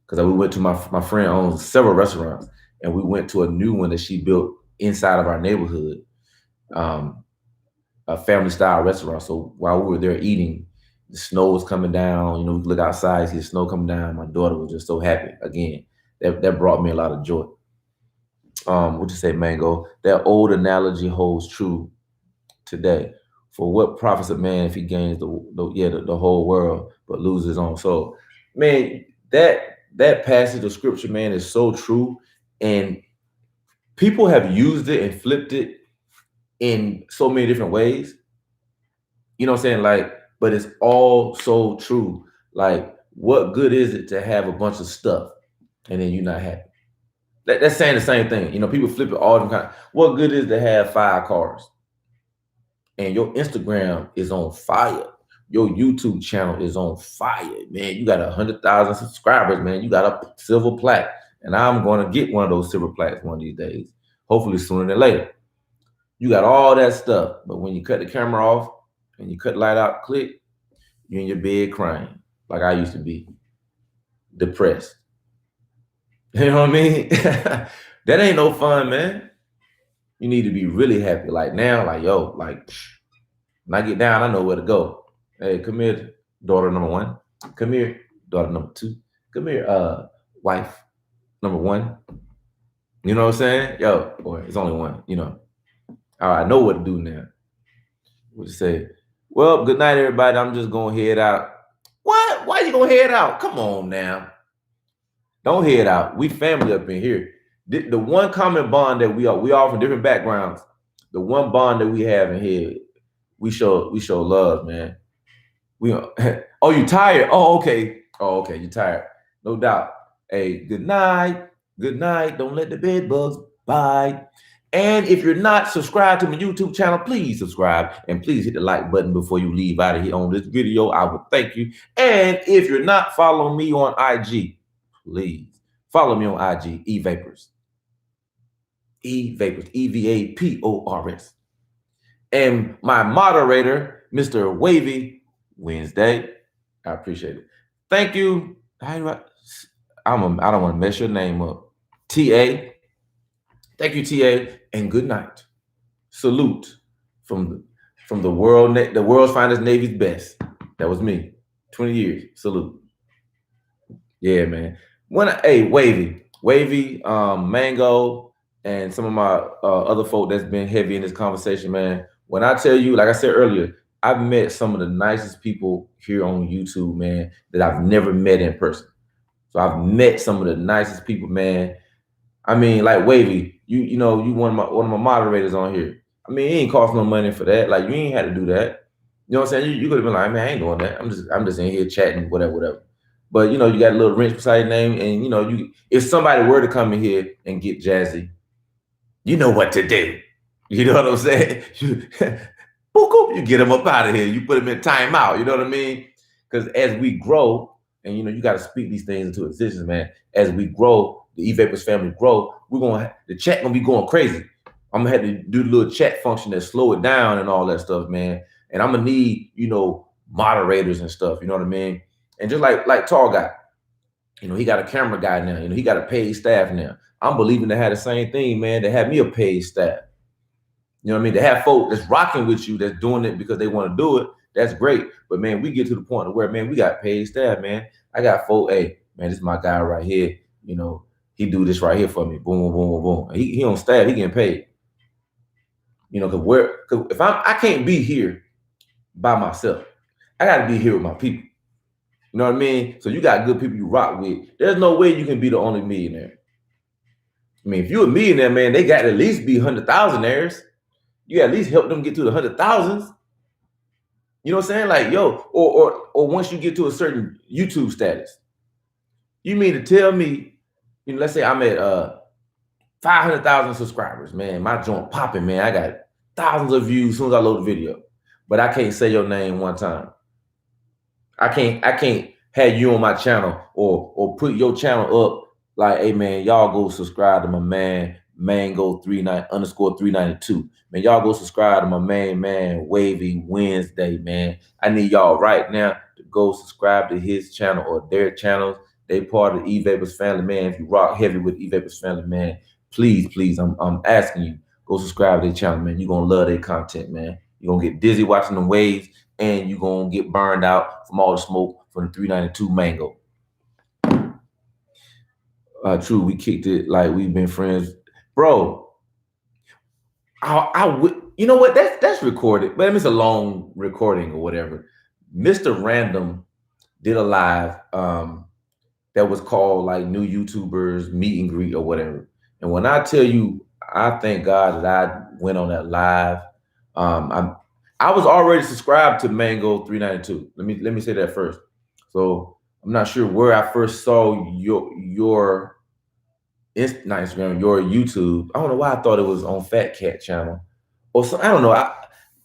because we went to my friend owns several restaurants, and we went to a new one that she built inside of our neighborhood. A family style restaurant. So while we were there eating, the snow was coming down. We look outside, see the snow coming down. My daughter was just so happy. Again, that brought me a lot of joy. What you say, Mango? That old analogy holds true today. For what profits a man if he gains the whole world but loses his own soul? Man, that passage of scripture, man, is so true. And people have used it and flipped it in so many different ways. You know what I'm saying? Like, but it's all so true. Like, what good is it to have a bunch of stuff and then you're not happy? That's saying the same thing. People flip it all the time. What good is it to have 5 cars and your Instagram is on fire? Your YouTube channel is on fire, man. You got 100,000 subscribers, man. You got a silver plaque, and I'm going to get one of those silver plaques one of these days. Hopefully sooner than later. You got all that stuff, but when you cut the camera off and you cut the light out, click, you're in your bed crying, like I used to be, depressed. You know what I mean? That ain't no fun, man. You need to be really happy. Like now, like, yo, like, when I get down, I know where to go. Hey, come here, daughter number 1. Come here, daughter number 2. Come here, wife number 1. You know what I'm saying? Yo, boy, it's only one, All right, I know what to do now. What you say? Well, good night, everybody. I'm just gonna head out. What? Why you gonna head out? Come on now. Don't head out. We family up in here. The one common bond that we all from different backgrounds. The one bond that we have in here, we show love, man. Oh, you tired? Oh, okay. Oh, okay. You tired? No doubt. Hey, good night. Good night. Don't let the bed bugs bite. And if you're not subscribed to my YouTube channel, please subscribe and please hit the like button before you leave out of here on this video. I would thank you. And if you're not following me on IG, please follow me on IG, eVapors. eVapors, EVAPORS. And my moderator, Mr. Wavy Wednesday. I appreciate it. Thank you. I don't want to mess your name up. TA. Thank you, TA, and good night. Salute from the world's finest Navy's best. That was me. 20 years. Salute. Yeah, man. Wavy, Mango, and some of my other folk that's been heavy in this conversation, man. When I tell you, like I said earlier, I've met some of the nicest people here on YouTube, man, that I've never met in person. So I've met some of the nicest people, man. I mean, like Wavy, you one of my moderators on here. I mean, it ain't cost no money for that. Like, you ain't had to do that. You know what I'm saying? You could have been like, man, I ain't doing that. I'm just in here chatting, whatever. But you got a little wrench beside your name, and if somebody were to come in here and get jazzy, you know what to do. You know what I'm saying? You get them up out of here. You put them in timeout. You know what I mean? Because as we grow, and you got to speak these things into existence, man. As we grow, the eVapors family grow. The chat gonna be going crazy. I'm gonna have to do the little chat function that slow it down and all that stuff, man. And I'm gonna need, moderators and stuff. You know what I mean? And just like Tall Guy, he got a camera guy now. He got a paid staff now. I'm believing to have the same thing, man. To have me a paid staff. You know what I mean? To have folk that's rocking with you, that's doing it because they want to do it. That's great. But man, we get to the point where, man, we got paid staff, man. I got folk, hey, man, this is my guy right here. He do this right here for me. Boom, boom, boom, boom. He on staff, he getting paid. Cause if I can't be here by myself, I gotta be here with my people. You know what I mean? So you got good people you rock with. There's no way you can be the only millionaire. I mean, if you're a millionaire, man, they got to at least be 100,000aires. You at least help them get to the 100,000s. You know what I'm saying? Like, yo, or once you get to a certain YouTube status, you mean to tell me, let's say I'm at 500,000 subscribers, man. My joint popping, man. I got thousands of views as soon as I load the video. but I can't say your name one time. I can't have you on my channel or put your channel up like, hey man, y'all go subscribe to my man Mango 39_392. Man, y'all go subscribe to my man Wavy Wednesday, man. I need y'all right now to go subscribe to his channel or their channels. They part of the E-Vapors family, man. If you rock heavy with E-Vapors family, man, please, I'm asking you, go subscribe to their channel, man. You're gonna love their content, man. You're gonna get dizzy watching them waves, and you're gonna get burned out from all the smoke from the 392 Mango. True, we kicked it like we've been friends, bro. I would, you know what? That's recorded, but it's a long recording or whatever. Mr. Random did a live that was called like New YouTubers Meet and Greet or whatever. And when I tell you, I thank God that I went on that live. I was already subscribed to Mango 392. Let me say that first. So I'm not sure where I first saw your Instagram, your YouTube. I don't know why I thought it was on Fat Cat channel or so. I don't know.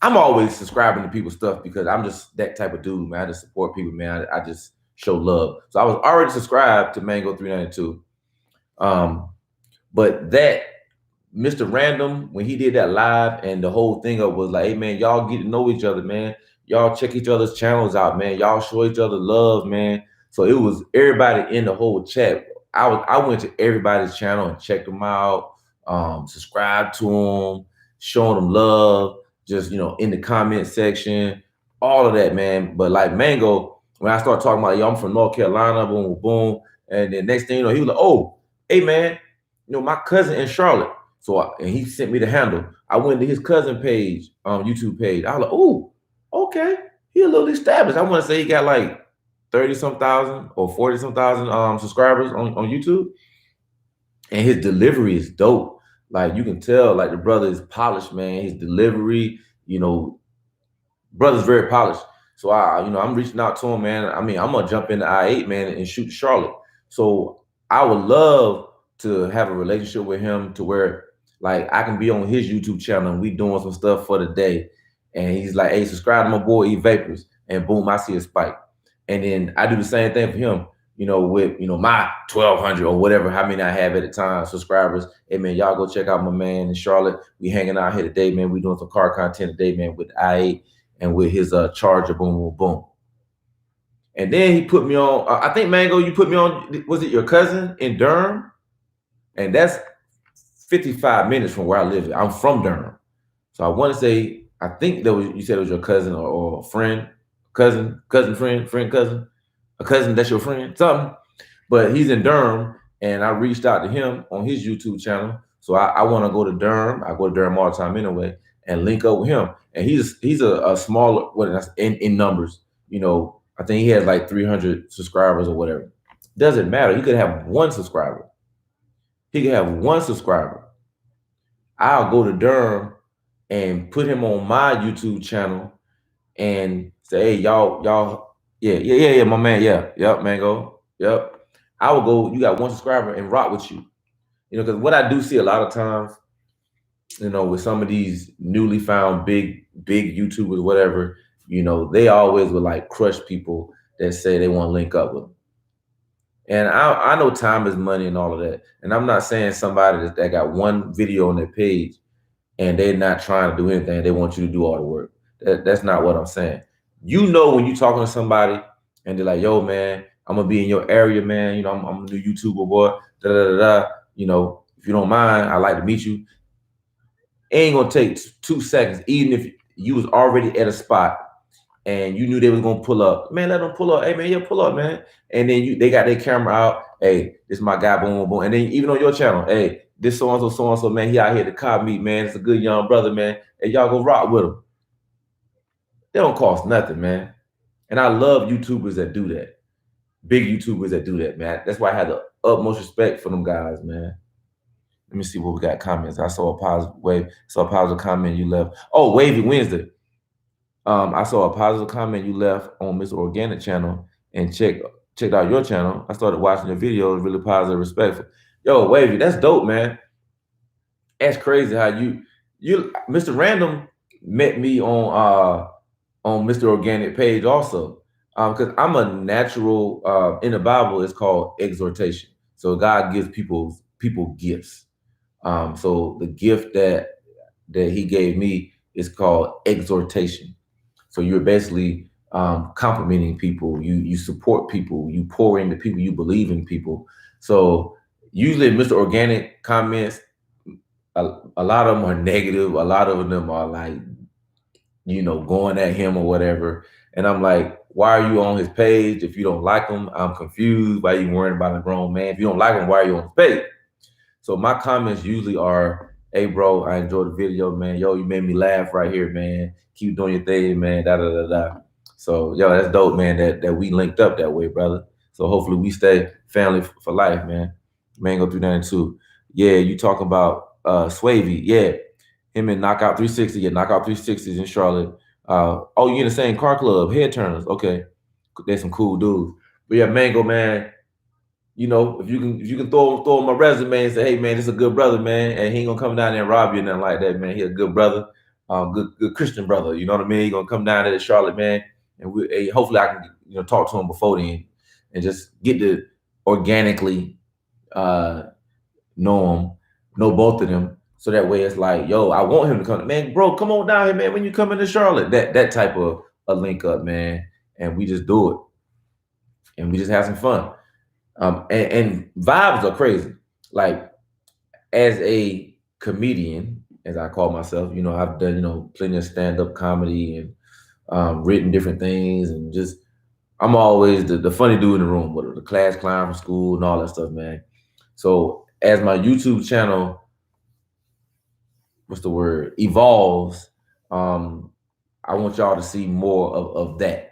I'm always subscribing to people's stuff because I'm just that type of dude, man. I just support people, man. I just show love. So I was already subscribed to Mango 392. But that Mr. Random, when he did that live and the whole thing up was like, hey man, y'all get to know each other, man. Y'all check each other's channels out, man. Y'all show each other love, man. So it was everybody in the whole chat. I went to everybody's channel and checked them out, subscribed to them, showing them love, just in the comment section, all of that, man. But like Mango, when I started talking about, yo, I'm from North Carolina, boom, boom, and then next thing you know, he was like, oh, hey man, my cousin in Charlotte. So and he sent me the handle. I went to his cousin page, YouTube page. I was like, oh, okay, he a little established. I want to say he got like 30-some thousand or 40-some thousand subscribers on YouTube. And his delivery is dope. Like you can tell, like the brother is polished, man. His delivery, brother's very polished. So I'm reaching out to him, man. I mean, I'm gonna jump into I-8, man, and shoot Charlotte. So I would love to have a relationship with him to where like I can be on his YouTube channel and we doing some stuff for the day. And he's like, hey, subscribe to my boy E-Vapors. And boom, I see a spike. And then I do the same thing for him, with my 1,200 or whatever, how many I have at the time, subscribers. Hey man, y'all go check out my man in Charlotte. We hanging out here today, man. We doing some car content today, man, with I-8 and with his Charger, boom, boom, boom. And then he put me on, I think Mango, you put me on, was it your cousin in Durham? And that's 55 minutes from where I live. I'm from Durham. So I want to say, I think you said it was your cousin or a friend, cousin, friend, cousin, a cousin that's your friend, something. But he's in Durham, and I reached out to him on his YouTube channel. So I want to go to Durham. I go to Durham all the time anyway, and link up with him. And he's a smaller, in numbers, I think he has like 300 subscribers or whatever. Doesn't matter. He could have one subscriber. I'll go to Durham and put him on my YouTube channel and say, hey, y'all, yeah, my man, yep, Mango, yep. I will go, you got one subscriber and rock with you. Because what I do see a lot of times, with some of these newly found big YouTubers, whatever, they always would like crush people that say they want to link up with them. And I know time is money and all of that. And I'm not saying somebody that got one video on their page and they're not trying to do anything. They want you to do all the work. That's not what I'm saying. When you're talking to somebody and they're like, yo, man, I'm going to be in your area, man. I'm a new YouTuber, boy. If you don't mind, I'd like to meet you. It ain't going to take 2 seconds, even if you was already at a spot and you knew they was gonna pull up, man, let them pull up. Hey man, yeah, pull up, man. And then they got their camera out. Hey, this is my guy, boom, boom, boom. And then even on your channel, hey, this so-and-so, man, he out here to car meet, man. It's a good young brother, man. And y'all go rock with him. They don't cost nothing, man. And I love YouTubers that do that. Big YouTubers that do that, man. That's why I had the utmost respect for them guys, man. Let me see what we got comments. I saw a positive comment you left. Oh, Wavy Wednesday. I saw a positive comment you left on Mr. Organic channel and checked out your channel. I started watching your videos, really positive, respectful. Yo, Wavy, that's dope, man. That's crazy how you Mr. Random met me on on Mr. Organic page also. Because I'm a natural, in the Bible, it's called exhortation. So God gives people gifts. So the gift that he gave me is called exhortation. So you're basically complimenting people, you support people, you pour into people, you believe in people. So usually Mr. Organic comments, a lot of them are negative, a lot of them are like, going at him or whatever. And I'm like, why are you on his page? If you don't like him, I'm confused. Why are you worrying about a grown man? If you don't like him, why are you on his page? So my comments usually are, hey bro, I enjoyed the video, man. Yo, you made me laugh right here, man. Keep doing your thing, man. Da da da da. So yo, that's dope, man, that we linked up that way, brother. So hopefully we stay family for life, man. Man, go through that too. Yeah, you talk about Swavy. Yeah, him and Knockout 360. Yeah, Knockout 360s in Charlotte. Oh, you in the same car club, Head Turners. Okay, they're some cool dudes. But yeah, Mango, man, if you can throw him my resume and say, hey man, this is a good brother, man, and he ain't gonna come down there and rob you or nothing like that, man. He a good brother, good Christian brother. You know what I mean? He gonna come down there to Charlotte, man, and hopefully I can talk to him before then and just get to organically uh, know him, know both of them, so that way it's like, yo, I want him to come, man, bro, come on down here, man. When you come into Charlotte, that type of a link up, man, and we just do it and we just have some fun. And vibes are crazy. Like as a comedian, as I call myself, I've done, plenty of stand-up comedy and written different things, and just I'm always the funny dude in the room, with the class clown from school and all that stuff, man. So as my YouTube channel, what's the word, evolves, um, I want y'all to see more of that.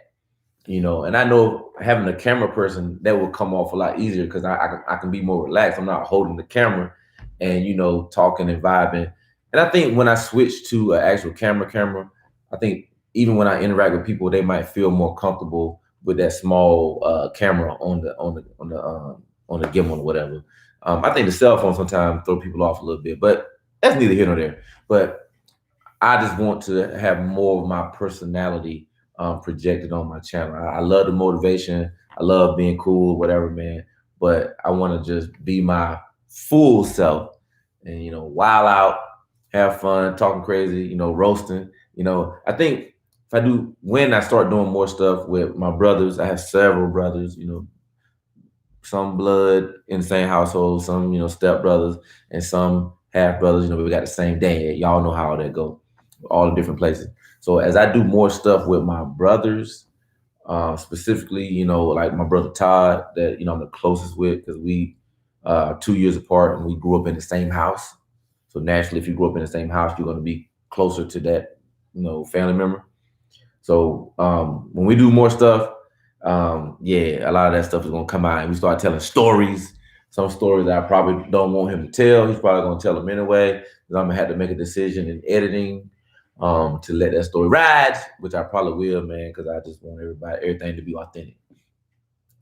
And I know having a camera person, that will come off a lot easier because I can be more relaxed. I'm not holding the camera and talking and vibing. And I think when I switch to an actual camera, I think even when I interact with people, they might feel more comfortable with that small camera on the gimbal or whatever. I think the cell phone sometimes throw people off a little bit, but that's neither here nor there. But I just want to have more of my personality projected on my channel. I love the motivation. I love being cool, whatever, man. But I want to just be my full self and, wild out, have fun, talking crazy, roasting. I think when I start doing more stuff with my brothers, I have several brothers, some blood in the same household, some, step brothers, and some half brothers. We got the same dad. Y'all know how that go, all the different places. So as I do more stuff with my brothers, specifically, like my brother Todd, that I'm the closest with, because we 2 years apart and we grew up in the same house. So naturally, if you grew up in the same house, you're going to be closer to that, family member. So when we do more stuff, yeah, a lot of that stuff is gonna come out, and we start telling stories. Some stories that I probably don't want him to tell. He's probably gonna tell them anyway. Because I'm gonna have to make a decision in editing to let that story ride, which I probably will, man, because I just want everything to be authentic.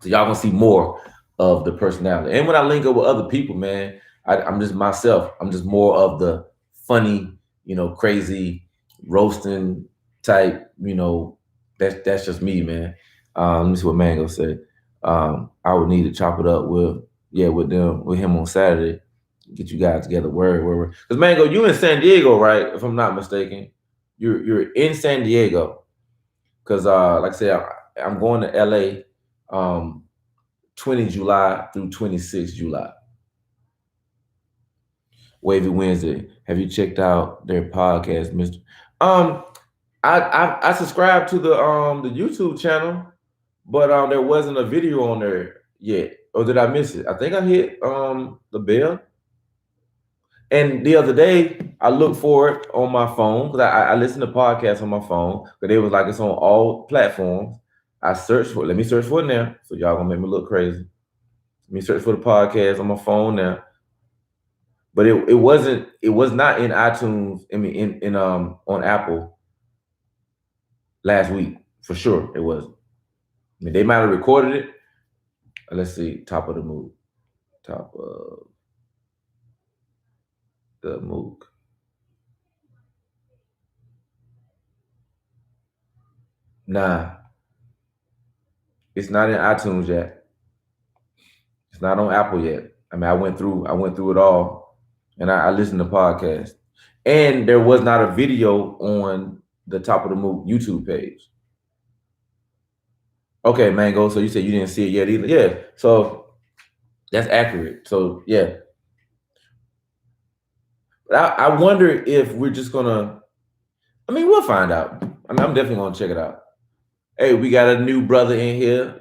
So y'all gonna see more of the personality. And when I link up with other people, man, I'm just myself. I'm just more of the funny, crazy, roasting type. That's just me, man. Let me see what Mango said. I would need to chop it up with him on Saturday. Get you guys together. Word. Because Mango, you in San Diego, right? If I'm not mistaken, you're in San Diego. Because like I said, I'm going to LA 20 July through 26 July. Wavy Wednesday. Have you checked out their podcast, Mr.? I subscribed to the YouTube channel, but there wasn't a video on there yet. Or did I miss it? I think I hit the bell. And the other day, I looked for it on my phone because I listen to podcasts on my phone, but it was like it's on all platforms. I searched for it. Let me search for it now. So y'all gonna make me look crazy. Let me search for the podcast on my phone now. But it was not in iTunes. I mean in on Apple last week for sure. It wasn't. I mean, they might have recorded it. Let's see, top of the MOOC. Top of the MOOC. Nah, it's not in iTunes yet. It's not on Apple yet. I mean, I went through it all, and I listened to podcasts, and there was not a video on the Top of the Moot YouTube page. Okay, Mango. So you said you didn't see it yet either. Yeah. So that's accurate. So yeah. But I wonder if we're just gonna. I mean, we'll find out. I mean, I'm definitely gonna check it out. Hey, we got a new brother in here.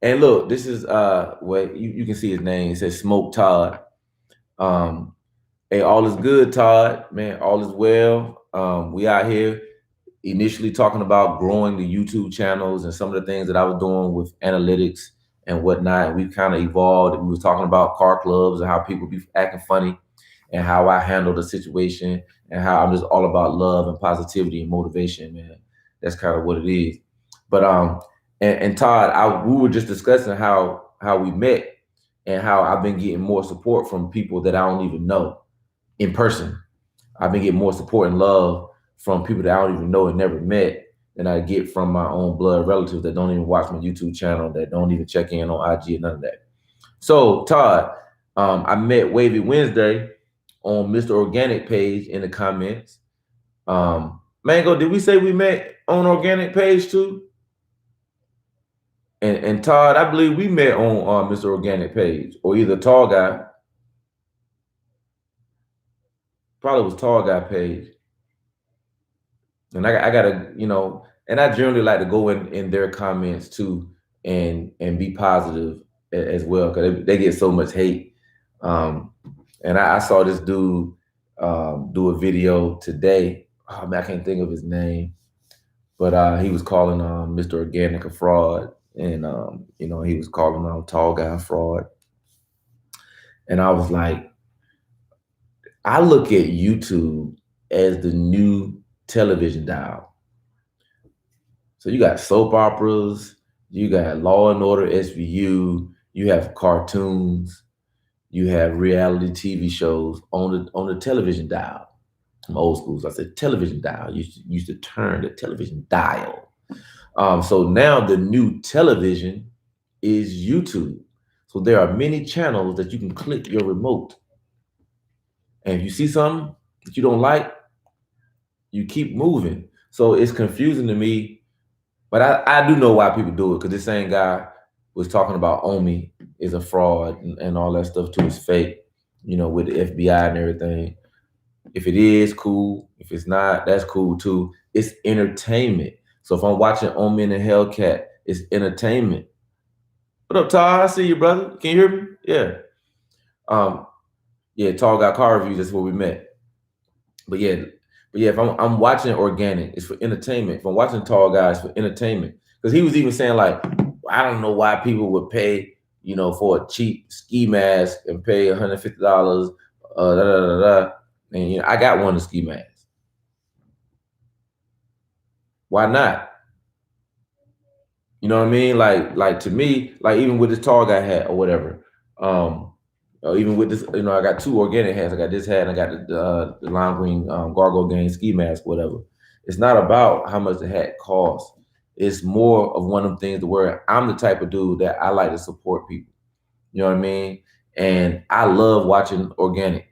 And look, this is what you can see his name. It says Smoke Todd. Hey, all is good, Todd. Man, all is well. We out here initially talking about growing the YouTube channels and some of the things that I was doing with analytics and whatnot. And we kind of evolved. We was talking about car clubs and how people be acting funny and how I handle the situation and how I'm just all about love and positivity and motivation, man. That's kind of what it is. But and Todd, we were just discussing how we met and how I've been getting more support from people that I don't even know in person. I've been getting more support and love from people that I don't even know and never met than I get from my own blood relatives that don't even watch my YouTube channel, that don't even check in on IG and none of that. So Todd, I met Wavy Wednesday on Mr. Organic page in the comments. Mango, did we say we met on Organic page too? And Todd, I believe we met on Mr. Organic page, or either Tall Guy. Probably was Tall Guy page. And I gotta, and I generally like to go in their comments too and be positive as well, because they get so much hate. And I saw this dude do a video today. Oh man, I can't think of his name, but he was calling Mr. Organic a fraud, and he was calling Tall Guy a fraud. And I was like, I look at YouTube as the new television dial. So you got soap operas, you got Law and Order SVU, you have cartoons, you have reality TV shows on the television dial. I'm old school, so I said television dial. You used to turn the television dial. So now the new television is YouTube. So there are many channels that you can click your remote. And if you see something that you don't like, you keep moving. So it's confusing to me, but I do know why people do it, because this same guy was talking about Omi is a fraud and all that stuff too is fake, with the FBI and everything. If it is, cool. If it's not, that's cool too. It's entertainment. So if I'm watching Omi and the Hellcat, it's entertainment. What up, Todd? I see you, brother. Can you hear me? Yeah. Yeah, Tall Guy Car Reviews, that's where we met. But yeah, if I'm watching Organic, it's for entertainment. If I'm watching Tall Guys, for entertainment. Because he was even saying, like, I don't know why people would pay, for a cheap ski mask and pay $150, And I got one of the ski masks. Why not? You know what I mean? Like to me, like even with this Tall Guy hat or whatever, even with this, I got two Organic hats. I got this hat and I got the lime green Gargoyle Gang ski mask, whatever. It's not about how much the hat costs. It's more of one of them things to where I'm the type of dude that I like to support people. You know what I mean? And I love watching Organic.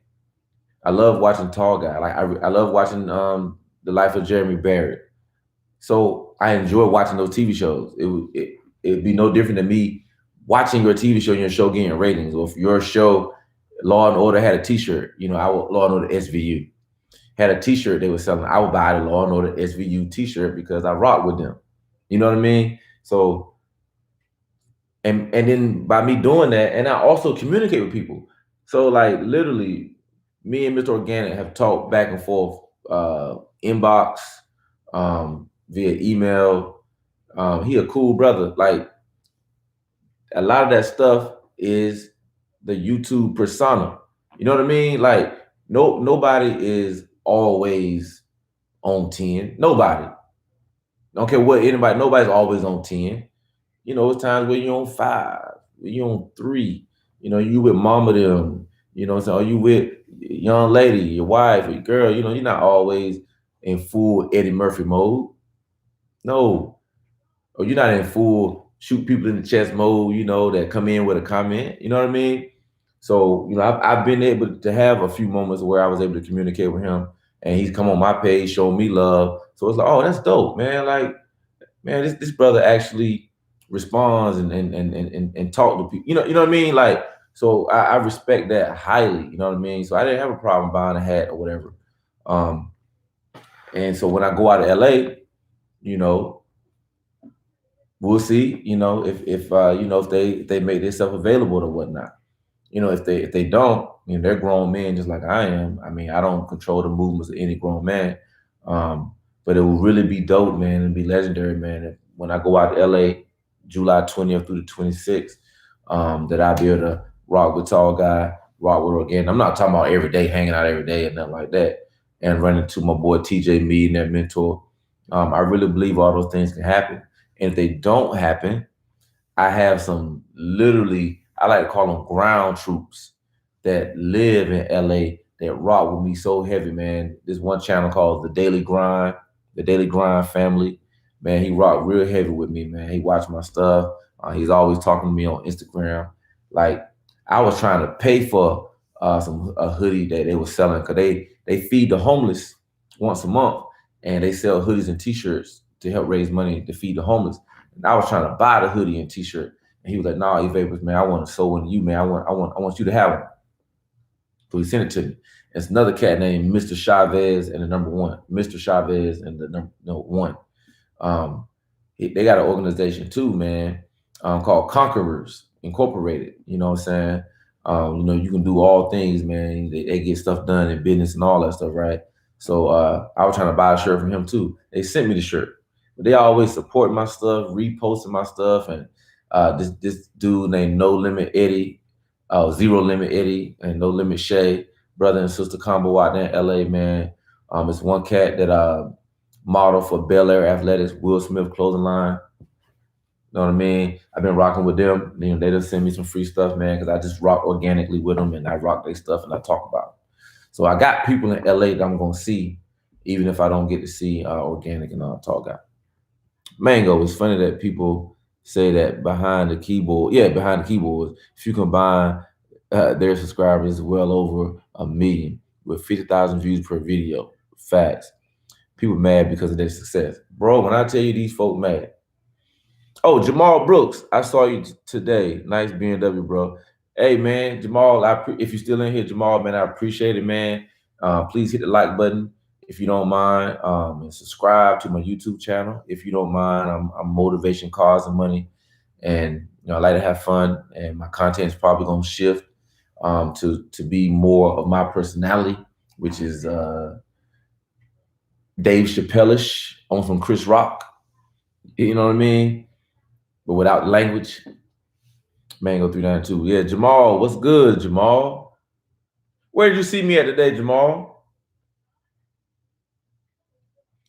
I love watching Tall Guy. Like I love watching The Life of Jeremy Barrett. So I enjoy watching those TV shows. It'd be no different than me watching your TV show and your show getting ratings. Or if your show, Law and Order, had a T-shirt, Law and Order SVU had a T-shirt they were selling. I would buy the Law and Order SVU T-shirt because I rock with them. You know what I mean? So, and then by me doing that, and I also communicate with people. So like literally, me and Mr. Organic have talked back and forth, inbox, via email. He a cool brother. Like a lot of that stuff is the YouTube persona. You know what I mean? Like nobody is always on 10. Nobody. Don't care what anybody, nobody's always on 10. It's times where you're on 5, where you're on 3. You with mama them, so are you with a young lady, your wife, your girl, you're not always in full Eddie Murphy mode. No. or you're not in full shoot people in the chest mode, you know, that come in with a comment. You know what I mean? So, you know, I've been able to have a few moments where I was able to communicate with him, and he's come on my page, showing me love. So it's like, oh, that's dope, man. Like, man, this brother actually responds and talk to people. You know what I mean? Like, so I respect that highly. You know what I mean? So I didn't have a problem buying a hat or whatever. Um, and so when I go out to LA, you know, we'll see. You know, if you know, if they make themselves available or whatnot. You know, if they don't, you know, they're grown men just like I am. I mean, I don't control the movements of any grown man. Um, but it will really be dope, man, and be legendary, man. If, when I go out to LA, July 20th through the 26th, that I'll be able to rock with Tall Guy, rock with her again. I'm not talking about every day, hanging out every day and nothing like that. And running to my boy TJ Mead and that mentor. I really believe all those things can happen. And if they don't happen, I have some literally, I like to call them ground troops that live in LA that rock with me so heavy, man. There's one channel called The Daily Grind Family. Man, he rocked real heavy with me, man. He watched my stuff. He's always talking to me on Instagram. Like, I was trying to pay for a hoodie that they were selling because they feed the homeless once a month, and they sell hoodies and t-shirts to help raise money to feed the homeless. And I was trying to buy the hoodie and t-shirt. And he was like, "Nah, E-Vapors, man, I want to sew into you, man. I want you to have one." So he sent it to me. It's another cat named Mr. Chavez and the number one. Mr. Chavez and the number one. Um, they got an organization too, man, called Conquerors Incorporated. You know what I'm saying? You know, you can do all things, man. They get stuff done in business and all that stuff, right? So I was trying to buy a shirt from him too. They sent me the shirt. But they always support my stuff, reposting my stuff, and this dude named No Limit Eddie, Zero Limit Eddie, and No Limit Shay, brother and sister combo out there in LA, man. It's one cat that model for Bel Air Athletics, Will Smith clothing line. You know what I mean? I've been rocking with them. You know, they just send me some free stuff, man, because I just rock organically with them and I rock their stuff and I talk about it. So I got people in LA that I'm gonna see, even if I don't get to see organic and talk guy. Mango, it's funny that people say that behind the keyboard, if you combine their subscribers well over 1 million with 50,000 views per video. Facts. People mad because of their success. Bro, when I tell you these folk mad. Oh, Jamal Brooks, I saw you today. Nice BMW, bro. Hey, man, Jamal, if you're still in here, Jamal, man, I appreciate it, man. Please hit the like button if you don't mind, and subscribe to my YouTube channel if you don't mind. I'm motivation, cause, and money, and you know I like to have fun. And my content is probably gonna shift to be more of my personality, which is Dave Chappelle-ish on some Chris Rock. You know what I mean? But without language. Mango 392. Yeah, Jamal, what's good, Jamal? Where did you see me at today, Jamal?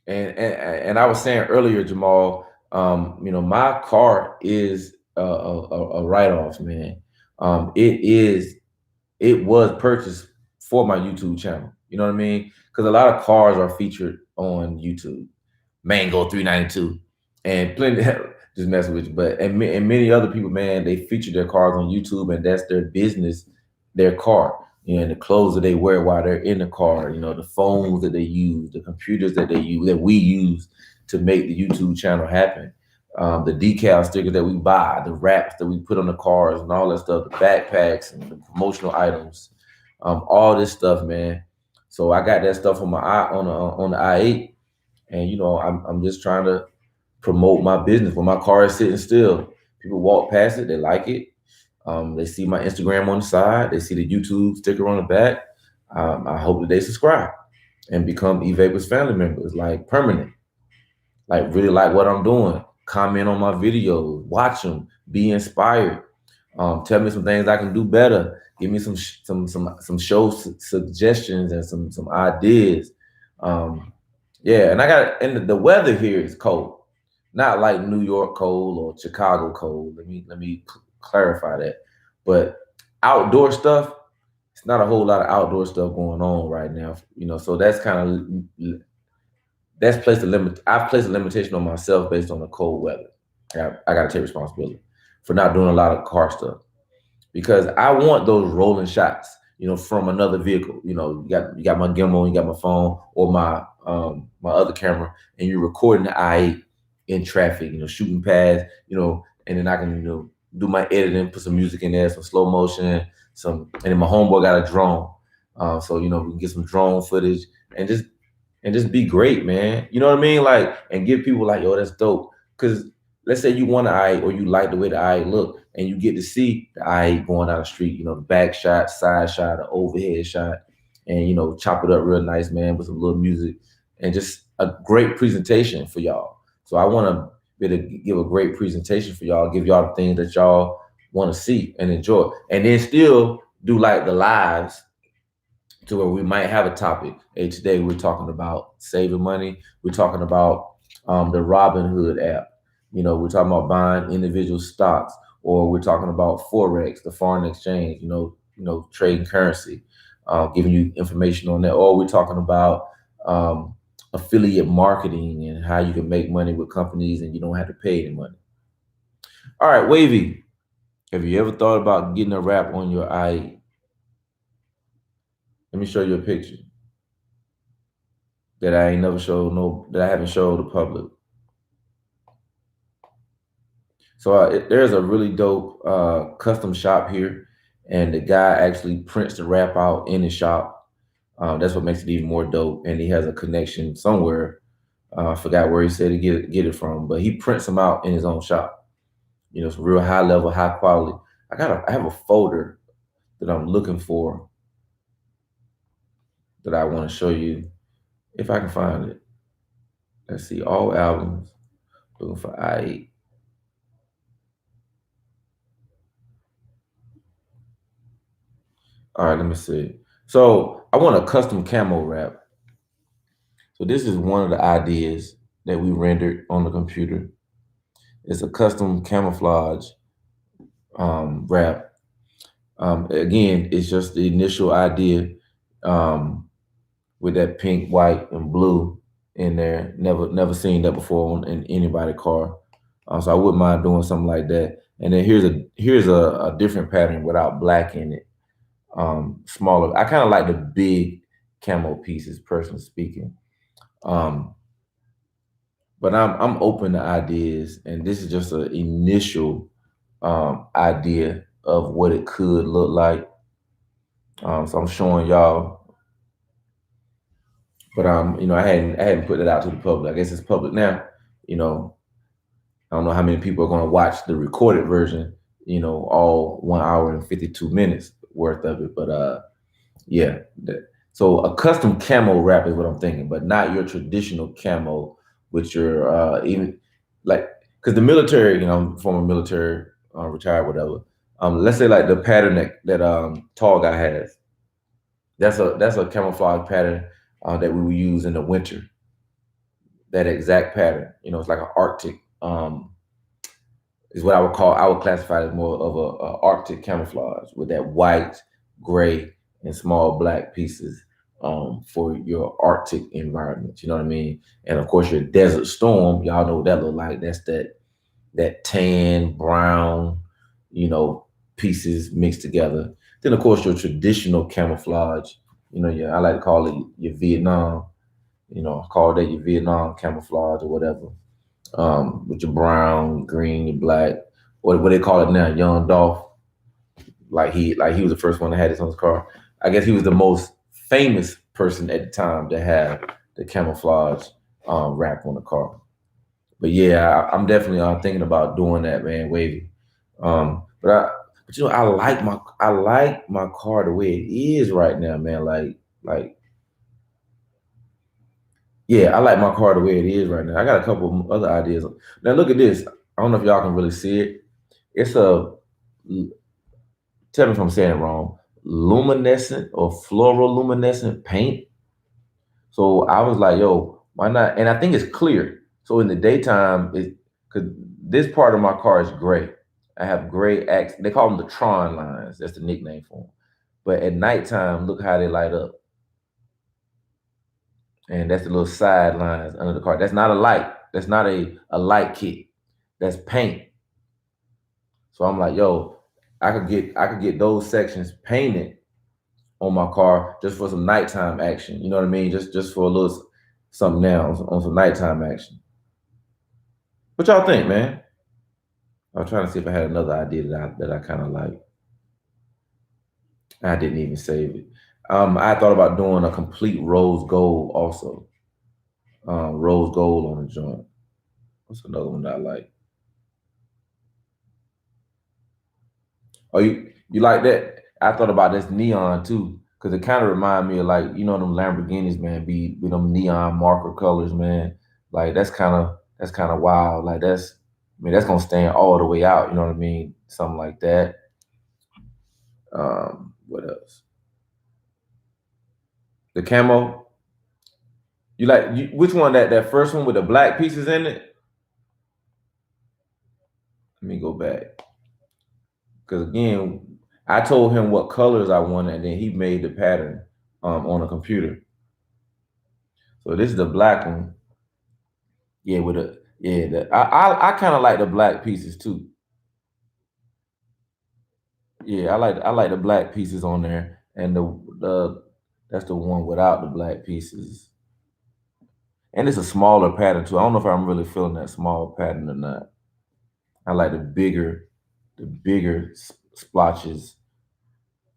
And I was saying earlier, Jamal, you know, my car is a write-off, man. It was purchased for my YouTube channel. You know what I mean? Because a lot of cars are featured on YouTube. Mango 392 and plenty just messing with you, but and many other people, man, they feature their cars on YouTube, and that's their business, their car. You know, and the clothes that they wear while they're in the car, you know, the phones that they use, the computers that they use, that we use to make the YouTube channel happen. The decal stickers that we buy, the wraps that we put on the cars and all that stuff, the backpacks and the promotional items, all this stuff, man. So I got that stuff on my on the i8, and you know, I'm just trying to promote my business. When my car is sitting still, people walk past it, they like it. They see my Instagram on the side, they see the YouTube sticker on the back. I hope that they subscribe and become E-Vapors family members, like permanent, like really like what I'm doing. Comment on my videos, watch them, be inspired. Tell me some things I can do better. Give me some show suggestions and some ideas. Yeah, and the weather here is cold, not like New York cold or Chicago cold. Let me clarify that. But outdoor stuff, it's not a whole lot of outdoor stuff going on right now. You know, so that's kind of that's placed a limit. I've placed a limitation on myself based on the cold weather. I got to take responsibility for not doing a lot of car stuff because I want those rolling shots, from another vehicle. You got my gimbal, you got my phone or my other camera, and you're recording the I in traffic, shooting past, and then I can, do my editing, put some music in there, some slow motion, and then my homeboy got a drone. So, we can get some drone footage and just be great, man. You know what I mean? Like, and give people like, yo, that's dope. Cause let's say you want an eye or you like the way the eye look and you get to see the eye going down the street, the back shot, side shot, the overhead shot, and chop it up real nice, man, with some little music and just a great presentation for y'all. So I want to be able to give a great presentation for y'all, give y'all the things that y'all want to see and enjoy. And then still do like the lives to where we might have a topic. Hey, today we're talking about saving money. We're talking about the Robinhood app. We're talking about buying individual stocks, or we're talking about forex, the foreign exchange. Trading currency, giving you information on that. Or we're talking about affiliate marketing and how you can make money with companies and you don't have to pay any money. All right, Wavy, have you ever thought about getting a wrap on your eye? Let me show you a picture that I ain't never showed, that I haven't showed the public. So there's a really dope custom shop here, and the guy actually prints the wrap out in his shop. That's what makes it even more dope. And he has a connection somewhere. I forgot where he said to get it from, but he prints them out in his own shop. It's real high level, high quality. I have a folder that I'm looking for that I want to show you if I can find it. Let's see, all albums. Looking for I. All right, let me see. So I want a custom camo wrap. So this is one of the ideas that we rendered on the computer. It's a custom camouflage wrap. Again, it's just the initial idea with that pink, white, and blue in there. Never seen that before in anybody's car. So I wouldn't mind doing something like that. And then here's a different pattern without black in it. Smaller. I kind of like the big camo pieces, personally speaking. But I'm open to ideas, and this is just an initial idea of what it could look like. So I'm showing y'all, but I hadn't put it out to the public. I guess it's public now. I don't know how many people are going to watch the recorded version. All 1 hour and 52 minutes worth of it. But yeah. So a custom camo wrap is what I'm thinking, but not your traditional camo with your even like, because the military, former military, retired, whatever. Let's say like the pattern that Tall Guy has. That's a camouflage pattern that we will use in the winter. That exact pattern, it's like an Arctic. Is what I would classify as more of a Arctic camouflage with that white, gray, and small black pieces for your Arctic environment. You know what I mean? And of course, your Desert Storm, y'all know what that look like. That's that tan, brown, pieces mixed together. Then of course your traditional camouflage. I like to call it your Vietnam. Call that your Vietnam camouflage or whatever. With your brown, green, your black, what they call it now, Young Dolph. Like he was the first one that had this on his car. I guess he was the most famous person at the time to have the camouflage wrap on the car. But yeah, I'm definitely thinking about doing that, man, Wavy. But I like my car the way it is right now, man. Like yeah, I like my car the way it is right now. I got a couple of other ideas. Now look at this. I don't know if y'all can really see it. It's a, tell me if I'm saying it wrong, luminescent or fluoroluminescent paint. So I was like, yo, why not? And I think it's clear. So in the daytime, because this part of my car is gray. I have gray they call them the Tron lines. That's the nickname for them. But at nighttime, look how they light up. And that's the little side lines under the car. That's not a light. That's not a light kit. that's paint. So I'm like, yo, I could get those sections painted on my car just for some nighttime action. You know what I mean? Just for a little something else on some nighttime action. What y'all think, man? I was trying to see if I had another idea that I kind of like. I didn't even save it. I thought about doing a complete rose gold also. Rose gold on the joint. What's another one that I like? Oh, you like that? I thought about this neon too, because it kind of remind me of, like, you know, them Lamborghinis, man, be with them neon marker colors, man. Like that's kind of wild. Like that's gonna stand all the way out. You know what I mean? Something like that. What else? The camo. Which one? That first one with the black pieces in it? Let me go back. Because again, I told him what colors I wanted, and then he made the pattern on a computer. So this is the black one. Yeah, with a yeah. I kind of like the black pieces too. Yeah, I like the black pieces on there, and the that's the one without the black pieces. And it's a smaller pattern too. I don't know if I'm really feeling that small pattern or not. I like the bigger splotches.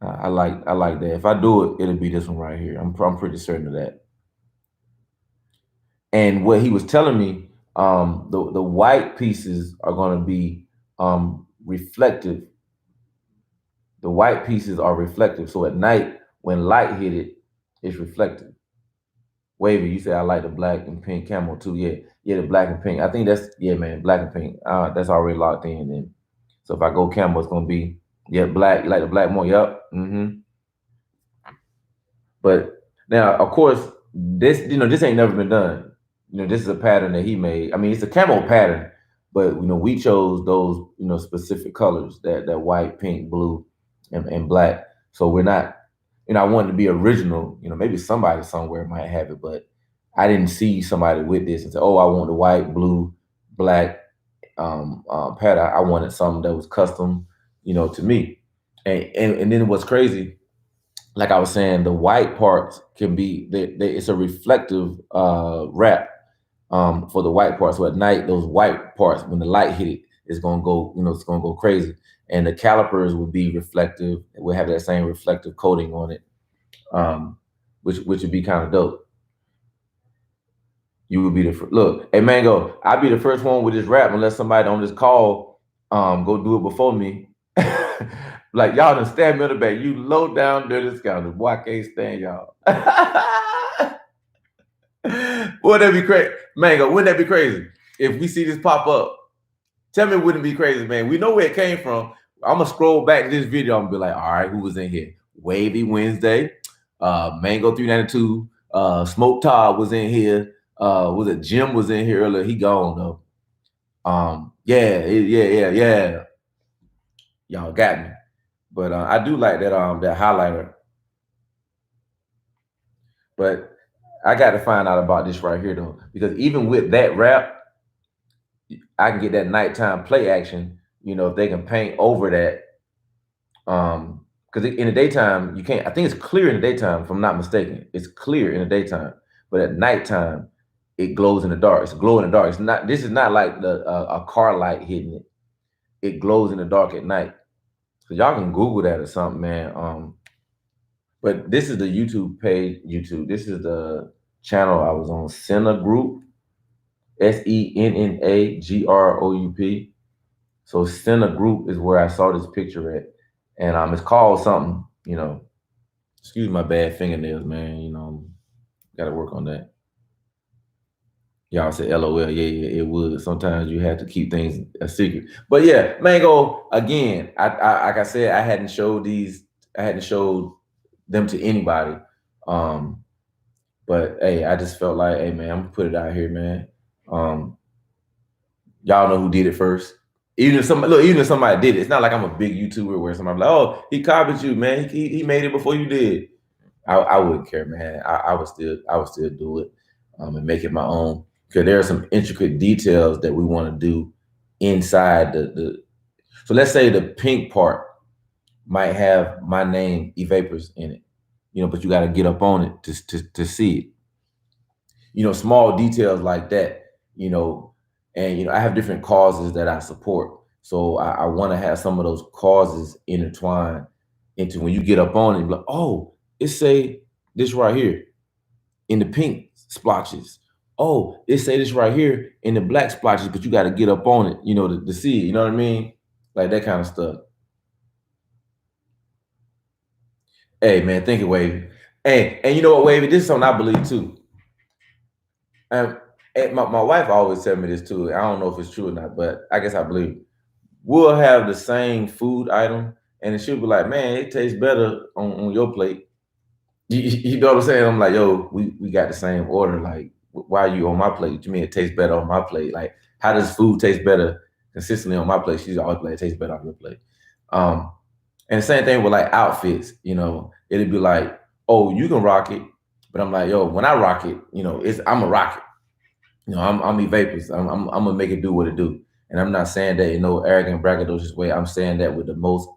I like that. If I do it, it'll be this one right here. I'm pretty certain of that. And what he was telling me, the white pieces are going to be reflective. The white pieces are reflective. So at night, when light hit it, it's reflective. Wavy, you say I like the black and pink camo too. Yeah, yeah, the black and pink. I think that's yeah, man, black and pink. That's already locked in. And so if I go camo, it's gonna be black. You like the black more? Yep. But now, of course, this ain't never been done. This is a pattern that he made. I mean, it's a camo pattern, but we chose those specific colors, that white, pink, blue, and black. So we're not, I wanted to be original. Maybe somebody somewhere might have it, but I didn't see somebody with this and say, "Oh, I want the white, blue, black pattern." I wanted something that was custom, to me. And then what's crazy, like I was saying, the white parts can be it's a reflective wrap for the white parts. So at night, those white parts, when the light hit it, it's gonna go, it's gonna go crazy. And the calipers will be reflective. It will have that same reflective coating on it, which would be kind of dope. You would be the look, hey Mango, I'll be the first one with this rap unless somebody on this call go do it before me. Like, y'all done stab me in the back. You low down dirty scoundrel. Boy, I can't stand y'all. Wouldn't that be crazy? Mango, wouldn't that be crazy? If we see this pop up, tell me, wouldn't it be crazy, man? We know where it came from. I'm gonna scroll back to this video and be like, all right, who was in here? Wavy Wednesday, Mango 392, Smoke Todd was in here. Was it Jim was in here earlier? He gone though. Yeah. Y'all got me. But I do like that highlighter. But I got to find out about this right here though, because even with that wrap, I can get that nighttime play action. If they can paint over that, because in the daytime you can't. I think it's clear in the daytime, if I'm not mistaken. It's clear in the daytime, but at nighttime it glows in the dark. It's glow in the dark. It's not. This is not like a car light hitting it. It glows in the dark at night. So y'all can Google that or something, man. But this is the YouTube page. This is the channel I was on. Senna Group, SENNAGROUP. So Senna Group is where I saw this picture at, and it's called something. Excuse my bad fingernails, man. Got to work on that. Y'all said LOL. Yeah, it would. Sometimes you have to keep things a secret. But yeah, Mango, again, I like I said, I hadn't showed them to anybody. But hey, I just felt like, hey man, I'm gonna put it out here, man. Y'all know who did it first. Even if somebody did it, it's not like I'm a big YouTuber where somebody like, oh, he copied you, man. He made it before you did. I wouldn't care, man. I would still do it and make it my own, because there are some intricate details that we want to do inside the. So let's say the pink part might have my name, E-Vapors, in it, but you got to get up on it to see it. Small details like that, and I have different causes that I support. So I want to have some of those causes intertwined into when you get up on it, like, oh, it say this right here in the pink splotches. Oh, it say this right here in the black splotches, but you got to get up on it, to see it. You know what I mean? Like that kind of stuff. Hey man, thank you, Wavy. Hey, and you know what, Wavy? This is something I believe too. And my wife always tell me this too. I don't know if it's true or not, but I guess I believe it. We'll have the same food item, and she'll be like, "Man, it tastes better on your plate." You know what I'm saying? I'm like, "Yo, we got the same order. Like, why are you on my plate? What you mean it tastes better on my plate? Like, how does food taste better consistently on my plate?" She's always like, "It tastes better on your plate." Um, and the same thing with like outfits. It'd be like, "Oh, you can rock it," but I'm like, "Yo, when I rock it, I'm a rock it." I'm E-Vapors. I'm gonna make it do what it do. And I'm not saying that in no arrogant, braggadocious way. I'm saying that with the most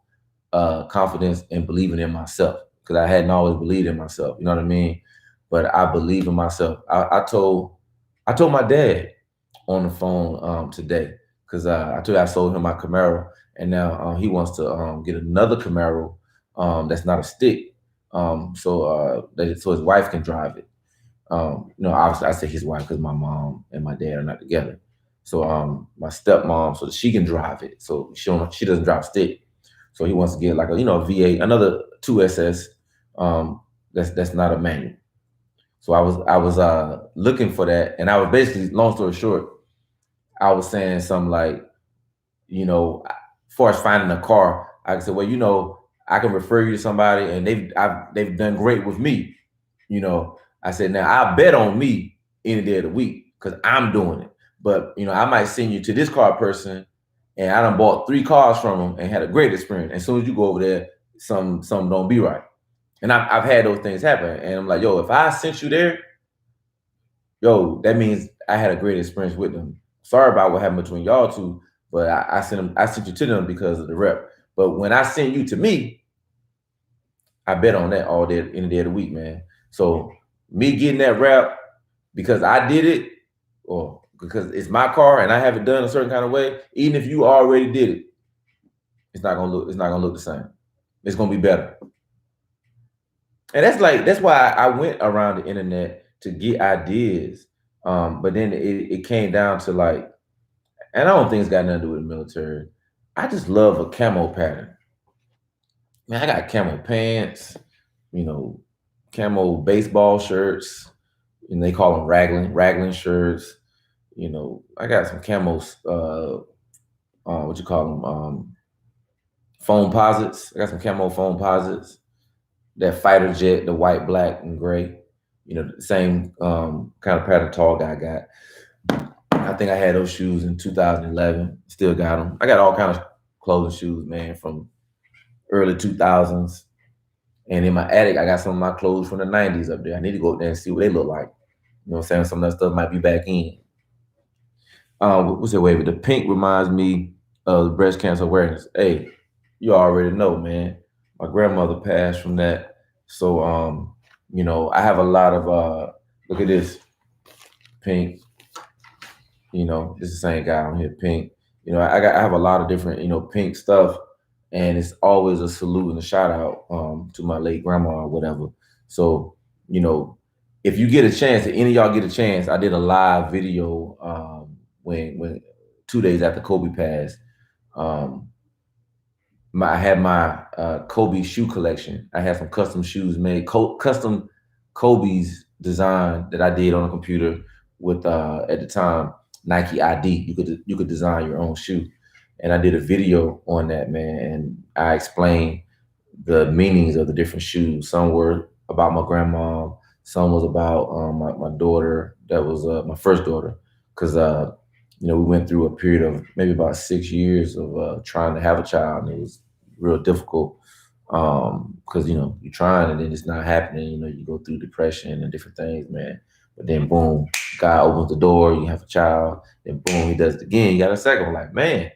confidence and believing in myself, because I hadn't always believed in myself. You know what I mean? But I believe in myself. I told my dad on the phone today, because I told I sold him my Camaro, and now he wants to get another Camaro that's not a stick, so his wife can drive it. Obviously I say his wife because my mom and my dad are not together. So my stepmom, so that she can drive it. So she doesn't drive stick. So he wants to get like a V8, another 2SS. That's not a manual. So I was looking for that, and I was basically, long story short, I was saying something like, as far as finding a car, I said, well, I can refer you to somebody, and they've done great with me. I said, now I bet on me any day of the week because I'm doing it. But I might send you to this car person, and I done bought 3 cars from them and had a great experience. As soon as you go over there, some don't be right. And I've had those things happen. And I'm like, yo, if I sent you there, yo, that means I had a great experience with them. Sorry about what happened between y'all two, but I sent you to them because of the rep. But when I send you to me, I bet on that all day, any day of the week, man. So me getting that rap because I did it, or because it's my car and I have it done a certain kind of way, even if you already did it, it's not gonna look the same. It's gonna be better. And that's why I went around the internet to get ideas. But then it came down to like, and I don't think it's got nothing to do with the military. I just love a camo pattern. Man, I got camo pants, you know, camo baseball shirts, and they call them raglan shirts. I got some camos, what you call them, foam posits. I got some camo foam posits. That fighter jet, the white, black, and gray. The same kind of pattern tall guy got. I think I had those shoes in 2011. Still got them. I got all kinds of clothing shoes, man, from early 2000s. And in my attic, I got some of my clothes from the 90s up there. I need to go up there and see what they look like. You know what I'm saying? Some of that stuff might be back in. What's that wave? The pink reminds me of breast cancer awareness. Hey, you already know, man. My grandmother passed from that. So, I have a lot of, look at this, pink. This is the same guy on here, pink. I have a lot of different, pink stuff, and it's always a salute and a shout out to my late grandma or whatever. So, if you get a chance, if any of y'all get a chance, I did a live video when 2 days after Kobe passed. I had my Kobe shoe collection. I had some custom shoes made, custom Kobe's design that I did on a computer with at the time Nike ID. You could design your own shoe, and I did a video on that, man. And I explained the meanings of the different shoes. Some were about my grandma. Some was about my daughter. That was my first daughter, because we went through a period of maybe about 6 years of trying to have a child, and it was real difficult because you're trying and then it's not happening. You go through depression and different things, man. But then boom, God opens the door, you have a child, then boom, he does it again, you got a second one. Like, man.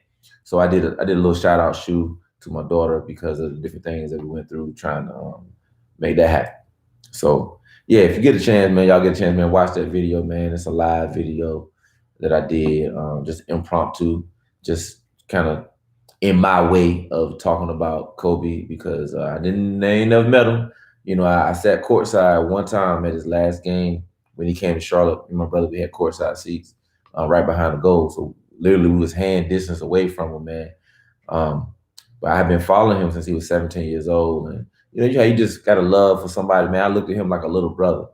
So I did a little shout out shoe to my daughter because of the different things that we went through trying to make that happen. So yeah, if you get a chance, man, y'all get a chance, man, watch that video, man. It's a live video that I did, just impromptu, just kind of in my way of talking about Kobe because I ain't never met him. You know, I sat courtside one time at his last game when he came to Charlotte. Me and my brother, we had courtside seats right behind the goal. So literally we was hand distance away from him, man. But I've been following him since he was 17 years old. And you know, you just got a love for somebody, man. I looked at him like a little brother.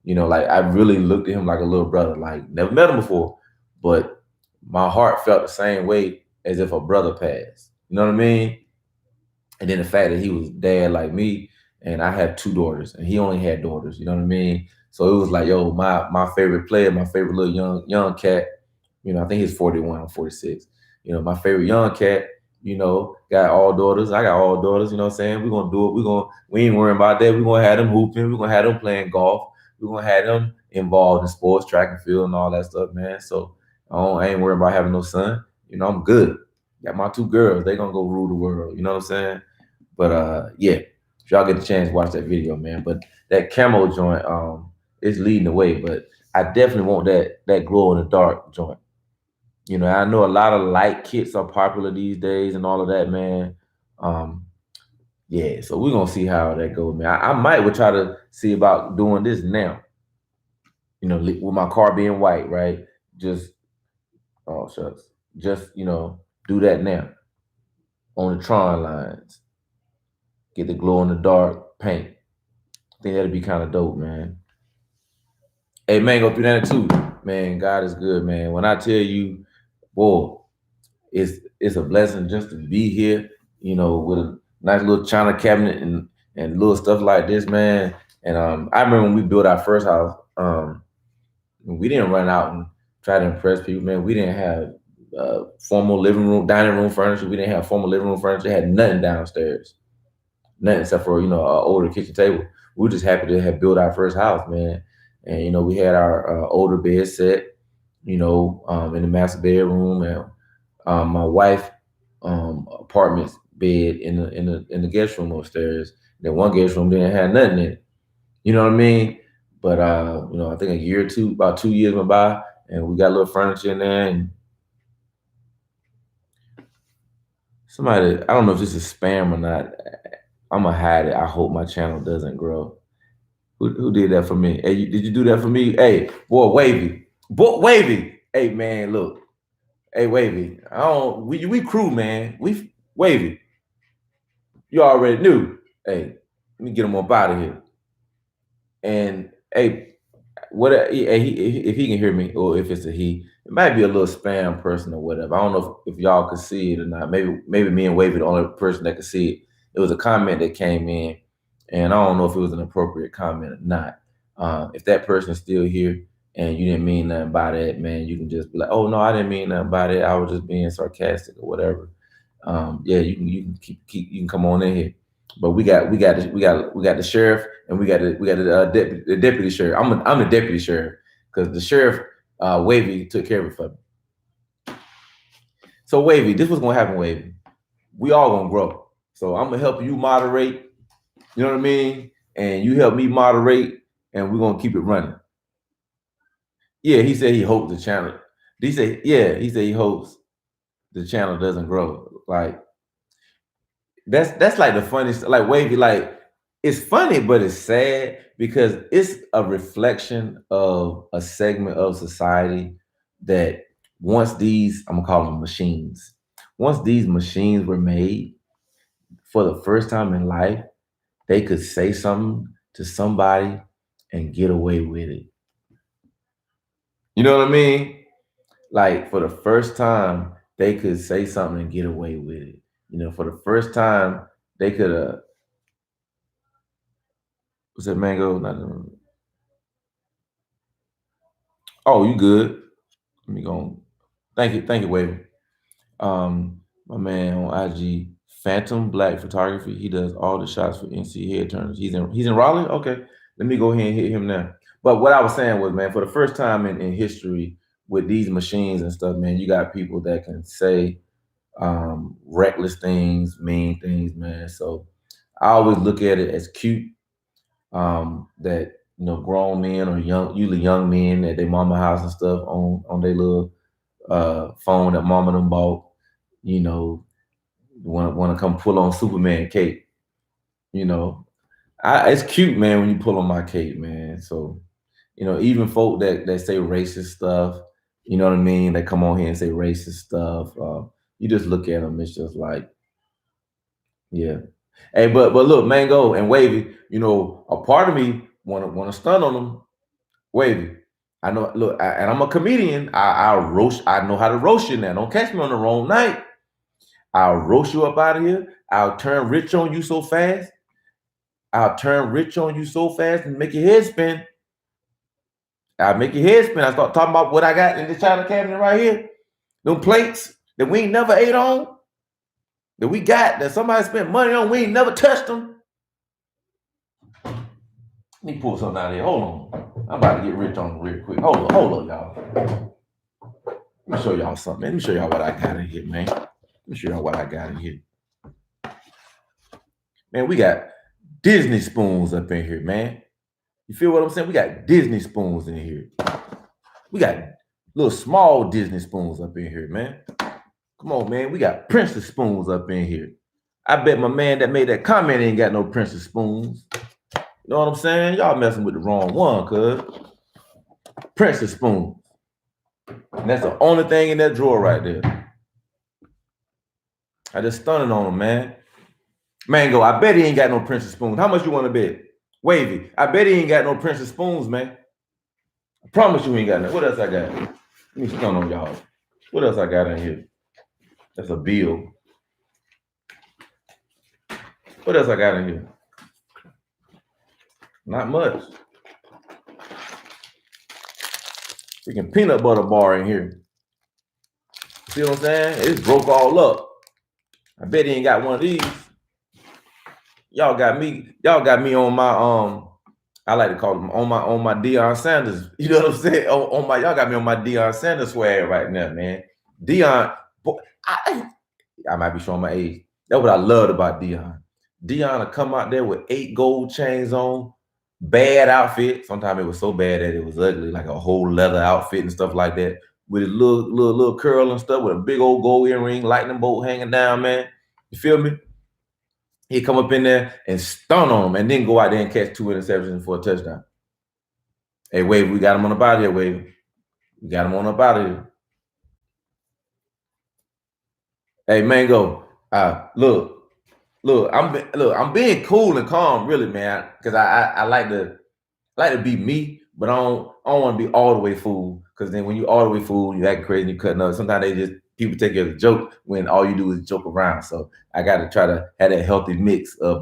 You know, like I really looked at him like a little brother. Like never met him before, but my heart felt the same way as if a brother passed. You know what I mean? And then the fact that he was dad like me, and I have two daughters, and he only had daughters. You know what I mean? So it was like, yo, my favorite player, my favorite little young cat. You know, I think he's 41, I'm 46. You know, my favorite young cat. You know, got all daughters. I got all daughters. You know what I'm saying? We're gonna do it. We ain't worrying about that. We're gonna have them hooping. We're gonna have them playing golf. We're gonna have them involved in sports, track and field, and all that stuff, man. So I ain't worried about having no son. You know, I'm good. Got my two girls. They gonna go rule the world. You know what I'm saying? But yeah, if y'all get the chance, watch that video, man. But that camo joint is leading the way. But I definitely want that glow in the dark joint. You know, I know a lot of light kits are popular these days and all of that, man. Yeah, so we're gonna see how that goes, man. I might would try to see about doing this now. You know, with my car being white, right? Just oh shucks. Just, you know, do that now on the Tron lines. Get the glow in the dark paint. I think that'd be kind of dope, man. Hey, man, go through that too. Man, God is good, man. When I tell you, boy, it's a blessing just to be here, you know, with a nice little china cabinet and little stuff like this, man. And I remember when we built our first house, we didn't run out and try to impress people, man. We didn't have formal living room, dining room furniture. We didn't have formal living room furniture. Had nothing downstairs. Nothing except for, you know, an older kitchen table. We were just happy to have built our first house, man. And, you know, we had our older bed set, you know, in the master bedroom, and my wife apartment's bed in the guest room upstairs. Then one guest room didn't have nothing in it. You know what I mean? But you know, I think a year or two, about 2 years went by, and we got a little furniture in there. And somebody, I don't know if this is spam or not. I'm gonna hide it. I hope my channel doesn't grow. Who did that for me? Hey, did you do that for me? Hey, boy, Wavy. Boy, Wavy. Hey, man, look. Hey, Wavy. We crew, man. We Wavy. You already knew. Hey, let me get him up out of here. And hey, if he can hear me, or if it's a he, it might be a little spam person or whatever. I don't know if y'all could see it or not. Maybe me and Wavy the only person that could see it. It was a comment that came in, and I don't know if it was an appropriate comment or not. If that person's still here and you didn't mean nothing by that, man, you can just be like, "Oh no, I didn't mean nothing by that. I was just being sarcastic or whatever." Yeah, you can you can come on in here. But we got the sheriff, and we got the deputy sheriff. I'm the deputy sheriff because the sheriff Wavy took care of it for me. So Wavy, this was gonna happen, Wavy. We all gonna grow. So I'm gonna help you moderate. You know what I mean? And you help me moderate, and we're gonna keep it running. Yeah, he said he hopes the channel. He said he hopes the channel doesn't grow. Like that's like the funniest. Like Wavy, like it's funny, but it's sad because it's a reflection of a segment of society that once these, I'm gonna call them machines, once these machines were made for the first time in life, they could say something to somebody and get away with it. You know what I mean? Like for the first time, they could say something and get away with it. You know, for the first time, they could what's that mango? Oh, you good. Let me go. Thank you, Wavy. My man on IG, Phantom Black Photography. He does all the shots for NC head turners. He's in Raleigh. Okay, let me go ahead and hit him now. But what I was saying was, man, for the first time in history with these machines and stuff, man, you got people that can say reckless things, mean things, man. So I always look at it as cute. That grown men or usually young men at their mama house and stuff on their little phone that mama them bought, want to come pull on Superman cape. It's cute, man, when you pull on my cape, man. So even folk that say racist stuff, you know what I mean? They come on here and say racist stuff. You just look at them, it's just like, yeah. Hey, but look, Mango and Wavy, a part of me wanna stun on them. Wavy, I know. Look, and I'm a comedian. I'll roast. I know how to roast you now. Don't catch me on the wrong night. I'll roast you up out of here. I'll turn rich on you so fast. I'll turn rich on you so fast and make your head spin. I'll make your head spin. I start talking about what I got in the china cabinet right here. Them plates that we ain't never ate on, that we got, that somebody spent money on, we ain't never touched them. Let me pull something out of here. Hold on. I'm about to get rich on real quick. Hold on, y'all. Let me show y'all something. Let me show y'all what I got in here, man. Let me show y'all what I got in here. Man, we got Disney spoons up in here, man. You feel what I'm saying? We got Disney spoons in here. We got little small Disney spoons up in here, man. Come on, man. We got princess spoons up in here. I bet my man that made that comment ain't got no princess spoons. You know what I'm saying? Y'all messing with the wrong one, cuz. Princess spoons. And that's the only thing in that drawer right there. I just stunned on him, man. Mango, I bet he ain't got no princess spoons. How much you want to bet? Wavy, I bet he ain't got no princess spoons, man. I promise you he ain't got no. What else I got? Let me stun on y'all. What else I got in here? That's a bill. What else I got in here? Not much. Freaking peanut butter bar in here. See what I'm saying? It's broke all up. I bet he ain't got one of these. Y'all got me on my I like to call them on my Deion Sanders. You know what I'm saying? Y'all got me on my Deion Sanders swag right now, man. Deion, I might be showing my age. That's what I loved about Deion. Deion will come out there with 8 gold chains on, bad outfit. Sometimes it was so bad that it was ugly, like a whole leather outfit and stuff like that, with a little curl and stuff, with a big old gold earring, lightning bolt hanging down, man. You feel me? He'd come up in there and stun on him and then go out there and catch 2 interceptions for a touchdown. Hey, Wave, we got him on up out of here, Wave. We got him on up out of here. Hey, Mango, look, I'm being cool and calm, really, man, because I like to be me, but I don't want to be all the way fool, because then when you all the way fool, you act crazy, you cutting up. Sometimes people take it as a joke when all you do is joke around. So I got to try to have that healthy mix of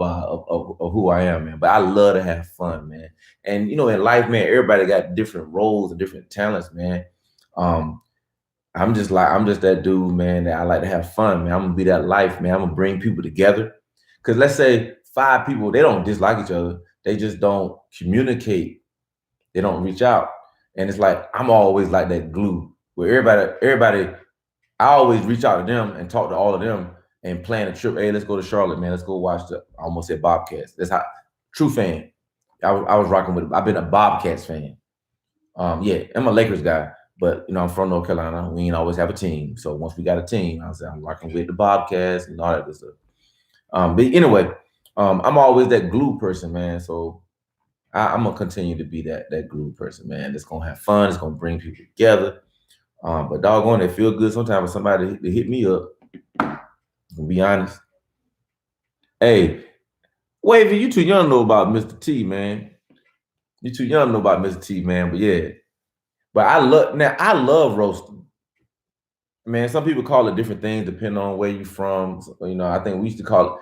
who I am, man. But I love to have fun, man. And in life, man, everybody got different roles and different talents, man. I'm just that dude, man, that I like to have fun, man. I'm gonna be that life, man. I'm gonna bring people together. Cause let's say 5 people, they don't dislike each other. They just don't communicate. They don't reach out. And it's like, I'm always like that glue where everybody, I always reach out to them and talk to all of them and plan a trip. Hey, let's go to Charlotte, man. Let's go watch I almost said Bobcats. That's how, true fan. I was rocking with, I've been a Bobcats fan. Yeah, I'm a Lakers guy. But I'm from North Carolina. We ain't always have a team. So once we got a team, I'm rocking with the Bobcats and all that good stuff. But anyway, I'm always that glue person, man. So I'm gonna continue to be that glue person, man. That's gonna have fun. It's gonna bring people together. But doggone, it feel good sometimes with somebody to hit me up. To be honest. Hey, Wavy, you too young to know about Mr. T, man. You too young to know about Mr. T, man. But yeah. But I love roasting. Man, some people call it different things depending on where you're from. I think we used to call it,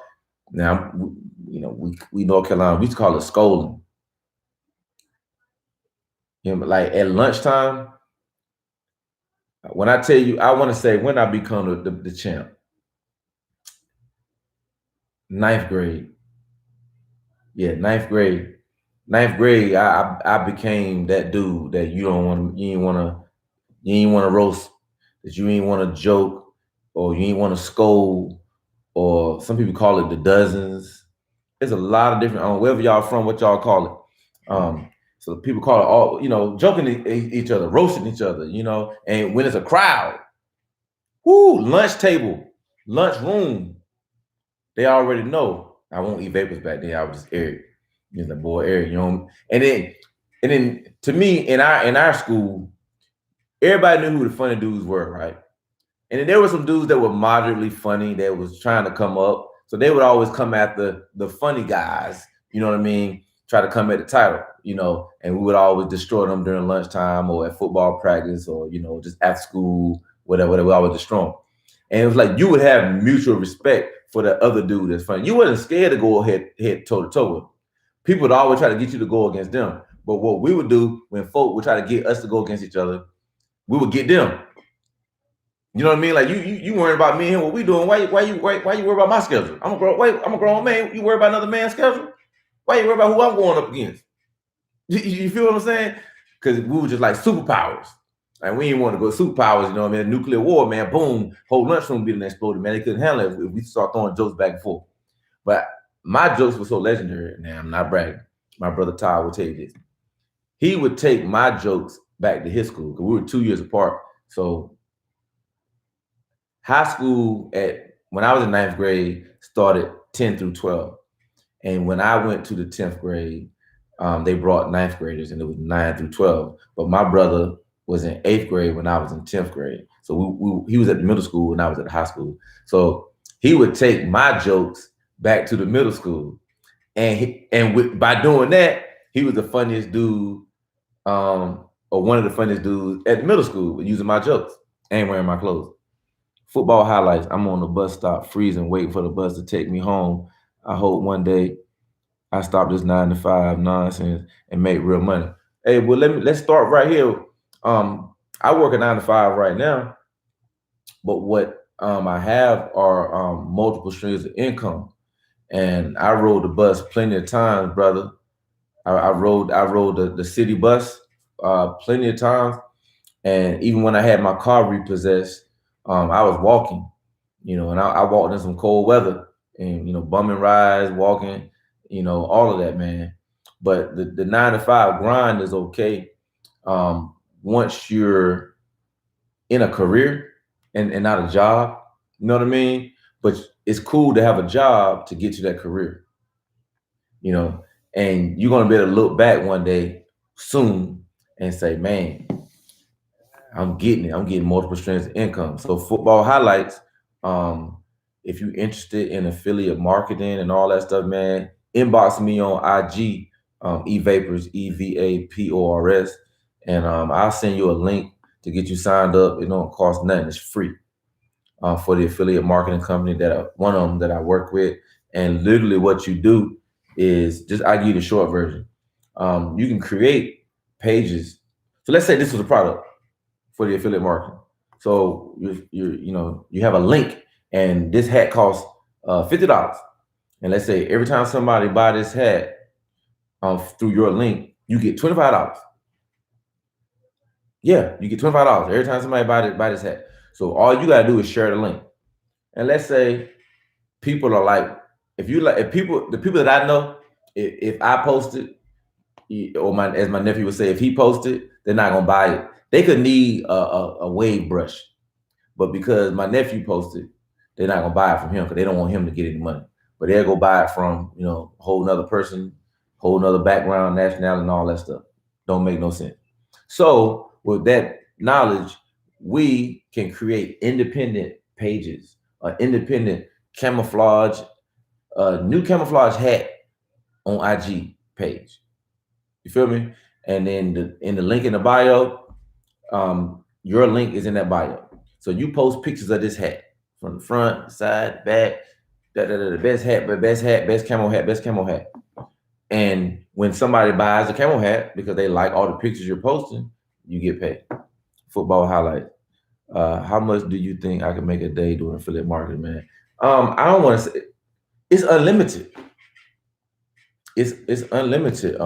now, we North Carolina, we used to call it scolding. Like at lunchtime, when I tell you, I want to say when I become the champ. 9th grade. Yeah, 9th grade. ninth grade, I became that dude that you ain't want to roast, that you ain't want to joke, or you ain't want to scold, or some people call it the dozens. There's a lot of different, wherever y'all from, what y'all call it. So people call it all, joking each other, roasting each other, and when it's a crowd, whoo, lunch table, lunch room, they already know I won't eat vapors back then. I was just Eric. He's like, boy, Eric, and then to me, in our school, everybody knew who the funny dudes were, right? And then there were some dudes that were moderately funny that was trying to come up. So they would always come after the funny guys, you know what I mean? Try to come at the title, and we would always destroy them during lunchtime or at football practice or, just after school, whatever, we always destroy them. And it was like you would have mutual respect for the other dude that's funny. You wasn't scared to go head toe to toe with them. People would always try to get you to go against them. But what we would do when folk would try to get us to go against each other, we would get them. You know what I mean? Like you worrying about me and him, what we doing? Why you worry about my schedule? I'm a grown man. You worry about another man's schedule? Why you worry about who I'm going up against? You feel what I'm saying? Because we were just like superpowers. And we didn't want to go superpowers, you know what I mean? Nuclear war, man, boom, whole lunchroom building exploded, man. They couldn't handle it if we start throwing jokes back and forth. But my jokes were so legendary. Now, I'm not bragging. My brother Ty will tell you this. He would take my jokes back to his school because we were 2 years apart. So high school when I was in ninth grade started 10 through 12. And when I went to the 10th grade, they brought ninth graders and it was 9 through 12. But my brother was in 8th grade when I was in 10th grade. So he was at the middle school and I was at the high school. So he would take my jokes back to the middle school. And by doing that, he was the funniest dude, or one of the funniest dudes at the middle school using my jokes and wearing my clothes. Football highlights. I'm on the bus stop, freezing, waiting for the bus to take me home. I hope one day I stop this 9-to-5 nonsense and make real money. Hey, well, let's start right here. I work a 9-to-5 right now, but what I have are multiple streams of income, and I rode the bus plenty of times, brother. I rode the city bus plenty of times, and even when I had my car repossessed, I was walking, and I walked in some cold weather, and bumming rides, walking, all of that, man. But the 9-to-5 grind is okay once you're in a career and not a job. You know what I mean? But it's cool to have a job to get to that career. And you're gonna be able to look back one day soon and say, man, I'm getting it. I'm getting multiple streams of income. So football highlights. If you're interested in affiliate marketing and all that stuff, man, inbox me on IG, eVapors, EVAPORS, and I'll send you a link to get you signed up. It don't cost nothing. It's free for the affiliate marketing company one of them that I work with. And literally, what you do is I give you the short version. You can create pages. So let's say this was a product for the affiliate marketing. So you have a link, and this hat costs $50. And let's say every time somebody buy this hat through your link, you get $25. Yeah, you get $25 every time somebody buy this hat. So all you gotta do is share the link. And let's say people are like, the people that I know, if I post it, or as my nephew would say, if he posted, they're not gonna buy it. They could need a wave brush, but because my nephew posted, they're not gonna buy it from him because they don't want him to get any money. But they'll go buy it from a whole nother person, whole nother background, nationality, and all that stuff. Don't make no sense. So with that knowledge, we can create independent pages, independent camouflage, new camouflage hat on IG page. You feel me? And then in the link in the bio, your link is in that bio. So you post pictures of this hat from the front, side, back, the best camo hat. And when somebody buys a camo hat because they like all the pictures you're posting, you get paid. Football highlight. How much do you think I can make a day doing affiliate marketing, man? I don't want to say it's unlimited. it's unlimited.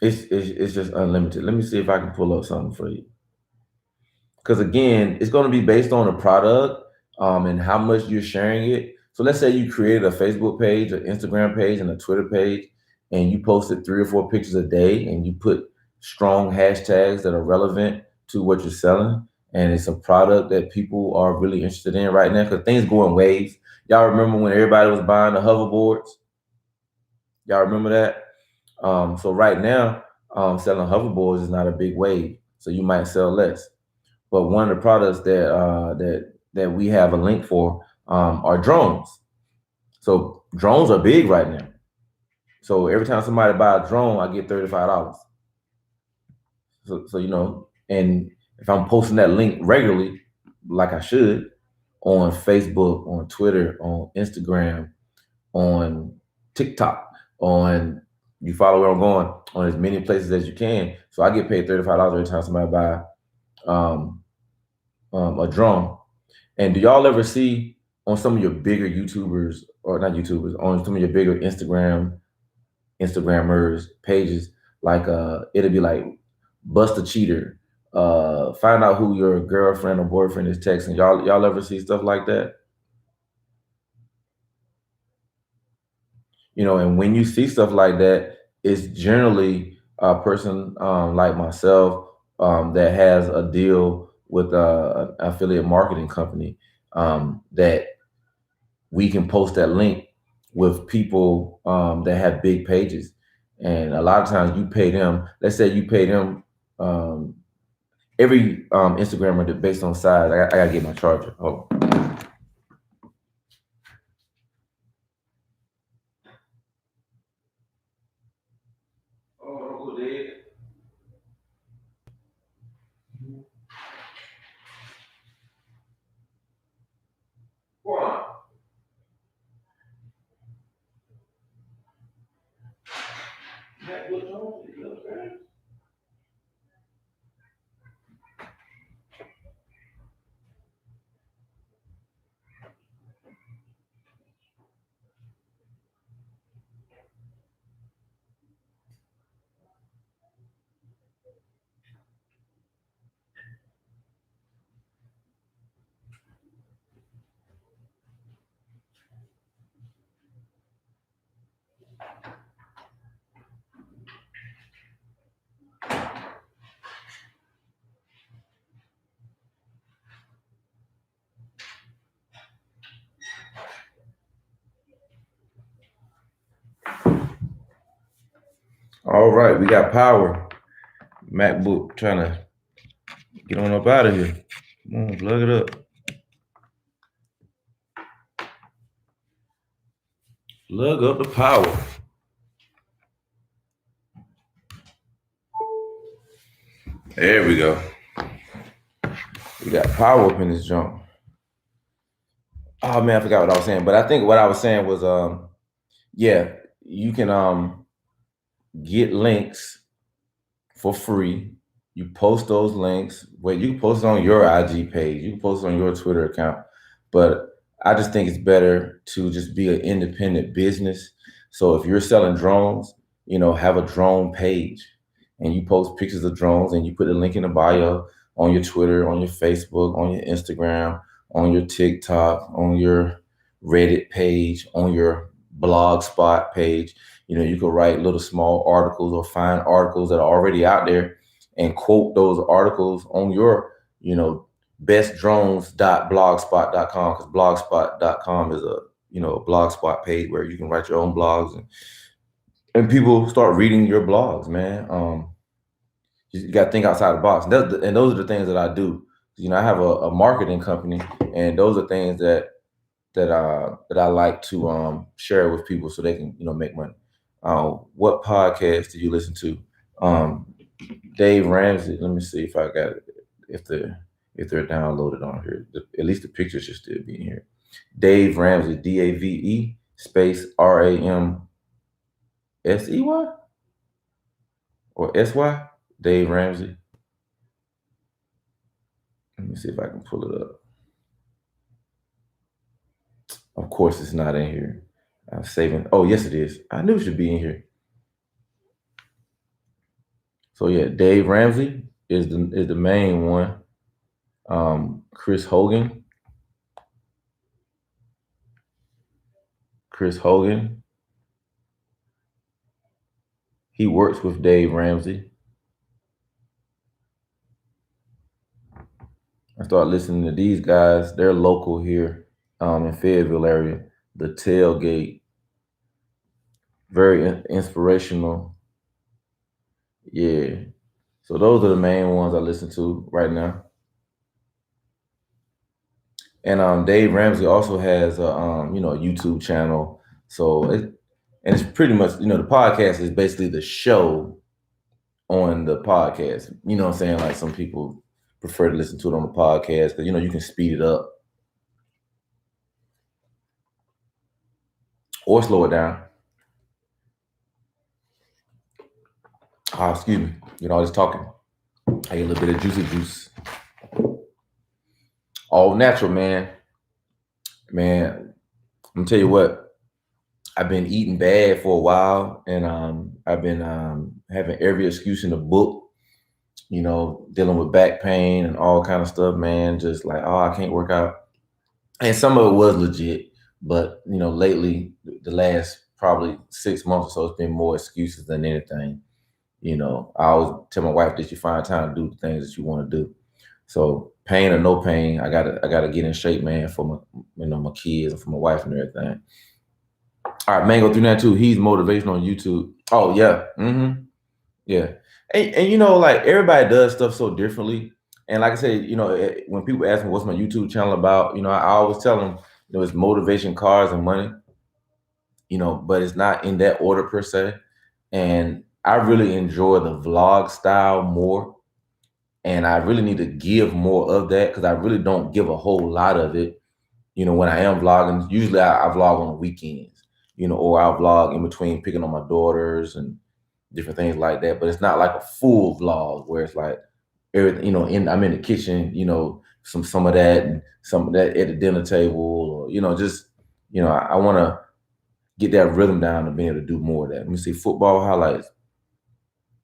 It's just unlimited. Let me see if I can pull up something for you. Because again, it's going to be based on the product and how much you're sharing it. So let's say you created a Facebook page, an Instagram page, and a Twitter page, and you posted 3 or 4 pictures a day, and you put strong hashtags that are relevant to what you're selling, and it's a product that people are really interested in right now because things go in waves. Y'all remember when everybody was buying the hoverboards? Y'all remember that? So right now, selling hoverboards is not a big wave, so you might sell less. But one of the products that we have a link for are drones. So drones are big right now. So every time somebody buy a drone, I get $35. So you know, and if I'm posting that link regularly, like I should, on Facebook, on Twitter, on Instagram, on TikTok, on you follow where I'm going, on as many places as you can. So I get paid $35 every time somebody buy um, a drone. And do y'all ever see on some of your bigger YouTubers, or not YouTubers, on some of your bigger Instagrammers pages, like it'll be like bust a cheater, find out who your girlfriend or boyfriend is texting. Y'all ever see stuff like that? You know, and when you see stuff like that, it's generally a person like myself that has a deal with an affiliate marketing company that we can post that link with people that have big pages. And a lot of times you pay them, let's say you pay them every Instagrammer that based on size. I gotta get my charger. Oh, oh, dead. All right, we got power. MacBook trying to get on up out of here. Come on, plug it up. Plug up the power. There we go. We got power up in this junk. Oh man, I forgot what I was saying. But I think what I was saying was yeah, you can get links for free. You post those links. Well, you can post it on your IG page. You can post it on your Twitter account. But I just think it's better to just be an independent business. So if you're selling drones, you know, have a drone page and you post pictures of drones and you put the link in the bio on your Twitter, on your Facebook, on your Instagram, on your TikTok, on your Reddit page, on your blogspot page. You know, you could write little small articles or find articles that are already out there and quote those articles on your, you know, bestdrones.blogspot.com, because blogspot.com is a, you know, a blogspot page where you can write your own blogs and people start reading your blogs, man. You got to think outside the box. And those are the things that I do. You know, I have a marketing company, and those are things that I like to share with people so they can, you know, make money. What podcast do you listen to? Dave Ramsey. Let me see if I got it. If they're downloaded on here, at least the pictures should still be in here. Dave Ramsey, DAVE space RAMSEY or SY. Dave Ramsey. Let me see if I can pull it up. Of course, it's not in here. I'm saving. Oh, yes, it is. I knew it should be in here. So yeah, Dave Ramsey is the main one. Chris Hogan. Chris Hogan. He works with Dave Ramsey. I started listening to these guys. They're local here in Fayetteville area. The Tailgate. Very inspirational. Yeah. So those are the main ones I listen to right now. And Dave Ramsey also has a YouTube channel. So it's pretty much, the podcast is basically the show on the podcast. You know what I'm saying? Like some people prefer to listen to it on the podcast because you can speed it up or slow it down. Excuse me. All this talking. I get a little bit of juicy juice. All natural, man. Man, I'm gonna tell you what. I've been eating bad for a while, and I've been having every excuse in the book. Dealing with back pain and all kind of stuff, man. Just like, oh, I can't work out. And some of it was legit, but lately, the last probably 6 months or so, it's been more excuses than anything. I always tell my wife that you find time to do the things that you want to do. So pain or no pain, I gotta get in shape, man, for my kids and for my wife and everything. All right, Mango 392, he's motivational on YouTube. Oh yeah, yeah. And like everybody does stuff so differently. And like I said, when people ask me what's my YouTube channel about, I always tell them, it's motivation, cars, and money. But it's not in that order per se. And I really enjoy the vlog style more. And I really need to give more of that because I really don't give a whole lot of it. When I am vlogging, usually I vlog on the weekends, or I'll vlog in between picking on my daughters and different things like that. But it's not like a full vlog where it's like everything, I'm in the kitchen, some of that and some of that at the dinner table, or, just, I want to get that rhythm down and be able to do more of that. Let me see, football highlights.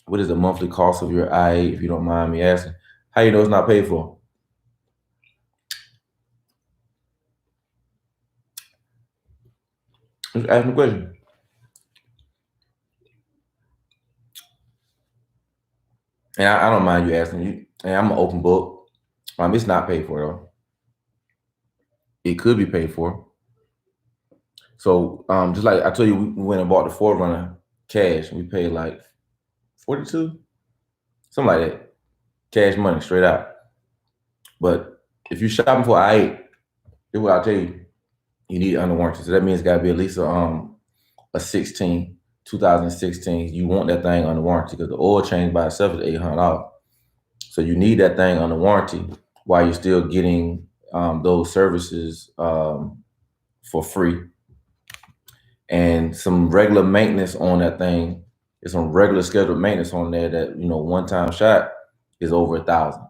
What is the monthly cost of your IA, if you don't mind me asking? How you know it's not paid for? Just ask me a question. And I don't mind you asking you. And I'm an open book. It's not paid for though. It could be paid for. So just like I told you, we went and bought the Forerunner cash. We paid like 42, something like that. Cash money, straight out. But if you're shopping for I8, here's what I'll tell you. You need under warranty. So that means it's got to be at least a 2016. You want that thing under warranty because the oil change by itself is $800. So you need that thing under warranty while you're still getting those services for free. And some regular maintenance on that thing. There's some regular scheduled maintenance on there that, one-time shot is over $1,000.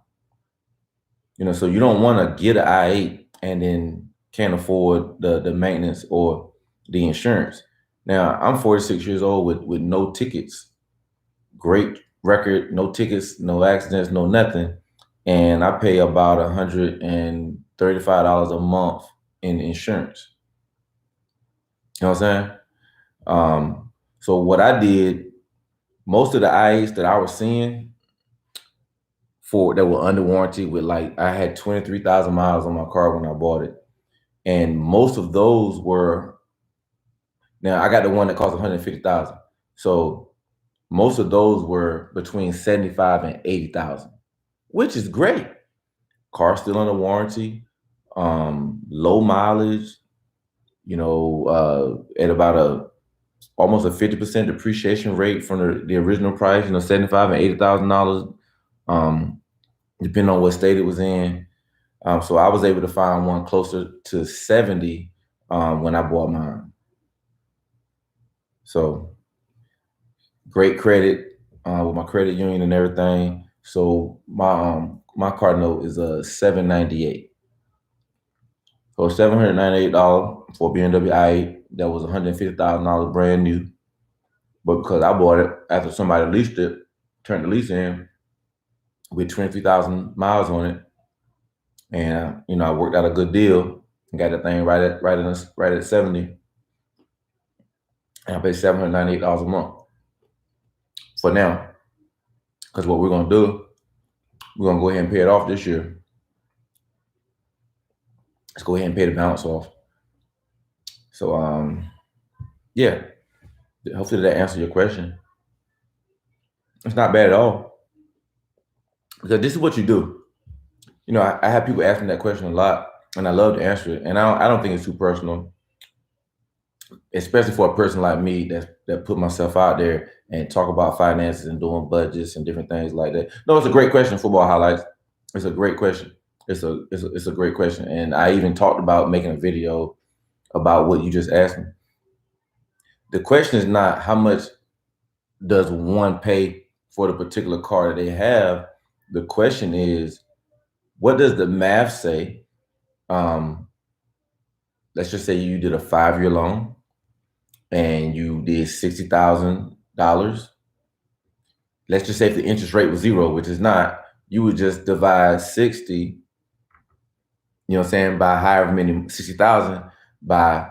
So you don't want to get an I8 and then can't afford the maintenance or the insurance. Now, I'm 46 years old with no tickets, great record, no tickets, no accidents, no nothing. And I pay about $135 a month in insurance. You know what I'm saying? So what I did, most of the I8s that I was seeing that were under warranty with I had 23,000 miles on my car when I bought it. And most of those were, now I got the one that cost 150,000. So most of those were between 75 and 80,000, which is great. Car still under warranty, low mileage, at about almost a 50% depreciation rate from the original price, $75,000 and $80,000, depending on what state it was in. So I was able to find one closer to 70 when I bought mine. So great credit with my credit union and everything. So my car note is a 798. So $798 for a BMW i8 that was $150,000 brand new. But because I bought it after somebody leased it, turned the lease in with 23,000 miles on it, and I worked out a good deal and got that thing right at 70, and I pay $798 a month for now. Because what we're gonna do, we're gonna go ahead and pay it off this year. Let's go ahead and pay the balance off. So yeah, hopefully that answers your question. It's not bad at all, because this is what you do. I have people asking that question a lot, and I love to answer it. And I don't think it's too personal, especially for a person like me that put myself out there and talk about finances and doing budgets and different things like that. No, it's a great question, Football Highlights. It's a great question. It's a great question. And I even talked about making a video about what you just asked me. The question is not how much does one pay for the particular car that they have. The question is, what does the math say? Let's just say you did a 5-year loan and you did $60,000. Let's just say if the interest rate was 0, which is not, you would just divide 60, by however many, 60,000 by,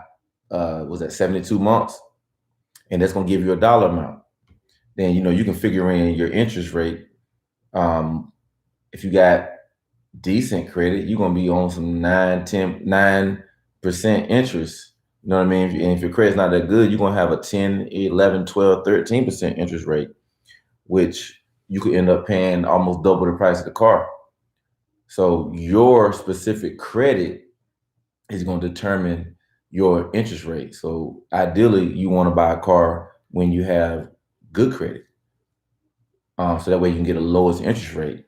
was that 72 months? And that's going to give you a dollar amount. Then, you can figure in your interest rate. If you got decent credit, you're going to be on some 9% interest. You know what I mean? And if your credit's not that good, you're going to have a 10, 11, 12, 13% interest rate, which you could end up paying almost double the price of the car. So your specific credit is going to determine your interest rate. So ideally, you want to buy a car when you have good credit. So that way you can get the lowest interest rate.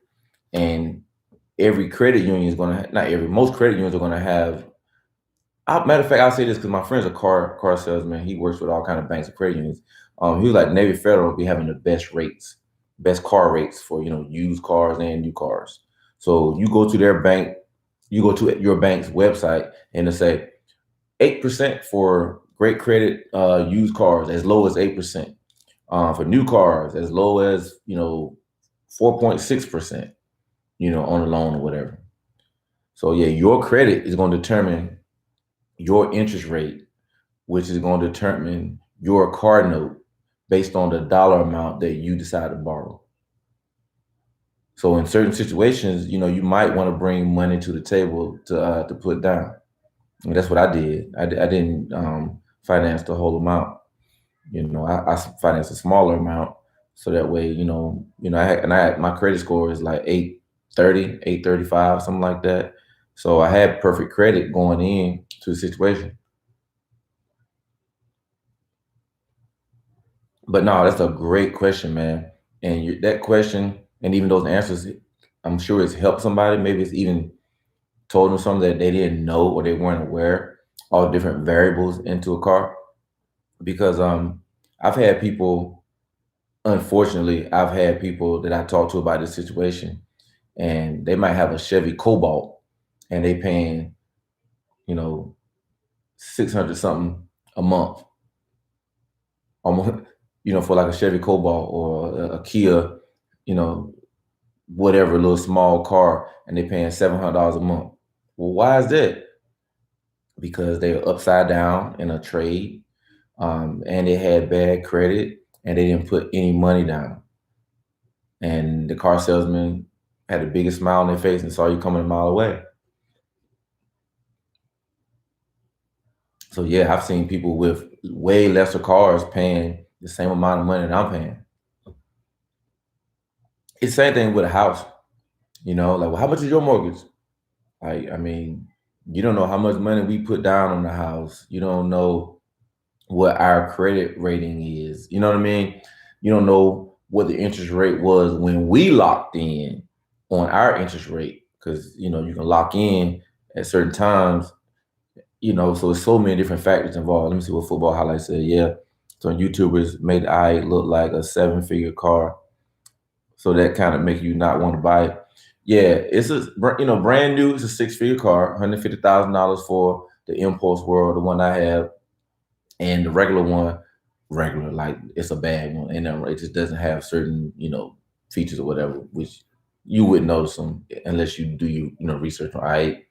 And every credit union is going to, most credit unions are going to have, matter of fact, I'll say this because my friend's a car salesman. He works with all kind of banks and credit unions. He was like, Navy Federal be having the best rates, best car rates for, used cars and new cars. So you go to their bank, you go to your bank's website and they say 8% for great credit used cars, as low as 8%. For new cars, as low as 4.6%, on a loan or whatever. So yeah, your credit is going to determine your interest rate, which is going to determine your car note based on the dollar amount that you decide to borrow. So in certain situations, you might want to bring money to the table to put down. And that's what I did. I didn't finance the whole amount. I financed a smaller amount, so that way, I had my credit score is like 830, 835, something like that. So I had perfect credit going in to the situation. But no, that's a great question, man. And that question and even those answers, I'm sure it's helped somebody. Maybe it's even told them something that they didn't know or they weren't aware, all different variables into a car. Because I've had people, unfortunately, I've had people that I talked to about this situation, and they might have a Chevy Cobalt and they paying, 600 something a month, almost, for like a Chevy Cobalt or a Kia, whatever, little small car, and they're paying $700 a month. Well, why is that? Because they're upside down in a trade, and they had bad credit, and they didn't put any money down. And the car salesman had the biggest smile on their face and saw you coming a mile away. So yeah, I've seen people with way lesser cars paying the same amount of money that I'm paying. It's the same thing with a house. Like, well, how much is your mortgage? I mean, you don't know how much money we put down on the house. You don't know what our credit rating is. You know what I mean? You don't know what the interest rate was when we locked in on our interest rate, because you can lock in at certain times. So it's so many different factors involved. Let me see what Football Highlights said. Yeah, so YouTubers made I look like a 7-figure car, so that kind of make you not want to buy it. Yeah, it's a brand new. It's a six-figure car, $150,000 for the Impulse World, the one I have, and the regular one, regular like it's a bad one, and it just doesn't have certain features or whatever, which you wouldn't notice them unless you do research on I.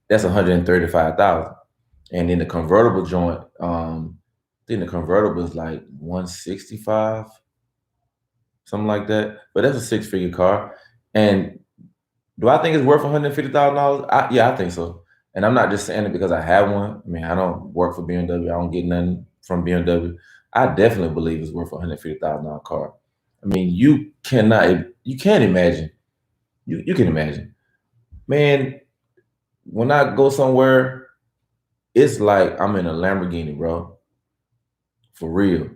That's 135,000, and then the convertible joint, I think the convertible is like 165, something like that. But that's a six-figure car, and do I think it's worth $150,000? Yeah, I think so. And I'm not just saying it because I have one. I mean, I don't work for BMW. I don't get nothing from BMW. I definitely believe it's worth $150,000 car. I mean, you can't imagine. You can imagine. Man, when I go somewhere, it's like I'm in a Lamborghini, bro. For real.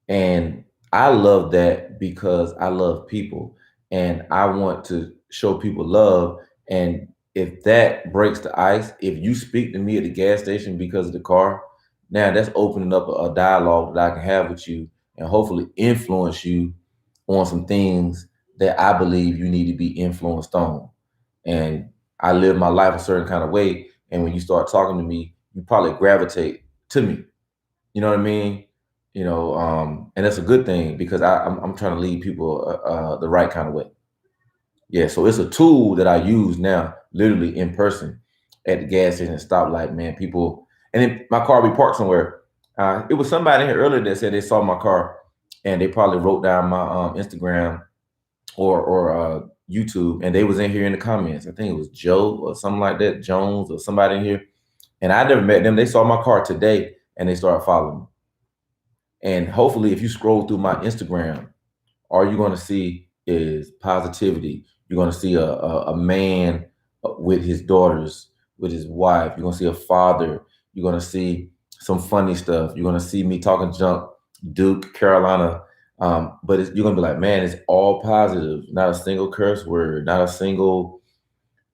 And I love that because I love people and I want to show people love. And if that breaks the ice, if you speak to me at the gas station because of the car, now that's opening up a dialogue that I can have with you and hopefully influence you on some things that I believe you need to be influenced on. And I live my life a certain kind of way. And when you start talking to me, you probably gravitate to me. You know what I mean? And that's a good thing because I'm trying to lead people the right kind of way. Yeah, so it's a tool that I use now, literally in person at the gas station and stoplight. Man, people, and then my car be parked somewhere. It was somebody in here earlier that said they saw my car, and they probably wrote down my Instagram or YouTube, and they was in here in the comments. I think it was Joe or something like that, Jones or somebody in here, and I never met them. They saw my car today, and they started following me. And hopefully, if you scroll through my Instagram, all you're going to see is positivity. You're going to see a man with his daughters, with his wife. You're going to see a father. You're going to see some funny stuff. You're going to see me talking junk, Duke, Carolina. But you're going to be like, man, it's all positive. Not a single curse word, not a single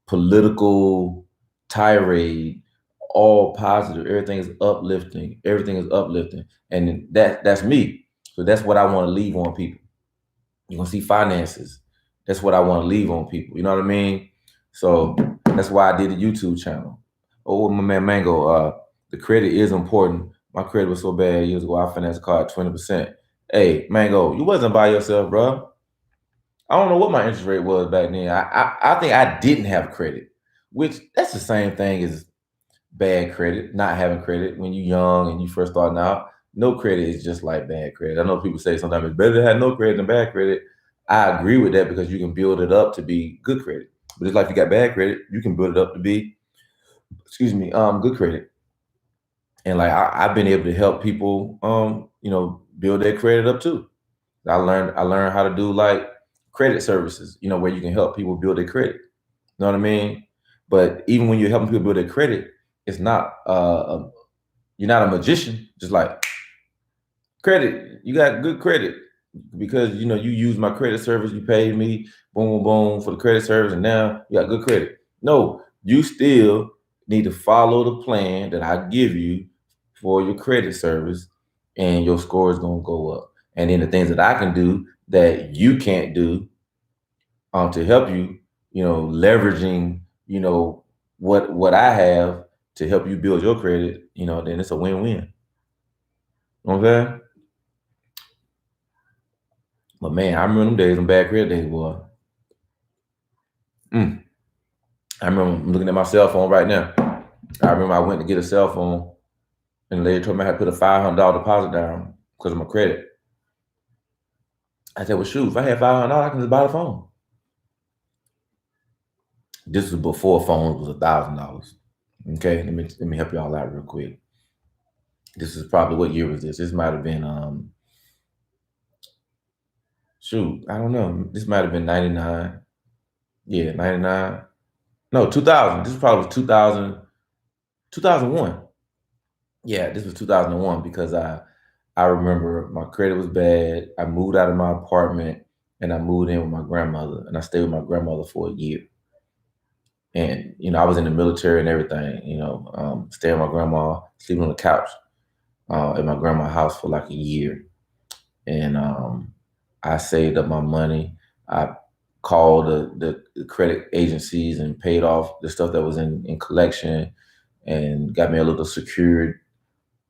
political tirade, all positive. Everything is uplifting. Everything is uplifting. And that's me. So that's what I want to leave on people. You're gonna see finances. That's what I want to leave on people. You know what I mean? So that's why I did a YouTube channel. Oh, my man Mango, the credit is important. My credit was so bad years ago, I financed a car at 20%. Hey, Mango, you wasn't by yourself, bro. I don't know what my interest rate was back then. I think I didn't have credit, which that's the same thing as bad credit, not having credit when you're young and you first starting out. No credit is just like bad credit. I know people say sometimes it's better to have no credit than bad credit. I agree with that because you can build it up to be good credit. But it's like you got bad credit, you can build it up to be, good credit. And like I've been able to help people, build their credit up too. I learned how to do like credit services, where you can help people build their credit. You know what I mean? But even when you're helping people build their credit, it's not you're not a magician. Just like credit, you got good credit because you use my credit service. You paid me, boom, boom, boom, for the credit service, and now you got good credit. No, you still need to follow the plan that I give you for your credit service, and your score is gonna go up. And then the things that I can do that you can't do to help you, leveraging, what I have to help you build your credit, then it's a win-win. Okay. But man, I remember them days, them bad credit days, boy. I remember I'm looking at my cell phone right now. I remember I went to get a cell phone and the lady told me I had to put a $500 deposit down because of my credit. I said, well, shoot, if I had $500, I can just buy the phone. This was before phones was $1,000. Okay, let me help y'all out real quick. This is probably, what year was this? This might have been I don't know. This might have been 99. Yeah, 99. No, 2000. This probably was 2001. Yeah, this was 2001 because I remember my credit was bad. I moved out of my apartment and I moved in with my grandmother, and I stayed with my grandmother for a year. And I was in the military and everything. Staying with my grandma, sleeping on the couch at my grandma's house for like a year. And I saved up my money. I called the credit agencies and paid off the stuff that was in collection, and got me a little secured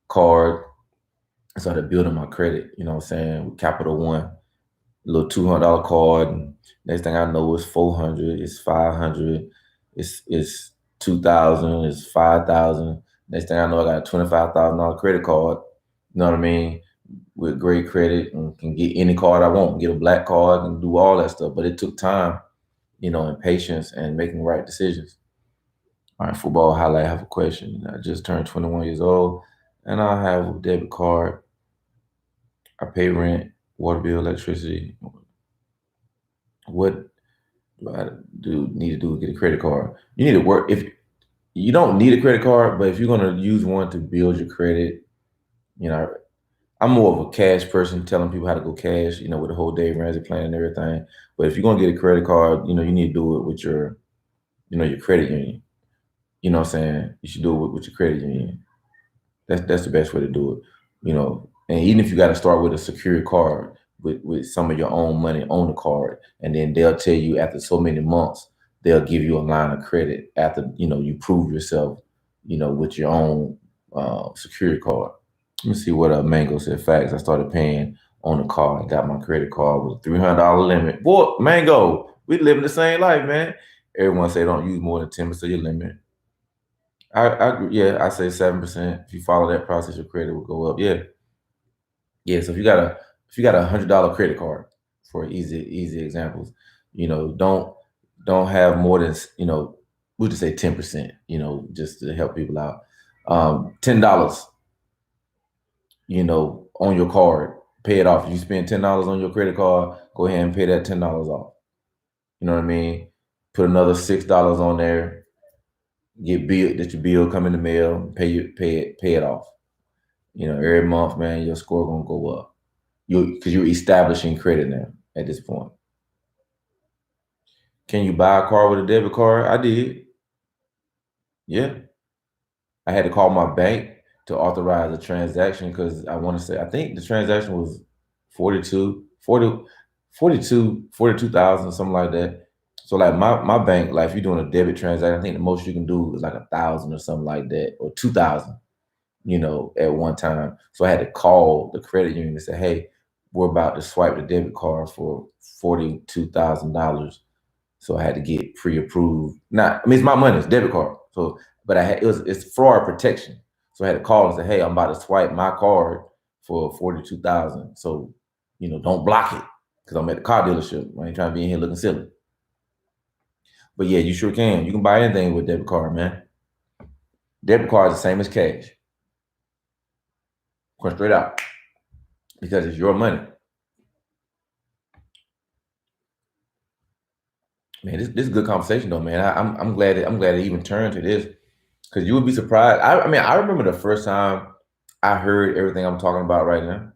card. I started building my credit, you know what I'm saying, with Capital One, a little $200 card. And next thing I know, it's 400, it's 500, it's 2,000, it's 5,000. Next thing I know, I got a $25,000 credit card. You know what I mean? With great credit, and can get any card I want, get a black card and do all that stuff. But it took time, you know, and patience and making the right decisions. All right, football highlight. I have a question. I just turned 21 years old, and I have a debit card. I pay rent, water bill, electricity. What do I need to do to get a credit card? You need to work. If you don't need a credit card, but if you're gonna use one to build your credit, you know, I'm more of a cash person, telling people how to go cash, you know, with the whole Dave Ramsey plan and everything. But if you're gonna get a credit card, you know, you need to do it with your, you know, your credit union. You know what I'm saying? You should do it with your credit union. That's the best way to do it, you know. And even if you got to start with a secured card with some of your own money on the card, and then they'll tell you after so many months, they'll give you a line of credit after, you know, you prove yourself, you know, with your own secured card. Let me see what Mango said. Facts. I started paying on the card. I got my credit card with a $300 limit. Boy, Mango, we living the same life, man. Everyone say don't use more than 10% of your limit. I agree. Yeah, I say 7%. If you follow that process, your credit will go up. Yeah. Yeah. So if you got a $100 credit card, for easy examples, you know, don't have more than, you know, we'll just say 10%, you know, just to help people out. $10, you know, on your card, pay it off. If you spend $10 on your credit card, go ahead and pay that $10 off. You know what I mean? Put another $6 on there, get your bill come in the mail, pay it off. You know, every month, man, your score gonna go up. Because you're establishing credit now at this point. Can you buy a car with a debit card? I did. Yeah. I had to call my bank to authorize a transaction because I think the transaction was 42,000, something like that. So like my bank, like if you're doing a debit transaction, I think the most you can do is like 1,000 or something like that, or 2,000, you know, at one time. So I had to call the credit union and say, hey, we're about to swipe the debit card for $42,000. So I had to get pre-approved. It's my money, it's debit card. So, but it's fraud protection. So I had to call and say, hey, I'm about to swipe my card for 42,000. So, you know, don't block it because I'm at the car dealership. I ain't trying to be in here looking silly. But yeah, you sure can. You can buy anything with debit card, man. Debit card is the same as cash. Going straight out. Because it's your money. Man, this is a good conversation though, man. I'm glad it even turned to this. Because you would be surprised. I mean, I remember the first time I heard everything I'm talking about right now.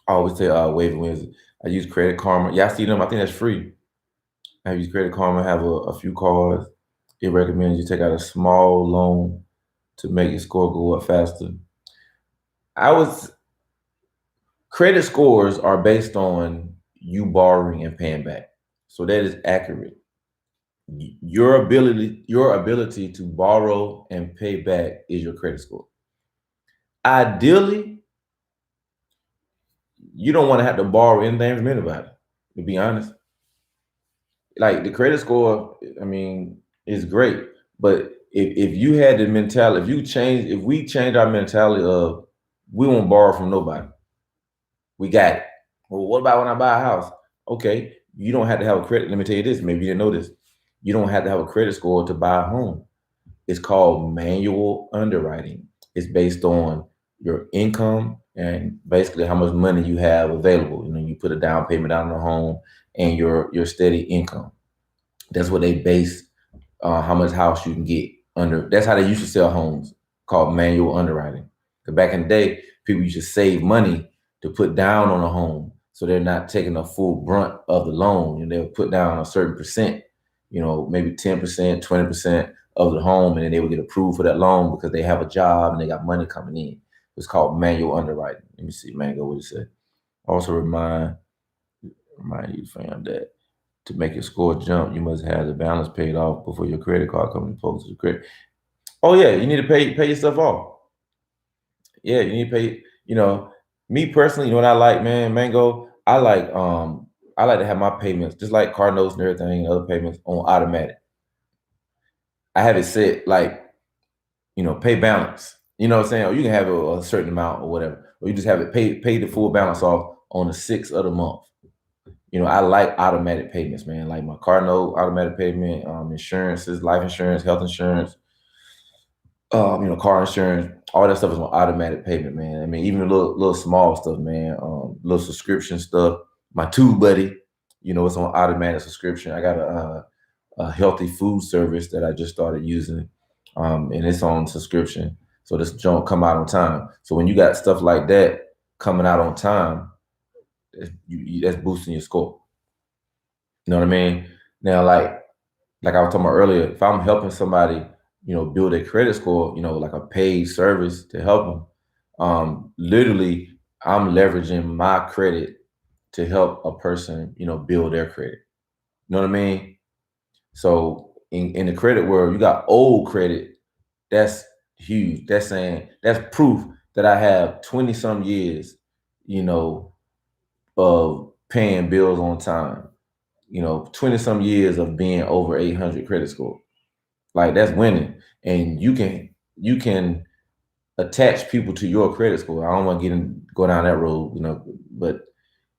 I always say Wave Wins. I use Credit Karma. Yeah, I see them. I think that's free. I use Credit Karma, have a few cards. It recommends you take out a small loan to make your score go up faster. Credit scores are based on you borrowing and paying back. So that is accurate. Your ability to borrow and pay back is your credit score. Ideally, you don't want to have to borrow anything from anybody, to be honest. Like the credit score, I mean, is great. But if you had the mentality, if we change our mentality of we won't borrow from nobody, we got it. Well, what about when I buy a house? Okay, you don't have to have a credit. Let me tell you this, maybe you didn't know this. You don't have to have a credit score to buy a home. It's called manual underwriting. It's based on your income and basically how much money you have available. You know, you put a down payment down on the home and your steady income. That's what they base how much house you can get under. That's how they used to sell homes, called manual underwriting. Because back in the day, people used to save money to put down on a home, so they're not taking the full brunt of the loan. And they'll put down a certain percent, you know, maybe 10%, 20% of the home, and then they would get approved for that loan because they have a job and they got money coming in. It's called manual underwriting. Let me see, Mango, what it said. Also remind you, fam, that To make your score jump, you must have the balance paid off before your credit card company posts the credit. Oh yeah, you need to pay your stuff off. Yeah, you need to pay. Me personally, you know what I like, man, Mango. I like to have my payments just like car notes and everything, and other payments on automatic. I have it set like pay balance. You know what I'm saying? Or you can have a certain amount or whatever, or you just have it pay the full balance off on the 6th of the month. I like automatic payments, man. Like my car note, automatic payment, insurances, life insurance, health insurance, car insurance, all that stuff is on automatic payment, man. I mean, even the little small stuff, man. Little subscription stuff. My Tube Buddy, it's on automatic subscription. I got a healthy food service that I just started using, and it's on subscription. So this junk come out on time. So when you got stuff like that coming out on time, that's boosting your score. You know what I mean? Now, like I was talking about earlier, if I'm helping somebody, build a credit score, like a paid service to help them, literally, I'm leveraging my credit to help a person, build their credit. You know what I mean? So in the credit world, you got old credit. That's huge. That's proof that I have 20 some years, of paying bills on time. 20 some years of being over 800 credit score. Like that's winning. And you can attach people to your credit score. I don't want to go down that road, but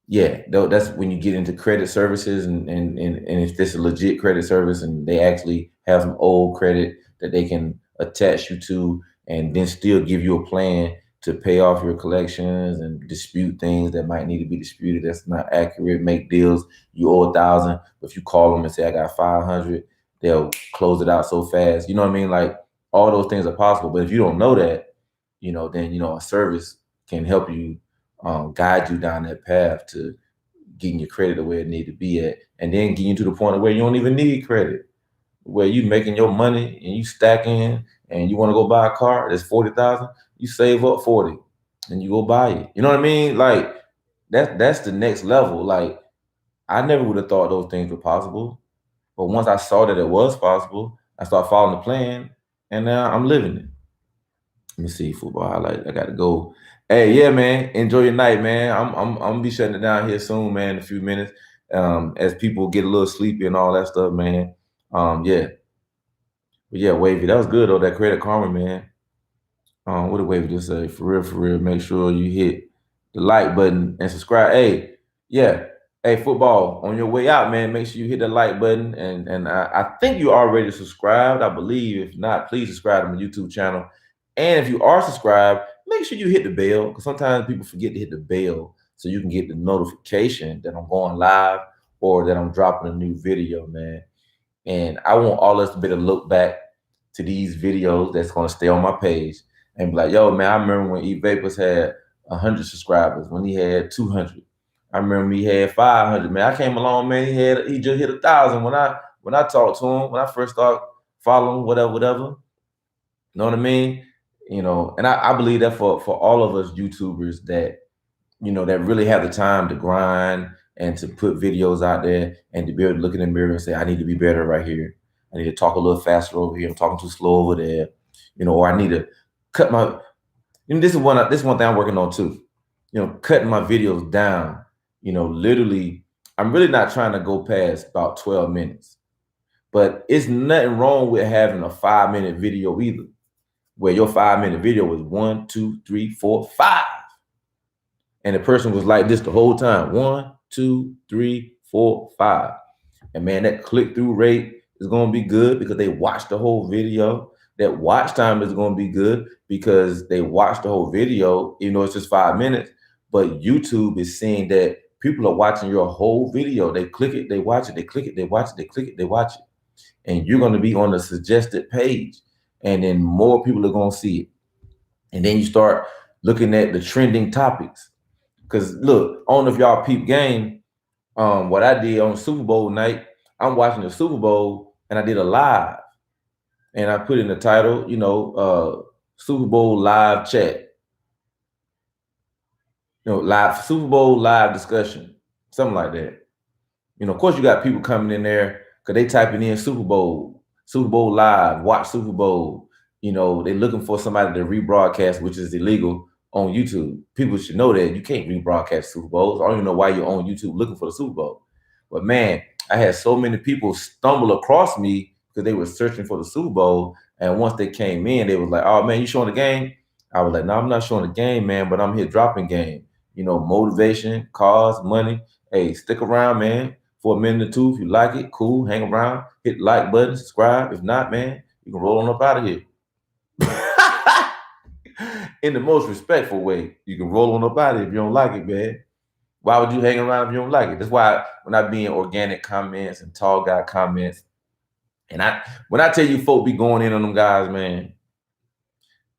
yeah, that's when you get into credit services and if this is a legit credit service and they actually have some old credit that they can attach you to and then still give you a plan to pay off your collections and dispute things that might need to be disputed that's not accurate, make deals. You owe 1,000, but if you call them and say I got 500, they'll close it out so fast. You know what I mean? Like all those things are possible. But if you don't know that, then a service can help you guide you down that path to getting your credit the way it need to be at, and then getting you to the point where you don't even need credit, where you making your money and you stacking, and you want to go buy a car that's 40,000, you save up 40, and you go buy it. You know what I mean? Like that's the next level. Like I never would have thought those things were possible, but once I saw that it was possible, I started following the plan, and now I'm living it. Let me see football highlight. I got to go. Hey, yeah, man. Enjoy your night, man. I'm gonna be shutting it down here soon, man. In a few minutes, as people get a little sleepy and all that stuff, man. Yeah, but yeah, Wavy. That was good though. That Credit Karma, man. What did Wavy just say? For real. Make sure you hit the like button and subscribe. Hey, yeah. Hey, football. On your way out, man. Make sure you hit the like button, and I think you already subscribed. I believe. If not, please subscribe to my YouTube channel. And if you are subscribed, make sure you hit the bell, because sometimes people forget to hit the bell so you can get the notification that I'm going live or that I'm dropping a new video, man. And I want all us to be able to look back to these videos that's going to stay on my page and be like, yo, man, I remember when E-Vapors had 100 subscribers, when he had 200. I remember he had 500, man. I came along, man, he just hit 1,000 when I talked to him, when I first started following, whatever. You know what I mean? And I believe that for all of us YouTubers that, that really have the time to grind and to put videos out there and to be able to look in the mirror and say, I need to be better right here. I need to talk a little faster over here. I'm talking too slow over there. Or I need to cut my, this is one thing I'm working on too. Cutting my videos down. Literally, I'm really not trying to go past about 12 minutes. But it's nothing wrong with having a 5-minute video either, where your 5-minute video was 1, 2, 3, 4, 5. And the person was like this the whole time. 1, 2, 3, 4, 5. And man, that click-through rate is going to be good because they watched the whole video. That watch time is going to be good because they watched the whole video, even though it's just 5 minutes. But YouTube is seeing that people are watching your whole video. They click it, they watch it, they click it, they watch it, they click it, they watch it. And you're going to be on the suggested page. And then more people are going to see it. And then you start looking at the trending topics. Because look, I don't know if y'all peep game. What I did on Super Bowl night, I'm watching the Super Bowl and I did a live. And I put in the title, Super Bowl live chat. Live Super Bowl live discussion, something like that. You know, of course, you got people coming in there because they typing in Super Bowl live, watch Super Bowl. You know, they're looking for somebody to rebroadcast, which is illegal on YouTube. People should know that you can't rebroadcast Super Bowls. I don't even know why you're on YouTube looking for the Super Bowl. But man, I had so many people stumble across me because they were searching for the Super Bowl. And once they came in, they was like, "Oh man, you showing the game?" I was like, "No, I'm not showing the game, man, but I'm here dropping game. You know, motivation, cause, money. Hey, stick around, man, for a minute or two. If you like it, cool, hang around, hit the like button, subscribe. If not, man, you can roll on up out of here." In the most respectful way, you can roll on up out of here if you don't like it, man. Why would you hang around if you don't like it? That's why when I be in organic comments and tall guy comments, and when I tell you folk be going in on them guys, man,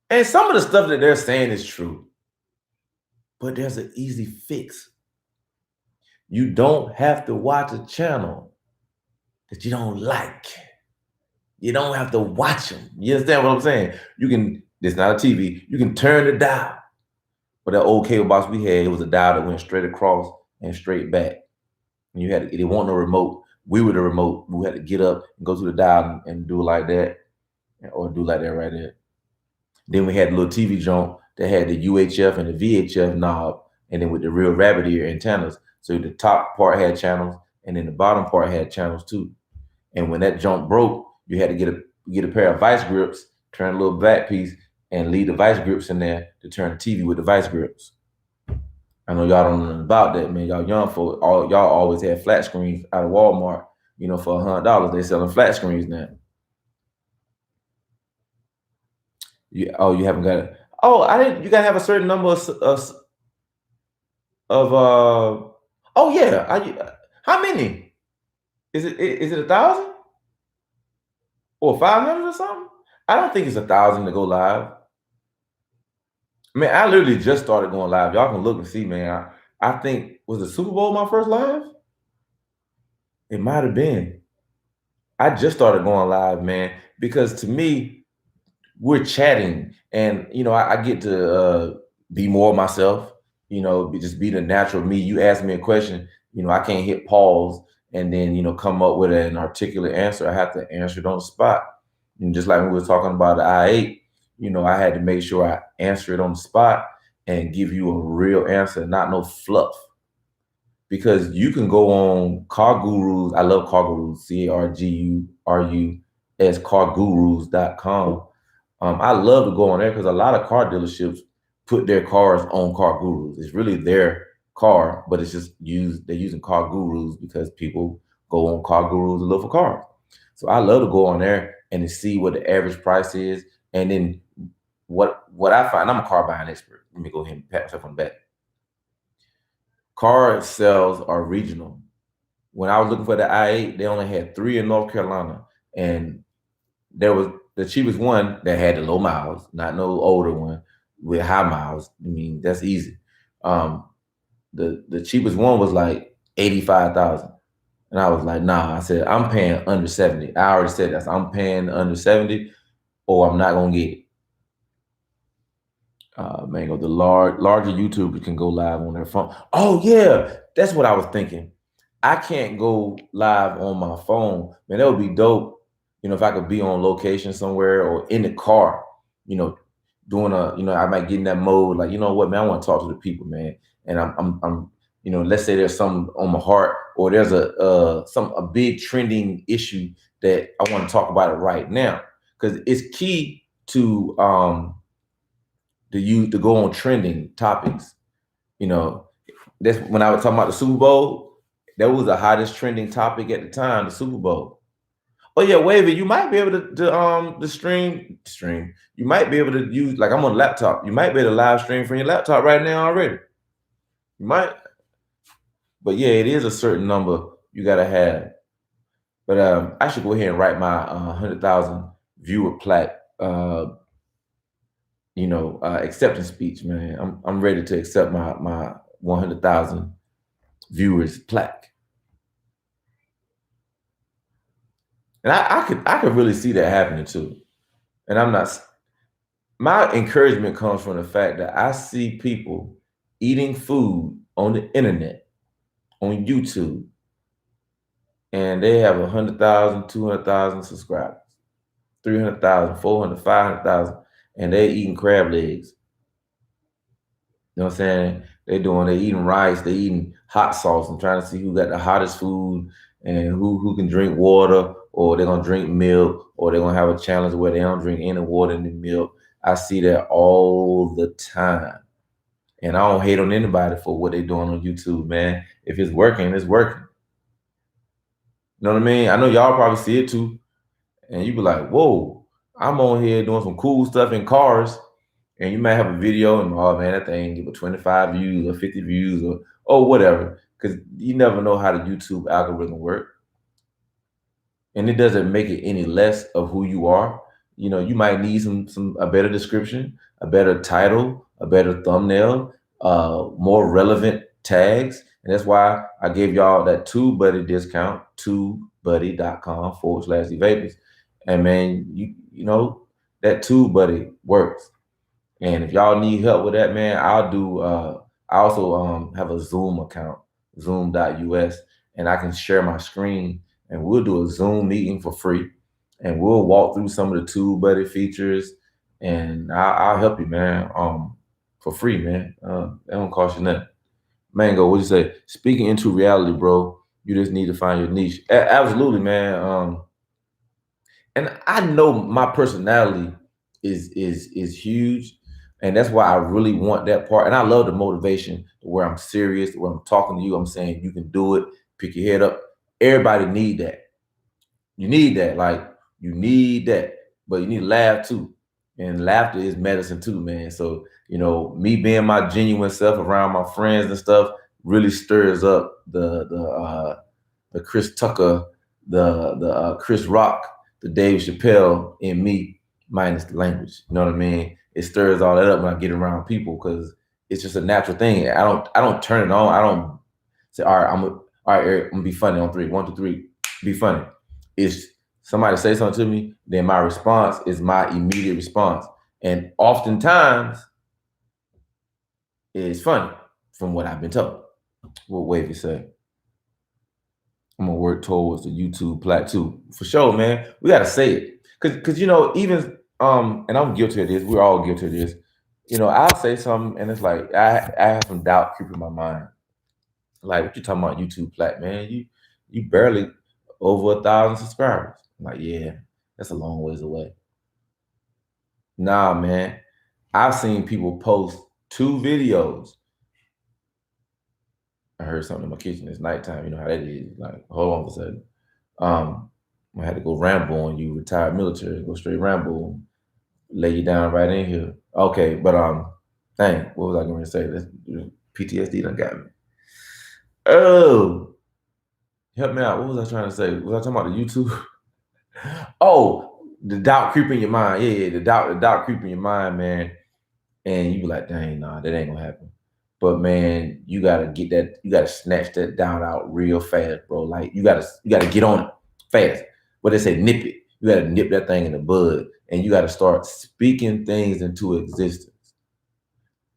and some of the stuff that they're saying is true, but there's an easy fix. You don't have to watch a channel that you don't like. You don't have to watch them. You understand what I'm saying? You can, it's not a TV, you can turn the dial. But that old cable box we had, it was a dial that went straight across and straight back. And you had to, it wasn't no remote. We were the remote. We had to get up and go to the dial and do it like that, or do like that right there. Then we had a little TV joint that had the UHF and the VHF knob, and then with the real rabbit ear antennas. So the top part had channels, and then the bottom part had channels too. And when that jump broke, you had to get a pair of vice grips, turn a little back piece, and leave the vice grips in there to turn the TV with the vice grips. I know y'all don't know nothing about that, man. Y'all young folk, y'all always had flat screens out of Walmart, you know, for $100. They selling flat screens now. You haven't got it. Oh, I didn't. You gotta have a certain number of oh yeah. How many? Is it 1,000 or 500 or something? I don't think it's 1,000 to go live. Man, I literally just started going live. Y'all can look and see, man. I think, was the Super Bowl my first live? It might have been. I just started going live, man, because to me, we're chatting, and you know, I get to be more myself. You know, just be the natural me. You ask me a question, you know, I can't hit pause and then come up with an articulate answer. I have to answer it on the spot. And just like when we were talking about the I-8, I had to make sure I answer it on the spot and give you a real answer, not no fluff. Because you can go on Car Gurus. I love Car Gurus, CARGURUS, cargurus.com. I love to go on there because a lot of car dealerships put their cars on Car Gurus. It's really their car, but it's just they're using Car Gurus because people go on Car Gurus to look for cars. So I love to go on there and to see what the average price is. And then what I find, I'm a car buying expert. Let me go ahead and pat myself on the back. Car sales are regional. When I was looking for the I-8, they only had 3 in North Carolina. And there was the cheapest one that had the low miles, not no older one with high miles. I mean, that's easy. The cheapest one was like 85,000. And I was like, nah, I said, I'm paying under 70. I already said that. So I'm paying under 70 or I'm not gonna get it. Man, the larger YouTubers can go live on their phone. Oh yeah, that's what I was thinking. I can't go live on my phone. Man, that would be dope. If I could be on location somewhere or in the car, doing I might get in that mode, like, you know what, man, I want to talk to the people, man. And I'm let's say there's something on my heart or there's a big trending issue that I want to talk about it right now. Because it's key to to go on trending topics. That's when I was talking about the Super Bowl. That was the hottest trending topic at the time, the Super Bowl. Oh yeah, Wavy, you might be able to stream. You might be able to use, like, I'm on a laptop. You might be able to live stream from your laptop right now already. You might. But yeah, it is a certain number you gotta have. But I should go ahead and write my 100,000 viewer plaque. Acceptance speech, man. I'm ready to accept my 100,000 viewers plaque. And I could really see that happening too. And my encouragement comes from the fact that I see people eating food on the internet, on YouTube, and they have 100,000, 200,000 subscribers, 300,000, 400, 500,000, and they eating crab legs. You know what I'm saying? They eating rice, they eating hot sauce and trying to see who got the hottest food and who can drink water, or they're gonna drink milk, or they're gonna have a challenge where they don't drink any water in the milk. I see that all the time. And I don't hate on anybody for what they're doing on YouTube, man. If it's working, it's working. You know what I mean? I know y'all probably see it too. And you be like, whoa, I'm on here doing some cool stuff in cars. And you might have a video and, oh man, that thing give a 25 views or 50 views or whatever. Because you never know how the YouTube algorithm works. And it doesn't make it any less of who you are. You know, you might need a better description, a better title, a better thumbnail, more relevant tags. And that's why I gave y'all that TubeBuddy discount, tubebuddy.com/evapors. And man, you know, that TubeBuddy works. And if y'all need help with that, man, I'll do I also have a Zoom account, zoom.us, and I can share my screen and we'll do a Zoom meeting for free. And we'll walk through some of the TubeBuddy features and I'll help you, man. For free, man. That don't cost you nothing. Mango, what you say? Speaking into reality, bro. You just need to find your niche. Absolutely, man. And I know my personality is huge, and that's why I really want that part. And I love the motivation where I'm serious, where I'm talking to you. I'm saying you can do it. Pick your head up. Everybody need that. You need that. Like you need that, but you need to laugh too. And laughter is medicine too, man. So you know, me being my genuine self around my friends and stuff really stirs up the Chris Tucker, the Chris Rock, the Dave Chappelle in me, minus the language. You know what I mean? It stirs all that up when I get around people because it's just a natural thing. I don't turn it on. I don't say, all right, Eric, I'm gonna be funny on three. 1, 2, 3, be funny. It's somebody say something to me, then my response is my immediate response. And oftentimes it's funny from what I've been told. What Wavy say? I'm gonna work towards the YouTube plateau for sure, man. We gotta say it, cause you know even and I'm guilty of this. We're all guilty of this. You know, I'll say something and it's like I have some doubt creeping my mind. Like, what you talking about YouTube plat, man? You barely over 1,000 subscribers. I'm like, yeah, that's a long ways away. Nah, man. I've seen people post 2 videos. I heard something in my kitchen. It's nighttime. You know how that is. Like, hold on for a second. I had to go ramble on you, retired military, go straight ramble, lay you down right in here. Okay, but dang, what was I going to say? This PTSD done got me. Oh, help me out. What was I trying to say? Was I talking about the YouTube? Oh, the doubt creeping your mind. Yeah, the doubt creeping your mind, man. And you be like, dang, nah, that ain't gonna happen. But man, you gotta get that, you gotta snatch that doubt out real fast, bro. Like you gotta get on it fast. What they say, nip it. You gotta nip that thing in the bud, and you gotta start speaking things into existence.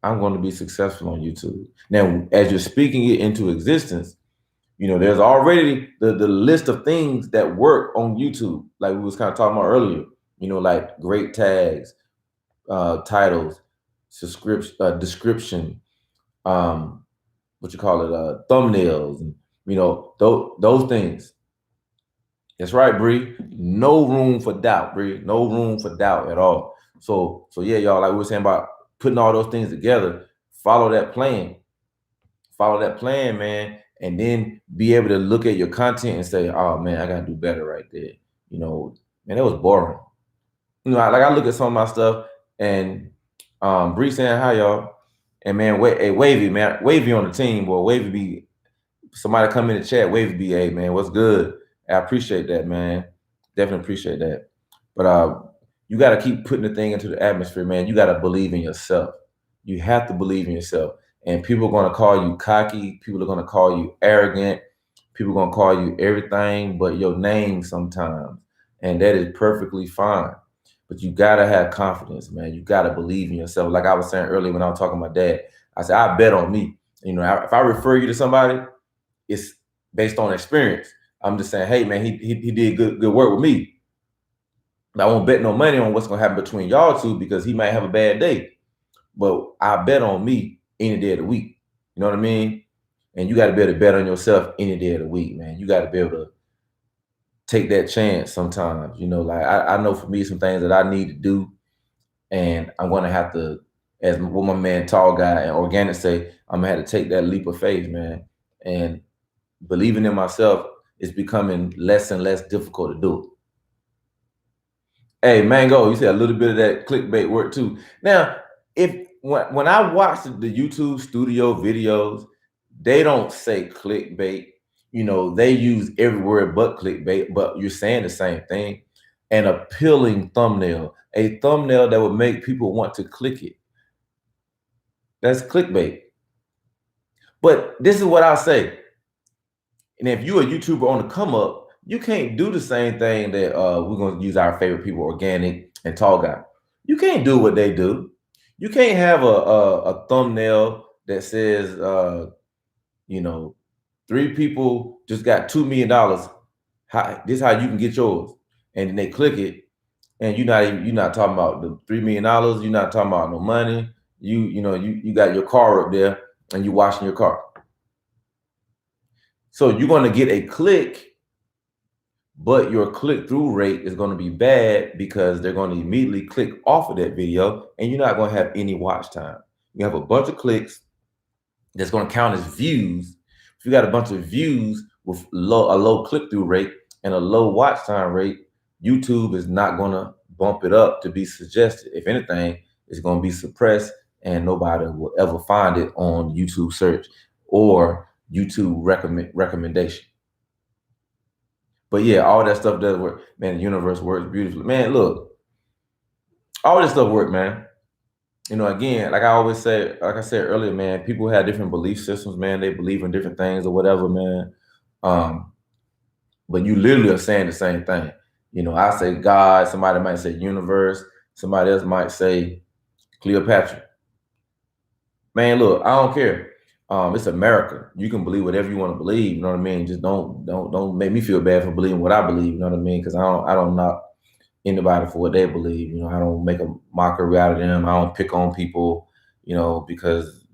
I'm going to be successful on YouTube. Now, as you're speaking it into existence, you know, there's already the list of things that work on YouTube, like we was kind of talking about earlier. You know, like great tags, titles, description, what you call it, thumbnails, and you know those things. That's right, Bree. No room for doubt, Bree. No room for doubt at all. So yeah, y'all, like we were saying about putting all those things together. Follow that plan. Follow that plan, man, and then be able to look at your content and say, "Oh man, I gotta do better right there." You know, man, it was boring. You know, like I look at some of my stuff, and Bree saying hi, y'all, and man, hey, Wavy, man, Wavy on the team, boy. Wavy be somebody come in the chat. Wavy be, hey man, what's good? I appreciate that, man. Definitely appreciate that. But you got to keep putting the thing into the atmosphere, man. You got to believe in yourself. You have to believe in yourself. And people are going to call you cocky. People are going to call you arrogant. People are going to call you everything but your name sometimes. And that is perfectly fine. But you got to have confidence, man. You got to believe in yourself. Like I was saying earlier when I was talking to my dad, I said, I bet on me. You know, if I refer you to somebody, it's based on experience. I'm just saying, hey man, he did good work with me. I won't bet no money on what's gonna happen between y'all two because he might have a bad day. But I bet on me any day of the week. You know what I mean? And you got to be able to bet on yourself any day of the week, man. You got to be able to take that chance sometimes. You know, like I know for me, some things that I need to do, and I'm gonna have to, as what my man Tall Guy and Organic say, I'm gonna have to take that leap of faith, man. And believing in myself is becoming less and less difficult to do. Hey, Mango, you said a little bit of that clickbait work too. Now, if when I watch the YouTube studio videos, they don't say clickbait. You know, they use every word but clickbait, but you're saying the same thing. An appealing thumbnail, a thumbnail that would make people want to click it. That's clickbait. But this is what I'll say. And if you're a YouTuber on the come up, you can't do the same thing that we're going to use our favorite people, Organic and Tall Guy. You can't do what they do. You can't have a thumbnail that says, you know, 3 people just got $2 million. This is how you can get yours. And then they click it, and you're not talking about the $3 million. You're not talking about no money. You got your car up there, and you're washing your car. So you're going to get a click, but your click-through rate is going to be bad because they're going to immediately click off of that video, and you're not going to have any watch time. You have a bunch of clicks that's going to count as views. If you got a bunch of views with a low click-through rate and a low watch time rate, YouTube is not going to bump it up to be suggested. If anything, it's going to be suppressed, and nobody will ever find it on YouTube search or YouTube recommendation. But yeah, all that stuff does work. Man, the universe works beautifully. Man, look, all this stuff work, man. You know, again, like I said earlier, man, people have different belief systems, man. They believe in different things or whatever, man. But you literally are saying the same thing. You know, I say God, somebody might say universe, somebody else might say Cleopatra. Man, look, I don't care. It's America. You can believe whatever you want to believe. You know what I mean? Just don't make me feel bad for believing what I believe. You know what I mean? Because I don't knock anybody for what they believe. You know, I don't make a mockery out of them. I don't pick on people. You know, because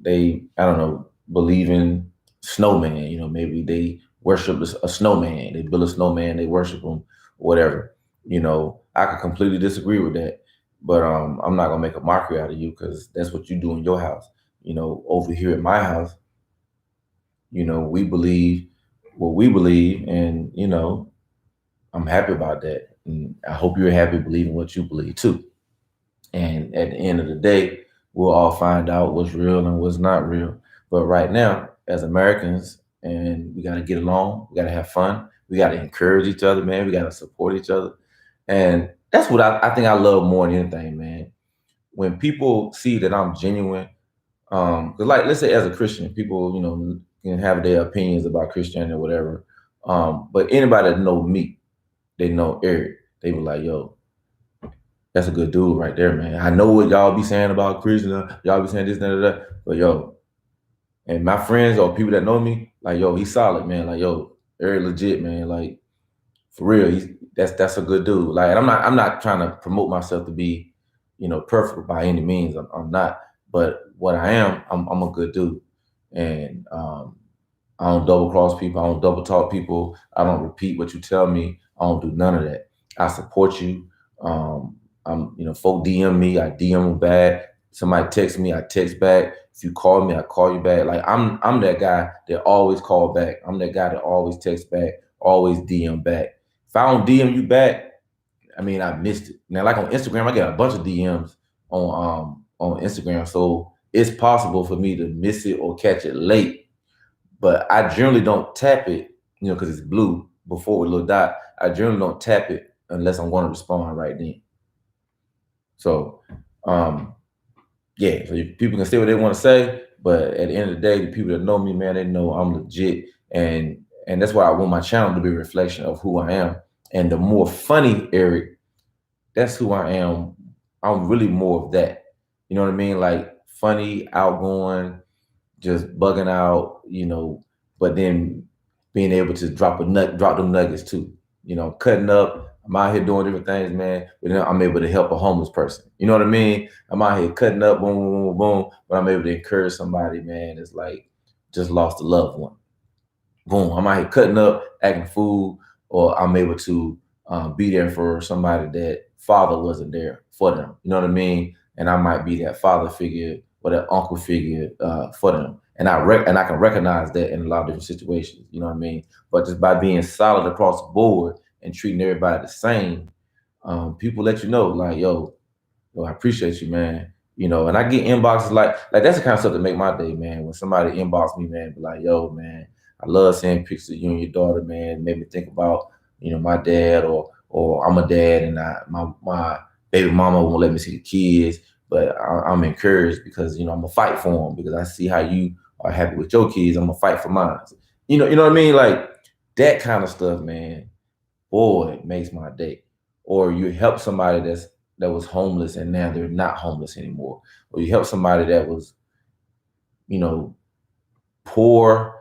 they believe in snowman. You know, maybe they worship a snowman. They build a snowman. They worship them, whatever. You know, I could completely disagree with that. But I'm not gonna make a mockery out of you because that's what you do in your house. You know, over here at my house, you know, we believe what we believe, and you know, I'm happy about that. And I hope you're happy believing what you believe too. And at the end of the day, we'll all find out what's real and what's not real. But right now, as Americans, and we gotta get along, we gotta have fun, we gotta encourage each other, man. We gotta support each other. And that's what I think I love more than anything, man. When people see that I'm genuine, because like let's say as a Christian, people, you know, can have their opinions about Christianity or whatever. But anybody that know me, they know Eric. They be like, yo, that's a good dude right there, man. I know what y'all be saying about Christian, y'all be saying this, that, but yo, and my friends or people that know me, like, yo, he's solid, man. Like, yo, Eric legit, man. Like, for real, that's a good dude. Like, and I'm not trying to promote myself to be, you know, perfect by any means. I'm not. But what I am, I'm a good dude, and I don't double cross people. I don't double talk people. I don't repeat what you tell me. I don't do none of that. I support you. Folk DM me, I DM them back. Somebody text me, I text back. If you call me, I call you back. Like I'm that guy that always call back. I'm that guy that always text back, always DM back. If I don't DM you back, I mean I missed it. Now, like on Instagram, I get a bunch of DMs on Instagram, so it's possible for me to miss it or catch it late. But I generally don't tap it, you know, because it's blue before with a little dot. I generally don't tap it unless I'm going to respond right then. So, yeah, so people can say what they want to say, but at the end of the day, the people that know me, man, they know I'm legit, and that's why I want my channel to be a reflection of who I am. And the more funny Eric, that's who I am. I'm really more of that. You know what I mean? Like funny, outgoing, just bugging out, you know, but then being able to drop them nuggets too. You know, cutting up. I'm out here doing different things, man. But then I'm able to help a homeless person. You know what I mean? I'm out here cutting up, boom, boom, boom, boom. But I'm able to encourage somebody, man, that's like just lost a loved one. Boom, I'm out here cutting up, acting fool, or I'm able to be there for somebody that father wasn't there for them. You know what I mean? And I might be that father figure or that uncle figure for them. And I can recognize that in a lot of different situations. You know what I mean? But just by being solid across the board and treating everybody the same, people let you know, like, yo, I appreciate you, man. You know, and I get inboxes like that's the kind of stuff that make my day, man. When somebody inbox me, man, be like, yo, man, I love seeing pictures of you and your daughter, man. It made me think about, my dad, or I'm a dad, and my baby mama won't let me see the kids, but I'm encouraged because I'm gonna fight for them because I see how you are happy with your kids. I'm gonna fight for mine. You know what I mean? Like that kind of stuff, man. Boy, it makes my day. Or you help somebody that was homeless and now they're not homeless anymore. Or you help somebody that was, you know, poor,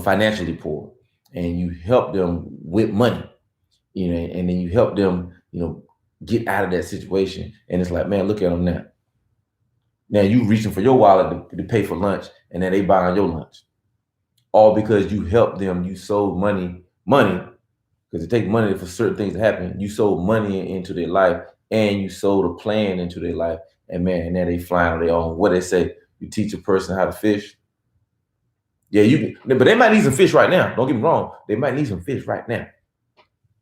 financially poor, and you help them with money, and then you help them, get out of that situation. And it's like, man, look at them now. Now you reaching for your wallet to pay for lunch, and then they buying your lunch. All because you helped them, you sold money, because it takes money for certain things to happen. You sold money into their life, and you sold a plan into their life. And man, and now they flying on their own. What they say, you teach a person how to fish. Yeah, but they might need some fish right now. Don't get me wrong. They might need some fish right now.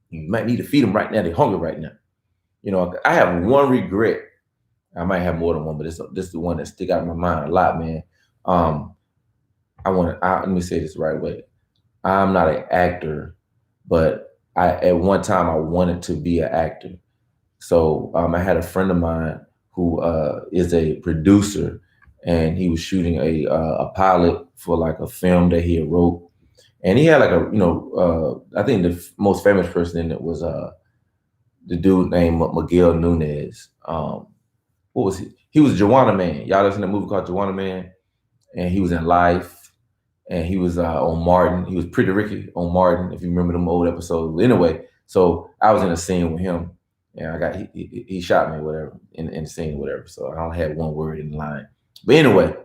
You might need to feed them right now. They're hungry right now. I have one regret. I might have more than one, but this is the one that stick out in my mind a lot, man. Let me say this the right way. I'm not an actor, but at one time I wanted to be an actor. So I had a friend of mine who is a producer, and he was shooting a pilot for like a film that he wrote, and he had like I think the most famous person in it was the dude named Miguel Nunez. What was he? He was Joanna Man. Y'all listen to a movie called Joanna Man, and he was in Life, and he was on Martin. He was Pretty Ricky on Martin, if you remember them old episodes. Anyway, so I was in a scene with him, and he shot me or whatever in the scene or whatever. So I only had one word in the line. But anyway,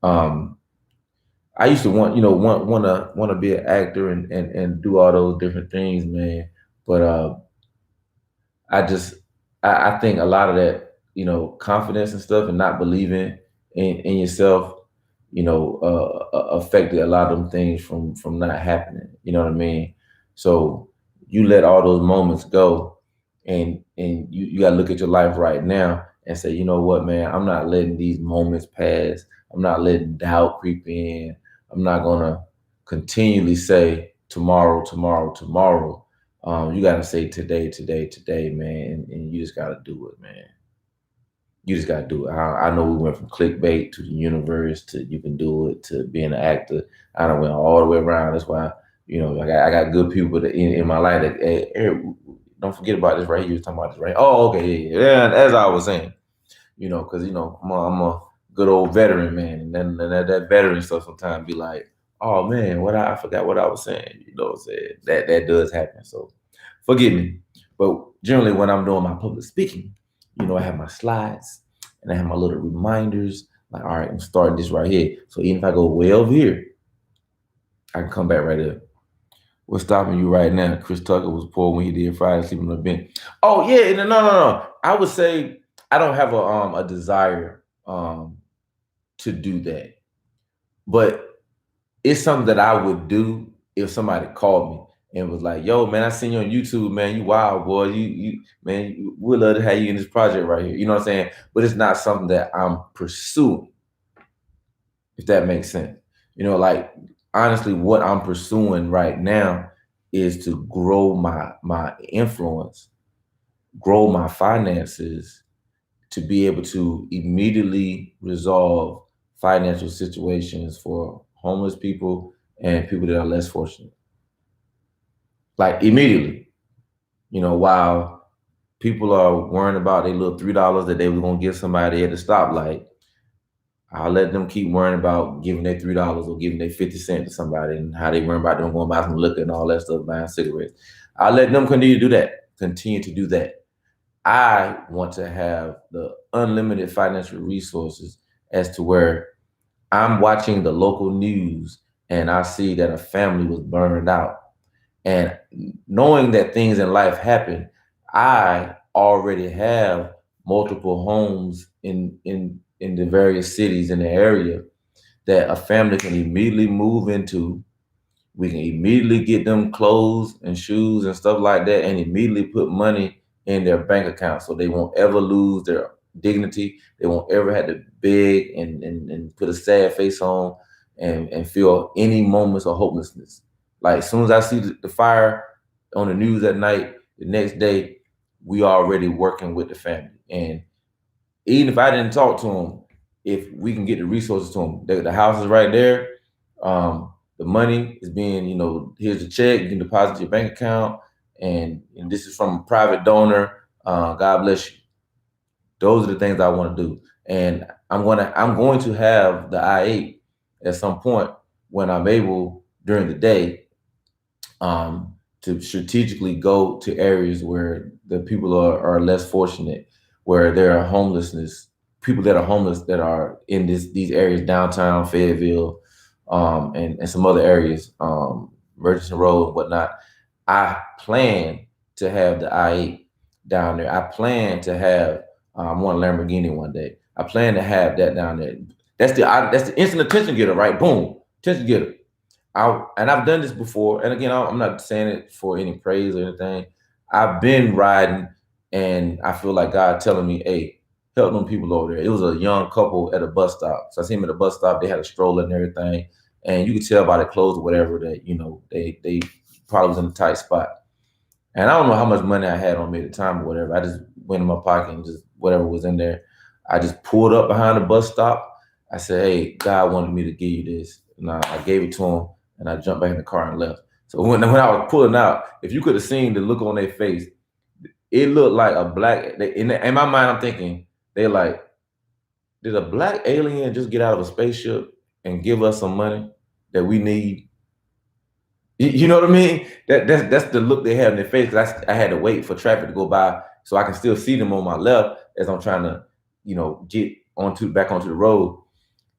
I used to want to be an actor and do all those different things, man. But I think a lot of that, confidence and stuff and not believing in yourself, affected a lot of them things from not happening. You know what I mean? So you let all those moments go, and you got to look at your life right now and say, you know what, man, I'm not letting these moments pass. I'm not letting doubt creep in. I'm not gonna continually say tomorrow, tomorrow, tomorrow. You got to say today, today, today, man, and you just got to do it, man. You just got to do it. I know we went from clickbait to the universe to you can do it to being an actor. I done went all the way around. That's why, I got good people in my life that, hey, don't forget about this right here. You was talking about this right. Oh, okay, yeah. As I was saying, because I'm a good old veteran, man, and then that veteran stuff sometimes be like, oh man, I forgot what I was saying. That does happen. So forgive me. But generally, when I'm doing my public speaking, I have my slides and I have my little reminders. Like, all right, I'm starting this right here. So even if I go way over here, I can come back right there. What's stopping you right now? Chris Tucker was poor when he did Friday sleeping on the bench. Oh yeah, no. I would say I don't have a desire to do that, but it's something that I would do if somebody called me and was like, "Yo, man, I seen you on YouTube, man. You wild boy. Man, we'd love to have you in this project right here." You know what I'm saying? But it's not something that I'm pursuing, if that makes sense. Like honestly, what I'm pursuing right now is to grow my influence, grow my finances, to be able to immediately resolve financial situations for homeless people and people that are less fortunate. Like immediately, while people are worrying about their little $3 that they were gonna give somebody at the stoplight, I'll let them keep worrying about giving their $3 or giving their 50 cents to somebody and how they worry about them going buy some liquor and all that stuff, buying cigarettes. I'll let them continue to do that. Continue to do that. I want to have the unlimited financial resources as to where I'm watching the local news and I see that a family was burned out. And knowing that things in life happen, I already have multiple homes in the various cities in the area that a family can immediately move into. We can immediately get them clothes and shoes and stuff like that and immediately put money in their bank account so they won't ever lose their dignity. They won't ever have to beg and put a sad face on and feel any moments of hopelessness. Like as soon as I see the fire on the news at night, the next day, we already working with the family. And even if I didn't talk to them, if we can get the resources to them, the house is right there. The money is being, here's the check, you can deposit your bank account, and this is from a private donor. God bless you. Those are the things I want to do, and I'm going to have the I-8 at some point when I'm able during the day to strategically go to areas where the people are less fortunate, where there are homelessness, people that are homeless that are in these areas, downtown Fayetteville, and some other areas, Murchison Road and whatnot. I plan to have the I-8 down there. I plan to have one Lamborghini one day. I plan to have that down there. That's the instant attention getter, right? Boom, attention getter. And I've done this before, and again, I'm not saying it for any praise or anything. I've been riding, and I feel like God telling me, "Hey, help them people over there." It was a young couple at a bus stop, so I see them at a bus stop. They had a stroller and everything, and you could tell by their clothes or whatever that they probably was in a tight spot. And I don't know how much money I had on me at the time or whatever. I just went in my pocket and just whatever was in there. I just pulled up behind the bus stop. I said, "Hey, God wanted me to give you this," and I gave it to him. And I jumped back in the car and left. So when I was pulling out, if you could have seen the look on their face, it looked like a black. In my mind, I'm thinking they like, did a black alien just get out of a spaceship and give us some money that we need? You know what I mean? That's the look they had in their face. Cause I had to wait for traffic to go by so I can still see them on my left as I'm trying to, get back onto the road.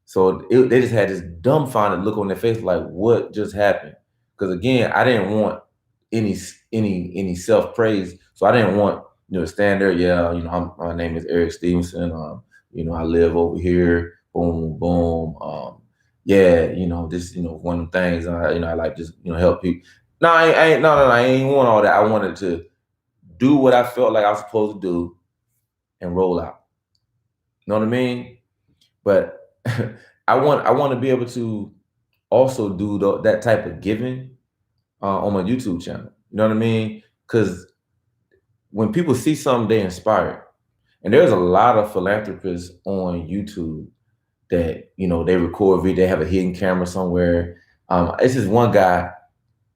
So they just had this dumbfounded look on their face, like what just happened? Because again, I didn't want any self praise, so I didn't want to stand there. Yeah, my name is Eric Stevenson. I live over here. Boom, boom. Yeah, this one of the things. I like just help people. No, I ain't want all that. I wanted to do what I felt like I was supposed to do and roll out. You know what I mean? But I want to be able to also do that type of giving on my YouTube channel. You know what I mean? Because when people see something, they inspire. And there's a lot of philanthropists on YouTube that they record video. They have a hidden camera somewhere. It's just one guy.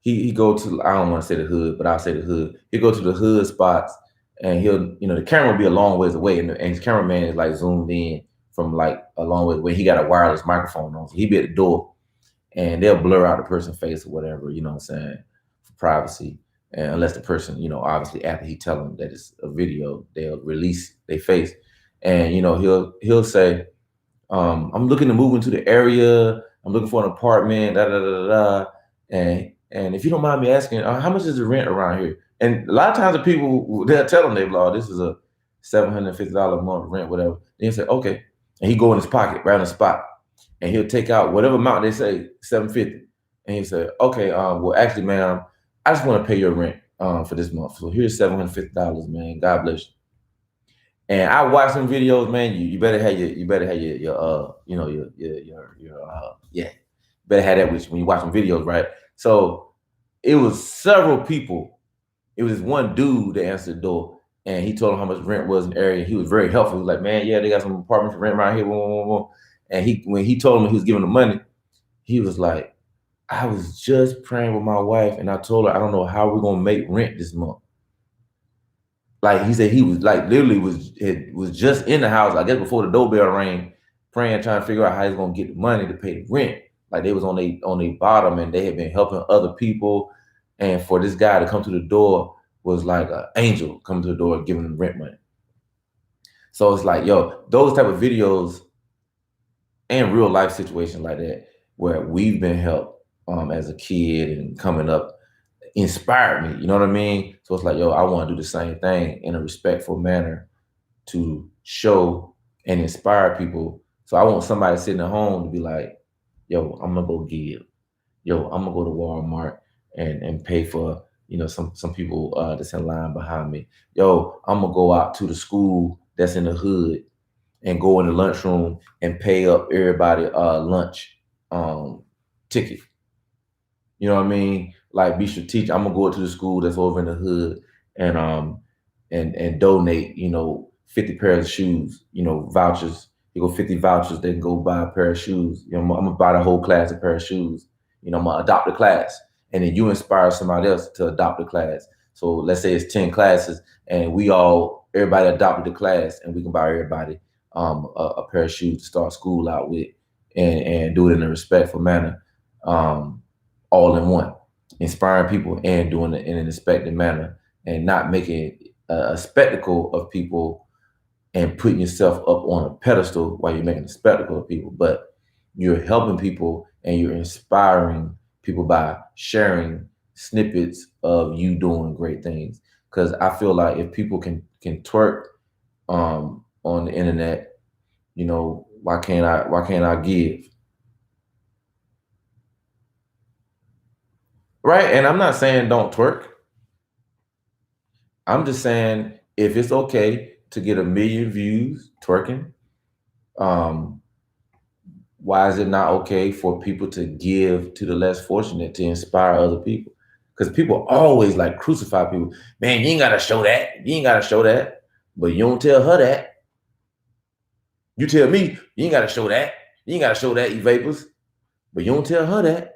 He go to, I don't want to say the hood, but I'll say the hood. He go to the hood spots, and he'll the camera will be a long ways away, and his cameraman is like zoomed in from like a long way away. He got a wireless microphone on, so he be at the door, and they'll blur out the person's face or whatever, what I'm saying, for privacy. And unless the person, obviously after he tell them that it's a video, they'll release their face, and he'll say, "I'm looking to move into the area. I'm looking for an apartment. Da da da da." And if you don't mind me asking, how much is the rent around here? And a lot of times the people, they'll tell them, this is a $750 a month rent, whatever. Then he'll say, okay. And he go in his pocket, right on the spot. And he'll take out whatever amount they say, $750. And he'll say, okay, well, actually, ma'am, I just want to pay your rent for this month. So here's $750, man. God bless you. And I watch some videos, man. You better have your better have that with you when you watch some videos, right? So it was several people. It was one dude that answered the door, and he told him how much rent was in the area. He was very helpful. He was like, "Man, yeah, they got some apartments for rent around here." And when he told him he was giving him money, he was like, "I was just praying with my wife, and I told her I don't know how we're gonna make rent this month." Like he said, he was like literally was just in the house, I guess before the doorbell rang, praying, trying to figure out how he's gonna get the money to pay the rent. Like they was on their bottom, and they had been helping other people. And for this guy to come to the door was like an angel coming to the door giving them rent money. So it's like, yo, those type of videos and real life situations like that where we've been helped as a kid and coming up inspired me. You know what I mean? So it's like, yo, I want to do the same thing in a respectful manner to show and inspire people. So I want somebody sitting at home to be like, yo, I'm gonna go give. Yo, I'm gonna go to Walmart and pay for, you know, some people that's in line behind me. Yo, I'm gonna go out to the school that's in the hood and go in the lunchroom and pay up everybody lunch ticket. You know what I mean? Like be strategic. I'm gonna go to the school that's over in the hood and donate, you know, 50 pairs of shoes, you know, vouchers. You go 50 vouchers, they can go buy a pair of shoes. You know, I'm gonna buy the whole class a pair of shoes. You know, I'm gonna adopt a class. And then you inspire somebody else to adopt a class. So let's say it's 10 classes and everybody adopted the class, and we can buy everybody a pair of shoes to start school out with, and do it in a respectful manner, all in one, inspiring people and doing it in an expected manner, and not making a spectacle of people and putting yourself up on a pedestal while you're making a spectacle of people. But you're helping people and you're inspiring people by sharing snippets of you doing great things. Because I feel like if people can twerk on the internet, you know, why can't I give? Right? And I'm not saying don't twerk. I'm just saying if it's okay to get 1 million views twerking, why is it not okay for people to give to the less fortunate to inspire other people? Because people always like crucify people. Man, you ain't gotta show that. You ain't gotta show that. But you don't tell her that. You tell me you ain't gotta show that. You ain't gotta show that, you vapors. But you don't tell her that.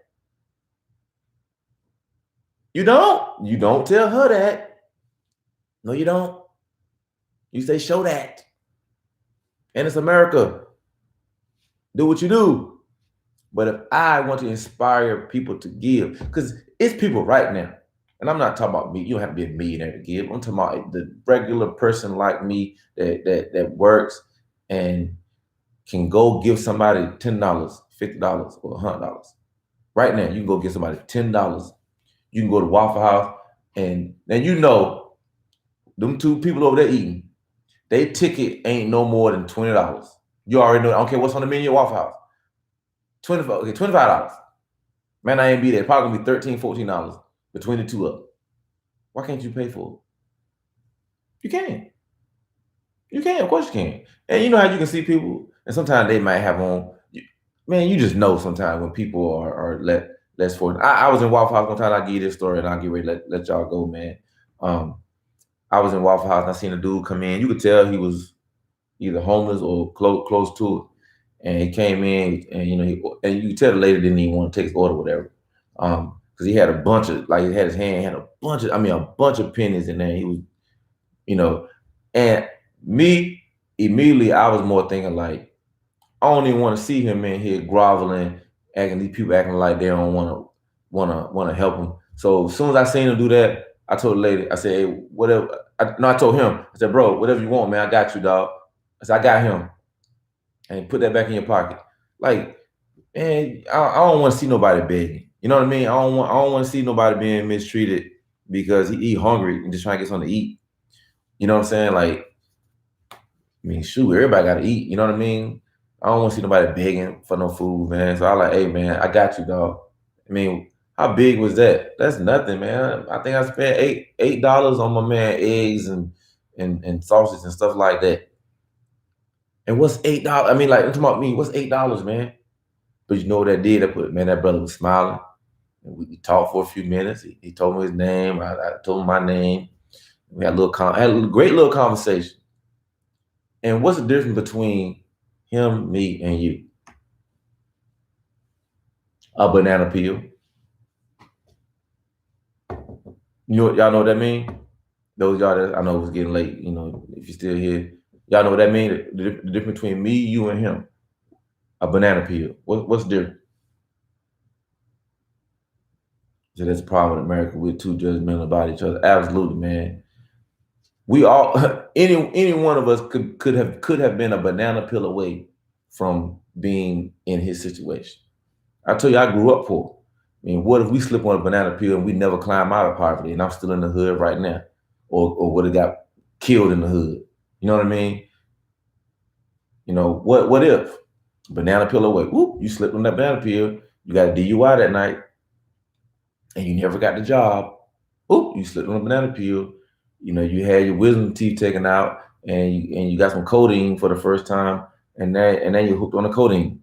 You don't. You don't tell her that. No, you don't. You say show that. And it's America. Do what you do. But if I want to inspire people to give, because it's people right now, and I'm not talking about me, you don't have to be a millionaire to give. I'm talking about the regular person like me that works and can go give somebody $10, $50, or $100. Right now, you can go give somebody $10. You can go to Waffle House, and you know, them two people over there eating, their ticket ain't no more than $20. You already know. I don't care what's on the menu at Waffle House. $25. Man, I ain't be there. Probably gonna be $13, $14 between the two of them. Why can't you pay for it? You can. You can. Of course you can. And you know how you can see people, and sometimes they might have on. Man, you just know sometimes when people are less fortunate. I was in Waffle House one time. I'll give you this story, and I'll get ready to let y'all go, man. I was in Waffle House, and I seen a dude come in. You could tell he was either homeless or close to it. And he came in, and you know, and you could tell the lady didn't even want to take his order, whatever, because he had a bunch of, like, he had his hand, had a bunch of pennies in there. He was, you know, and me immediately, I was more thinking like, I don't even want to see him in here groveling, these people acting like they don't want to help him. So as soon as I seen him do that, I told the lady, I said, hey, whatever. I told him, I said, bro, whatever you want, man, I got you, dog. I said, I got him. And put that back in your pocket. Like, man, I don't want to see nobody begging. You know what I mean? I don't want to see nobody being mistreated because he hungry and just trying to get something to eat. You know what I'm saying? Like, I mean, shoot, everybody got to eat. You know what I mean? I don't want to see nobody begging for no food, man. So I like, hey, man, I got you, dog. I mean, how big was that? That's nothing, man. I think I spent $8 on my man eggs and sausage and stuff like that. And what's $8? I mean, like, I'm talking about me. What's $8, man? But you know what that did? That brother was smiling. And we talked for a few minutes. He told me his name. I told him my name. We had a great little conversation. And what's the difference between him, me, and you? A banana peel. Y'all know what that mean? Those y'all that, I know it's getting late. You know, if you're still here, y'all know what that mean? The difference between me, you, and him. a banana peel. What's different? So that's a problem with America. We're too judgmental about each other. Absolutely, man. We all any one of us could have been a banana peel away from being in his situation. I tell you, I grew up poor. I mean, what if we slip on a banana peel and we never climb out of poverty and I'm still in the hood right now? Or would have got killed in the hood. You know what I mean? You know, what if? Banana peel away. Whoop, you slipped on that banana peel, you got a DUI that night, and you never got the job. Oop, you slipped on a banana peel. You know, you had your wisdom teeth taken out, and you got some codeine for the first time, and then you're hooked on the codeine.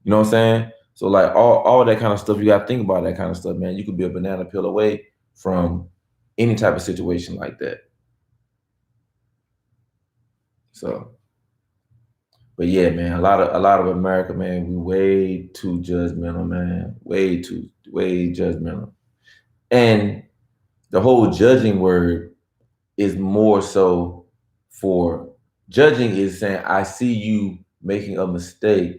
You know what I'm saying? So like all that kind of stuff, you got to think about that kind of stuff, man. You could be a banana peel away from any type of situation like that. So, but yeah, man, a lot of America, man, we way too judgmental, man. Way judgmental. And the whole judging word is more so for judging is saying, I see you making a mistake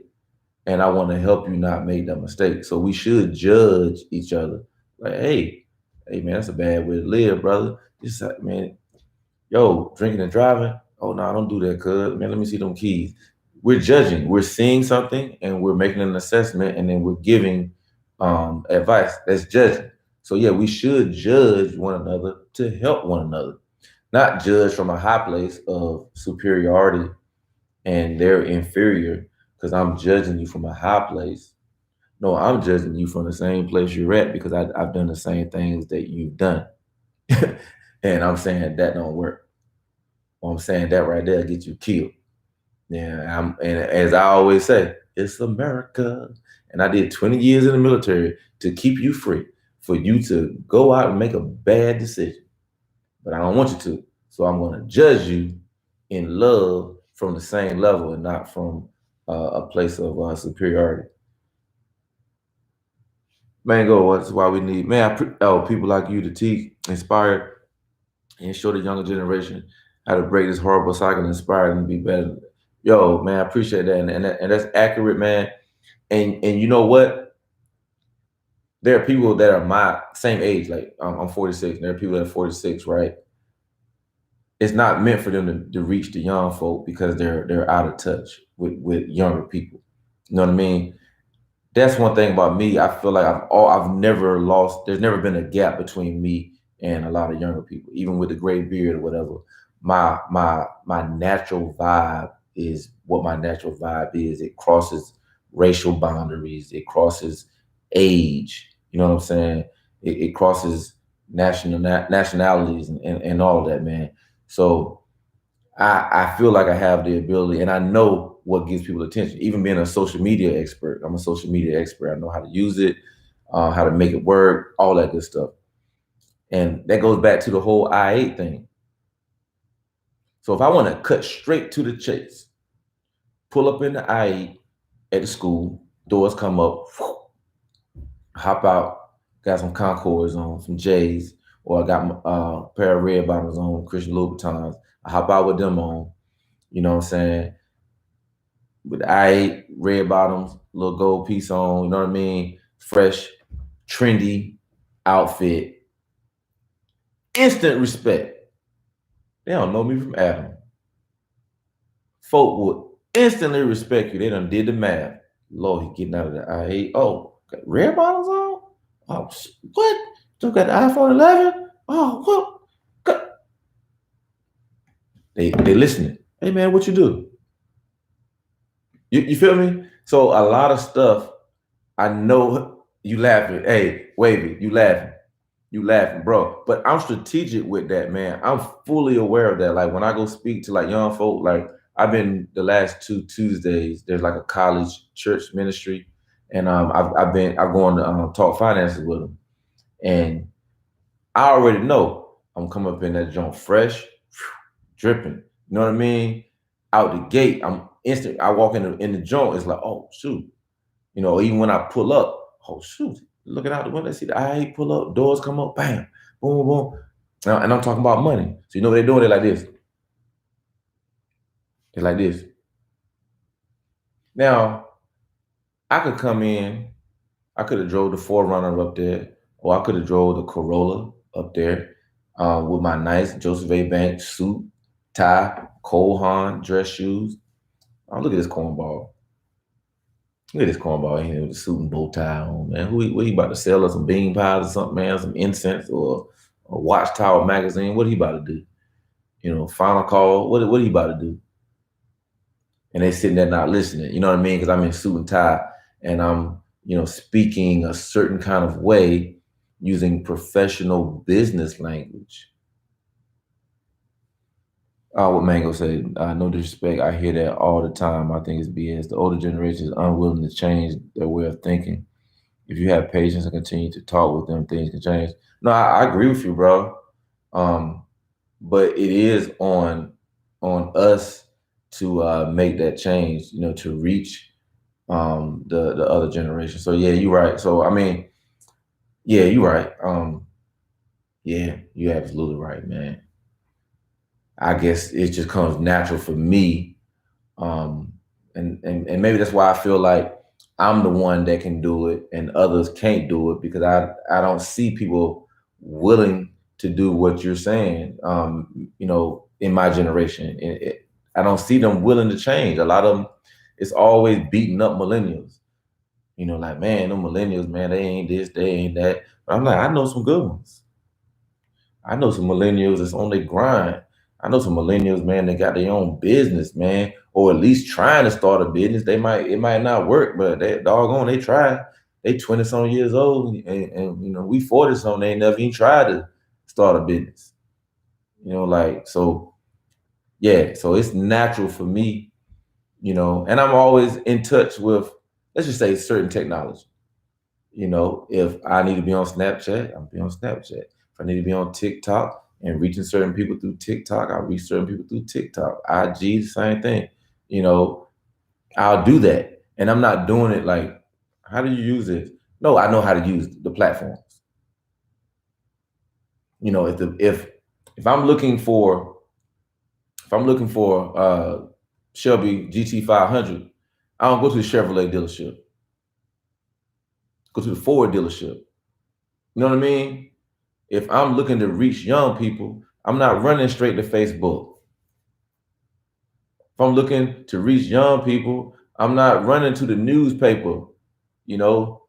and I want to help you not make that mistake. So we should judge each other. Like, hey man, that's a bad way to live, brother. This man, yo, drinking and driving. Oh no, don't do that, cuz. Man, let me see them keys. We're judging. We're seeing something and we're making an assessment and then we're giving advice. That's judging. So yeah, we should judge one another to help one another, not judge from a high place of superiority and they're inferior because I'm judging you from a high place. No, I'm judging you from the same place you're at because I've done the same things that you've done. And I'm saying that don't work. Well, I'm saying that right there gets you killed. Yeah, and as I always say, it's America. And I did 20 years in the military to keep you free, for you to go out and make a bad decision. But I don't want you to. So I'm going to judge you in love from the same level and not from a place of superiority. Mango, that's why we need, man, people like you to teach, inspire, and show the younger generation how to break this horrible cycle and inspire them to be better. Yo, man, I appreciate that. And that's accurate, man. And you know what? There are people that are my same age, like I'm 46, and there are people that are 46, right? It's not meant for them to reach the young folk because they're out of touch with younger people. You know what I mean? That's one thing about me. I feel like I've never lost. There's never been a gap between me and a lot of younger people, even with the gray beard or whatever. My natural vibe is what my natural vibe is. It crosses racial boundaries. It crosses age. You know what I'm saying? It crosses nationalities and all of that, man. So I feel like I have the ability and I know what gives people attention. Even being a social media expert, I'm a social media expert. I know how to use it, how to make it work, all that good stuff. And that goes back to the whole I-8 thing. So if I want to cut straight to the chase, pull up in the I-8 at the school, doors come up, hop out, got some Concords on, some J's, or I got a pair of red bottoms on, Christian Louboutins. I hop out with them on, you know what I'm saying? With I red bottoms, little gold piece on, you know what I mean? Fresh, trendy outfit. Instant respect. They don't know me from Adam. Folk would instantly respect you. They done did the math. Lord, he getting out of the I8. Oh, got red bottoms on? Oh, what? You got the iPhone 11? Oh, what? They listening. Hey man, what you do? You feel me? So a lot of stuff I know you laughing. Hey, Wavy, you laughing. You laughing, bro. But I'm strategic with that, man. I'm fully aware of that. Like when I go speak to like young folk, like I've been the last 2 Tuesdays, there's like a college church ministry. And I've gone to talk finances with them. And I already know I'm coming up in that joint fresh, dripping. You know what I mean? Out the gate, I'm instant. I walk in the joint, it's like, oh shoot. You know, even when I pull up, oh shoot, looking out the window, see the I pull up, doors come up, bam, boom, boom. And I'm talking about money. So you know what they're doing? They're like this. They're like this. Now, I could come in, I could have drove the 4Runner up there, or I could have drove the Corolla up there with my nice Joseph A. Banks suit, tie, Cole Haan dress shoes. Oh, look at this cornball. Look at this cornball in here with the suit and bow tie on, man. What he about to sell us some bean pies or something, man? Some incense or a Watchtower magazine? What he about to do? You know, final call. What he about to do? And they sitting there not listening. You know what I mean? Because I'm in suit and tie and I'm, you know, speaking a certain kind of way using professional business language. What Mango said, no disrespect, I hear that all the time. I think it's BS. The older generation is unwilling to change their way of thinking. If you have patience and continue to talk with them, things can change. No, I agree with you, bro. But it is on us to make that change, you know, to reach the other generation. So yeah, you're right. So I mean, yeah, you're right. Yeah, you're absolutely right, man. I guess it just comes natural for me. And maybe that's why I feel like I'm the one that can do it and others can't do it because I don't see people willing to do what you're saying. You know, in my generation, I don't see them willing to change. A lot of them, it's always beating up millennials. You know, like, man, them millennials, man, they ain't this, they ain't that. But I'm like, I know some good ones. I know some millennials that's on their grind. I know some millennials, man, that got their own business, man, or at least trying to start a business. It might not work, but they doggone, they try. They 20 some years old, and you know, we 40 some, they ain't never even tried to start a business. You know, like, so yeah, so it's natural for me, you know, and I'm always in touch with, let's just say, certain technology. You know, if I need to be on Snapchat, I'll be on Snapchat. If I need to be on TikTok and reaching certain people through TikTok, I'll reach certain people through TikTok. IG, the same thing. You know, I'll do that. And I'm not doing it like, how do you use it? No, I know how to use the platforms. You know, if I'm looking for Shelby GT500, I don't go to the Chevrolet dealership. Go to the Ford dealership. You know what I mean? If I'm looking to reach young people, I'm not running straight to Facebook. If I'm looking to reach young people, I'm not running to the newspaper. You know,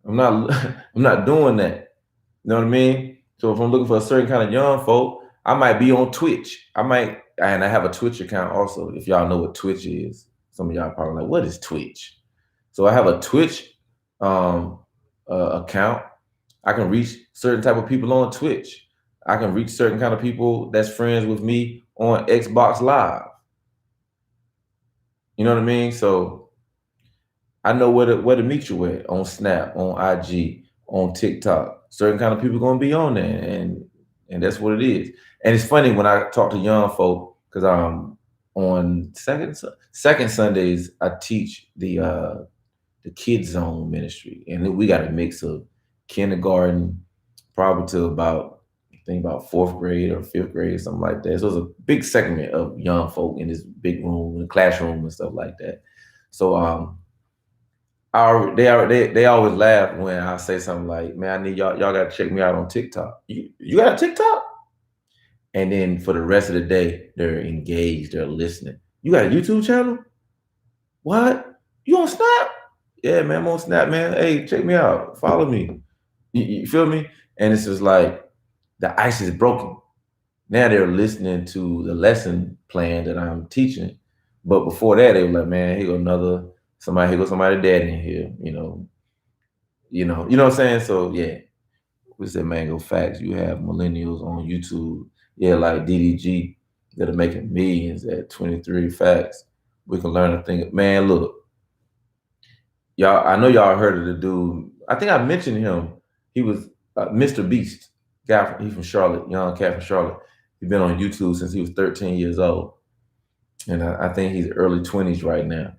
I'm not doing that. You know what I mean? So if I'm looking for a certain kind of young folk, I might be on Twitch. And I have a Twitch account also. If y'all know what Twitch is, some of y'all probably like, what is Twitch? So I have a Twitch account. I can reach certain type of people on Twitch. I can reach certain kind of people that's friends with me on Xbox Live. You know what I mean? So I know where to meet you at on Snap, on IG, on TikTok. Certain kind of people gonna be on there, and that's what it is. And it's funny when I talk to young folk because on second Sundays I teach the Kids Zone ministry, and we got a mix of kindergarten, probably to about I think about fourth grade or fifth grade, something like that. So it's a big segment of young folk in this big room, in the classroom and stuff like that. So they always laugh when I say something like, "Man, I need y'all got to check me out on TikTok." You got a TikTok? And then for the rest of the day, they're engaged, they're listening. You got a YouTube channel? What? You on Snap? Yeah, man, I'm on Snap, man. Hey, check me out. Follow me. You feel me? And it's just like the ice is broken. Now they're listening to the lesson plan that I'm teaching. But before that, they were like, man, here go somebody dad in here, you know what I'm saying? So yeah, we said Mango Facts. You have millennials on YouTube, yeah, like DDG that are making millions at 23 Facts. We can learn a thing. Man, look, y'all, I know y'all heard of the dude. I think I mentioned him. He was Mr. Beast. He's from Charlotte, young cat from Charlotte. He's been on YouTube since he was 13 years old. And I think he's early 20s right now.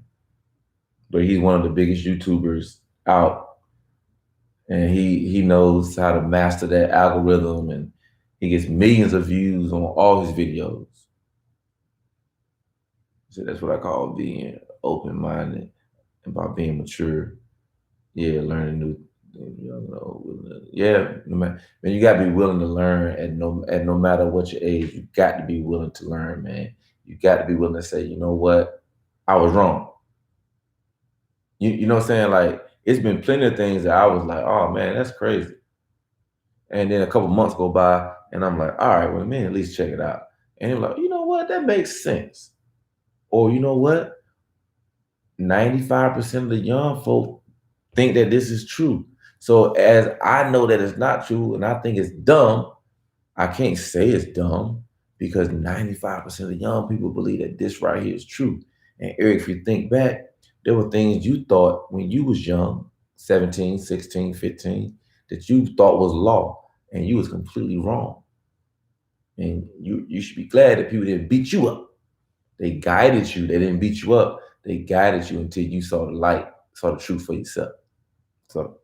But he's one of the biggest YouTubers out. And he knows how to master that algorithm, and he gets millions of views on all his videos. So that's what I call being open-minded. about being mature. Yeah, learning new, yeah, man, you gotta be willing to learn at no matter what your age. You got to be willing to learn, man. You got to be willing to say, you know what, I was wrong. You know what I'm saying? Like, it's been plenty of things that I was like, oh man, that's crazy. And then a couple months go by, and I'm like, all right, well, man, at least check it out. And they're like, you know what, that makes sense. Or you know what, 95% of the young folk think that this is true. So as I know that it's not true and I think it's dumb, I can't say it's dumb because 95% of the young people believe that this right here is true. And Eric, if you think back, there were things you thought when you was young, 17, 16, 15, that you thought was law and you was completely wrong. And you should be glad that people didn't beat you up. They guided you. They didn't beat you up. They guided you until you saw the light, saw the truth for yourself. So,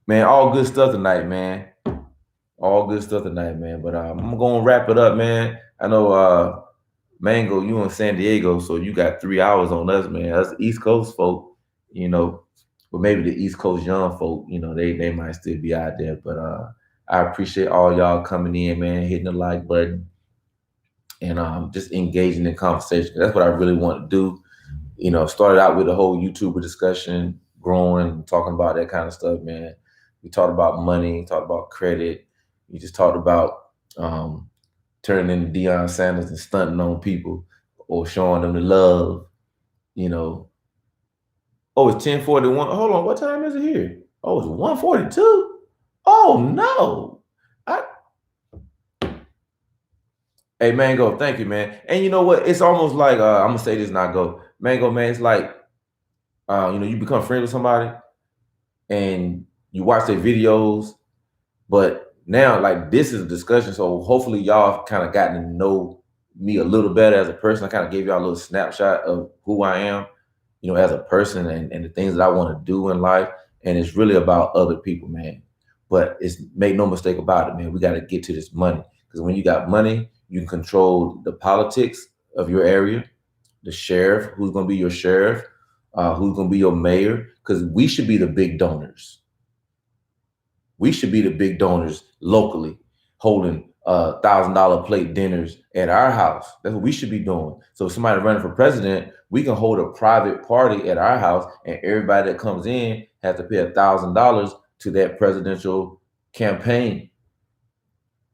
man, all good stuff tonight, man. All good stuff tonight, man. But I'm gonna wrap it up, man. I know Mango, you in San Diego, so you got 3 hours on us, man. Us East Coast folk, you know, but maybe the East Coast young folk, they might still be out there. But I appreciate all y'all coming in, man, hitting the like button and just engaging in conversation. That's what I really want to do. Started out with the whole YouTuber discussion, growing, talking about that kind of stuff, man. We talked about money, talked about credit. We just talked about turning into Deion Sanders and stunting on people or showing them the love, you know. Oh, it's 10:41. Hold on, what time is it here? Oh, it's 1:42. Oh no. Hey Mango, thank you, man. And you know what? It's almost like I'm gonna say this not go. Mango, man, it's like you become friends with somebody and you watch their videos, but now like this is a discussion. So hopefully y'all have kind of gotten to know me a little better as a person. I kind of gave y'all a little snapshot of who I am, as a person and the things that I want to do in life. And it's really about other people, man. But it's make no mistake about it, man. We got to get to this money because when you got money, you can control the politics of your area, the sheriff, who's going to be your sheriff, who's going to be your mayor, because we should be the big donors. We should be the big donors locally, holding $1,000 plate dinners at our house. That's what we should be doing. So if somebody running for president, we can hold a private party at our house, and everybody that comes in has to pay $1,000 to that presidential campaign.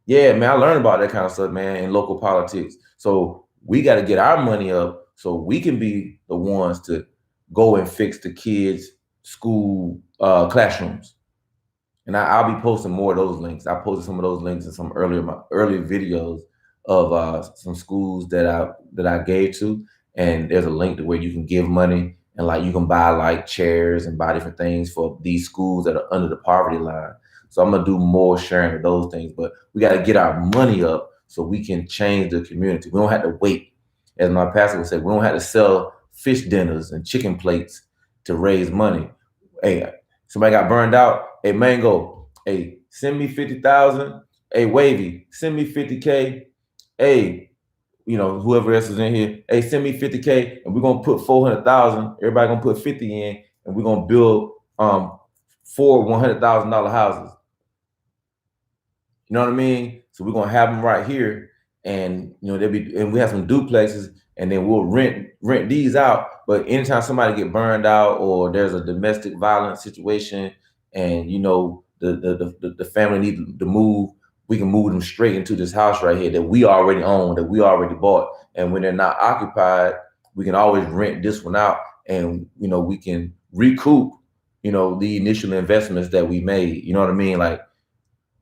Yeah, man, I learned about that kind of stuff, man, in local politics. So we got to get our money up so we can be the ones to go and fix the kids' school classrooms. And I'll be posting more of those links. I posted some of those links in some earlier videos of some schools that I gave to, and there's a link to where you can give money and like you can buy like chairs and buy different things for these schools that are under the poverty line. So I'm gonna do more sharing of those things, but we got to get our money up so we can change the community. We don't have to wait, as my pastor would say. We don't have to sell fish dinners and chicken plates to raise money. Hey, somebody got burned out. Hey, Mango, hey, send me 50,000. Hey, Wavy, send me 50K. Hey, whoever else is in here, hey, send me 50K, and we're gonna put 400,000. Everybody gonna put 50 in, and we're gonna build 4 $100,000 houses. You know what I mean? So we're gonna have them right here, and we have some duplexes, and then we'll rent these out. But anytime somebody get burned out or there's a domestic violence situation, and the family needs to move, we can move them straight into this house right here that we already own, that we already bought. And when they're not occupied, we can always rent this one out, and we can recoup the initial investments that we made. You know what I mean? Like,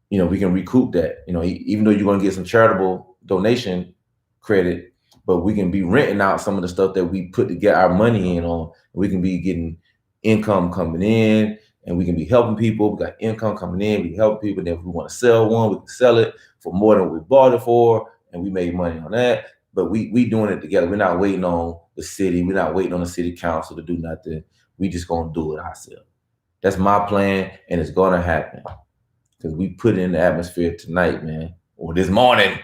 we can recoup that, even though you're going to get some charitable donation credit, but we can be renting out some of the stuff that we put to get our money in on. We can be getting income coming in, and we can be helping people. We got income coming in, we help people. Then if we want to sell one, we can sell it for more than we bought it for, and we made money on that. But we doing it together. We're not waiting on the city. We're not waiting on the city council to do nothing. We just going to do it ourselves. That's my plan, and it's going to happen. Because we put it in the atmosphere tonight, man, or this morning.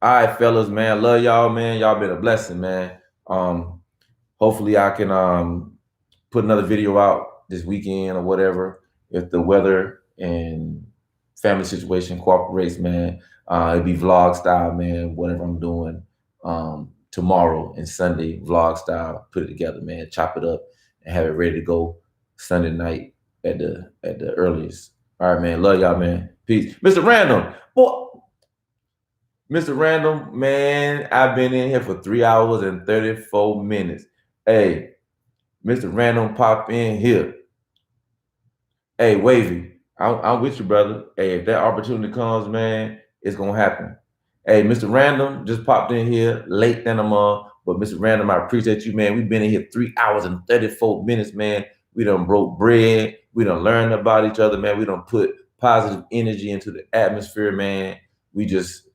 All right, fellas, man. Love y'all, man. Y'all been a blessing, man. Hopefully I can put another video out this weekend or whatever, if the weather and family situation cooperates, man. It'd be vlog style, man. Whatever I'm doing tomorrow and Sunday, vlog style. Put it together, man. Chop it up and have it ready to go Sunday night at the earliest. All right, man. Love y'all, man. Peace, Mr. Random. Boy, Mr. Random, man. I've been in here for 3 hours and 34 minutes. Hey, Mr. Random, pop in here. Hey, Wavy, I'm with you, brother. Hey, if that opportunity comes, man, it's gonna happen. Hey, Mr. Random just popped in here late than I'm but Mr. Random, I appreciate you, man. We've been in here 3 hours and 34 minutes, man. We done broke bread. We done learned about each other, man. We done put positive energy into the atmosphere, man. We just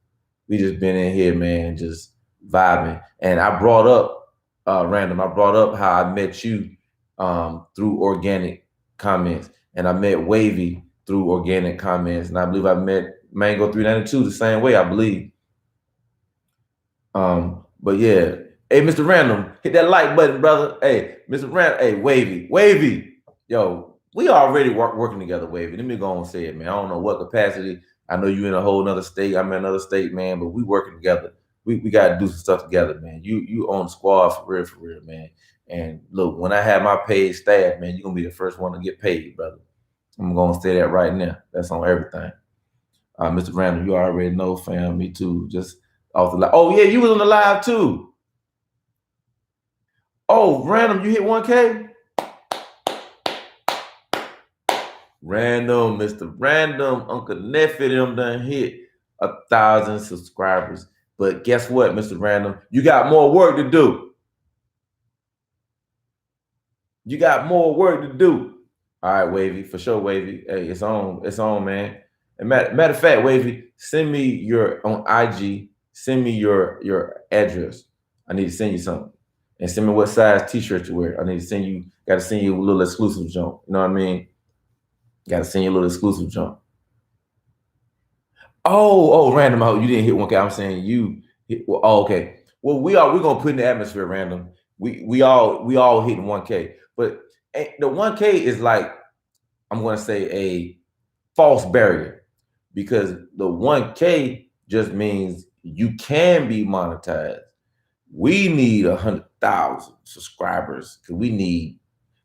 been in here, man, just vibing. And I brought up Random. I brought up how I met you through organic comments. And I met Wavy through organic comments. And I believe I met Mango 392 the same way, I believe. But yeah. Hey, Mr. Random, hit that like button, brother. Hey, Mr. Random, hey, Wavy. Yo, we already working together, Wavy. Let me go and say it, man. I don't know what capacity. I know you in a whole nother state. I'm in another state, man, but we working together. We got to do some stuff together, man. You on the squad for real, man. And look, when I have my paid staff, man, you're going to be the first one to get paid, brother. I'm going to say that right now. That's on everything. Mr. Random, you already know, fam. Me too. Just off the live. Oh, yeah, you was on the live too. Oh, Random, you hit 1K? Random, Mr. Random, Uncle Neffy, them done hit 1,000 subscribers. But guess what, Mr. Random? You got more work to do. You got more work to do. All right, Wavy, for sure, Wavy. Hey, it's on, man. And matter of fact, Wavy, send me your on IG. Send me your address. I need to send you something, and send me what size T-shirt you wear. I need to send you. Got to send you a little exclusive jump. You know what I mean? Got to send you a little exclusive jump. Oh, Random. Oh, you didn't hit 1K. I'm saying you. Well, okay. Well, we're gonna put in the atmosphere, Random. We all hitting 1K, but the 1K is like, I'm gonna say, a false barrier, because the 1K just means you can be monetized. We need 100,000 subscribers because we need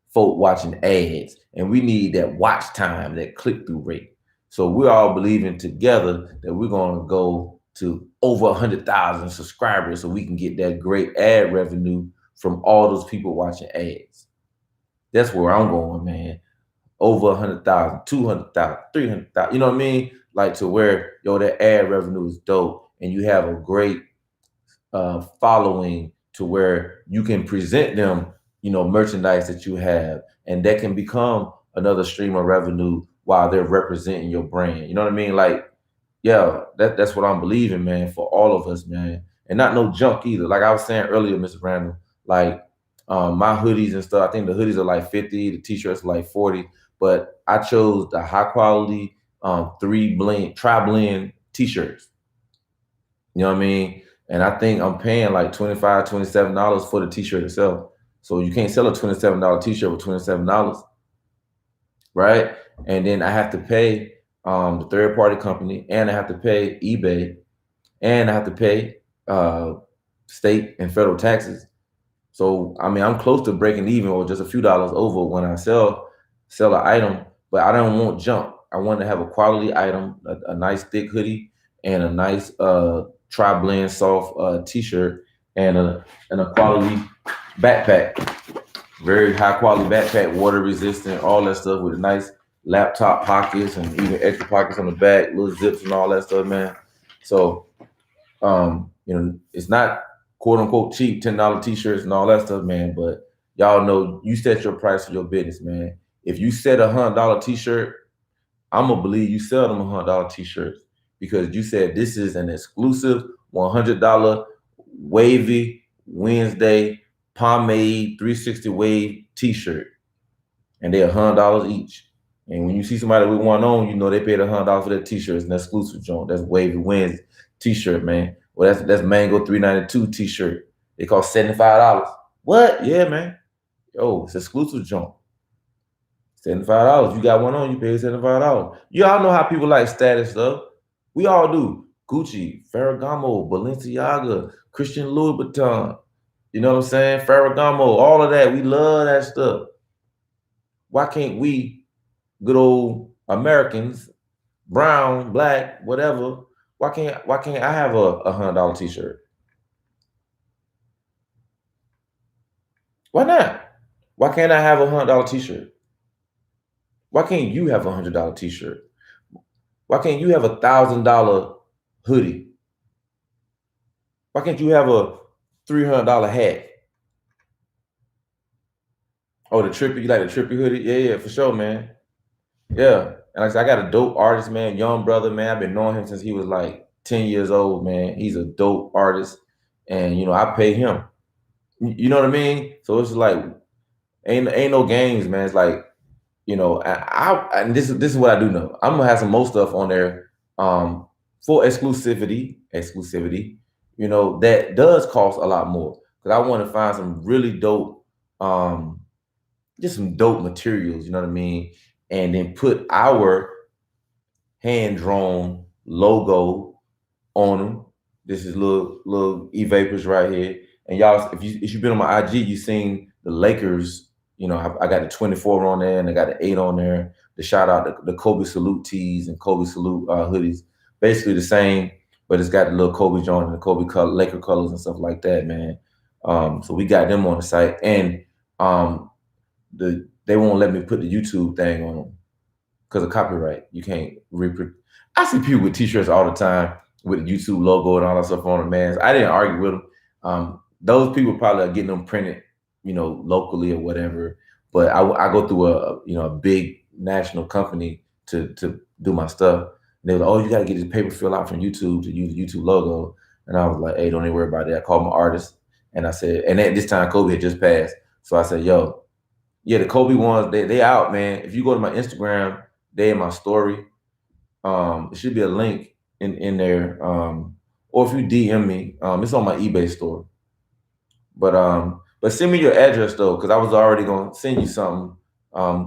folk watching ads, and we need that watch time, that click-through rate. So we're all believing together that we're gonna go to over 100,000 subscribers so we can get that great ad revenue from all those people watching ads. That's where I'm going, man. Over 100,000, 200,000, 300,000. You know what I mean? Like, to where, yo, that ad revenue is dope, and you have a great following to where you can present them, merchandise that you have, and that can become another stream of revenue while they're representing your brand. You know what I mean? Like, yeah, that's what I'm believing, man, for all of us, man. And not no junk either. Like I was saying earlier, Mr. Randall, like my hoodies and stuff, I think the hoodies are like 50, the t-shirts are like 40, but I chose the high quality tri-blend t-shirts. You know what I mean? And I think I'm paying like $25, $27 for the t-shirt itself. So you can't sell a $27 t-shirt with $27, right? And then I have to pay the third-party company, and I have to pay eBay, and I have to pay state and federal taxes. So, I mean, I'm close to breaking even, or just a few dollars over when I sell an item, but I don't want junk. I want to have a quality item, a nice thick hoodie, and a nice tri-blend soft t-shirt, and a quality backpack. Very high quality backpack, water resistant, all that stuff, with a nice laptop pockets and even extra pockets on the back, little zips and all that stuff, man. So, it's not quote unquote cheap, $10 t-shirts and all that stuff, man. But y'all know, you set your price for your business, man. If you set a $100 t-shirt, I'm gonna believe you sell them $100 t-shirts, because you said this is an exclusive $100 Wavy Wednesday Pomade 360 Wave t-shirt, and they're $100 each. And when you see somebody with one on, you know they paid $100 for that t-shirt. It's an exclusive joint. That's Wavy Wednesday t-shirt, man. Well, that's Mango 392 t-shirt. They cost $75. What? Yeah, man. Yo, it's exclusive junk. $75. You got one on, you pay $75. You all know how people like status stuff. We all do. Gucci, Ferragamo, Balenciaga, Christian Louis Vuitton. You know what I'm saying? Ferragamo, all of that. We love that stuff. Why can't we, good old Americans, brown, black, whatever, why can't I have a $100 t-shirt? Why not? Why can't I have a $100 t-shirt? Why can't you have a $100 t-shirt? Why can't you have a $1,000 hoodie? Why can't you have a $300 hat? Oh, the trippy, you like the trippy hoodie? Yeah, for sure, man. Yeah. And like I said, I got a dope artist, man, young brother, man. I've been knowing him since he was like 10 years old, man. He's a dope artist. And I pay him. You know what I mean? So it's like ain't no games, man. It's like, and this is what I do know. I'm gonna have some more stuff on there for exclusivity, that does cost a lot more. Because I want to find some really dope, just some dope materials, you know what I mean? And then put our hand-drawn logo on them. This is little E-Vapors right here. And y'all, if you've been on my IG, you've seen the Lakers. I got the 24 on there, and I got the 8 on there. The shout out the Kobe Salute tees and Kobe Salute hoodies. Basically the same, but it's got the little Kobe joint and the Kobe Laker colors and stuff like that, man. So we got them on the site, and they won't let me put the YouTube thing on them because of copyright. You can't reproduce. I see people with t-shirts all the time with the YouTube logo and all that stuff on them, man. I didn't argue with them. Those people probably are getting them printed, locally or whatever. But I go through a big national company to do my stuff. And they were like, oh, you got to get this paper fill out from YouTube to use the YouTube logo. And I was like, hey, don't even worry about that. I called my artist, and I said, and at this time Kobe had just passed. So I said, yo, yeah, the Kobe ones, they out, man. If you go to my Instagram, they in my story. It should be a link in there. Or if you DM me, it's on my eBay store. But send me your address though, because I was already gonna send you something. I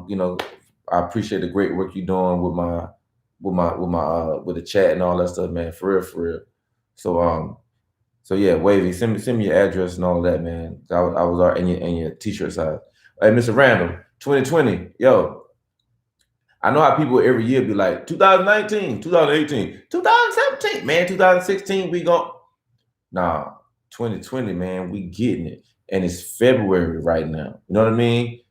appreciate the great work you're doing with the chat and all that stuff, man. For real. So yeah, Wavy, send me your address and all of that, man. I was already in your t-shirt size. Hey, Mr. Random, 2020, yo. I know how people every year be like 2019, 2018, 2017, man, 2016, we go. Nah, 2020, man, we getting it. And it's February right now. You know what I mean?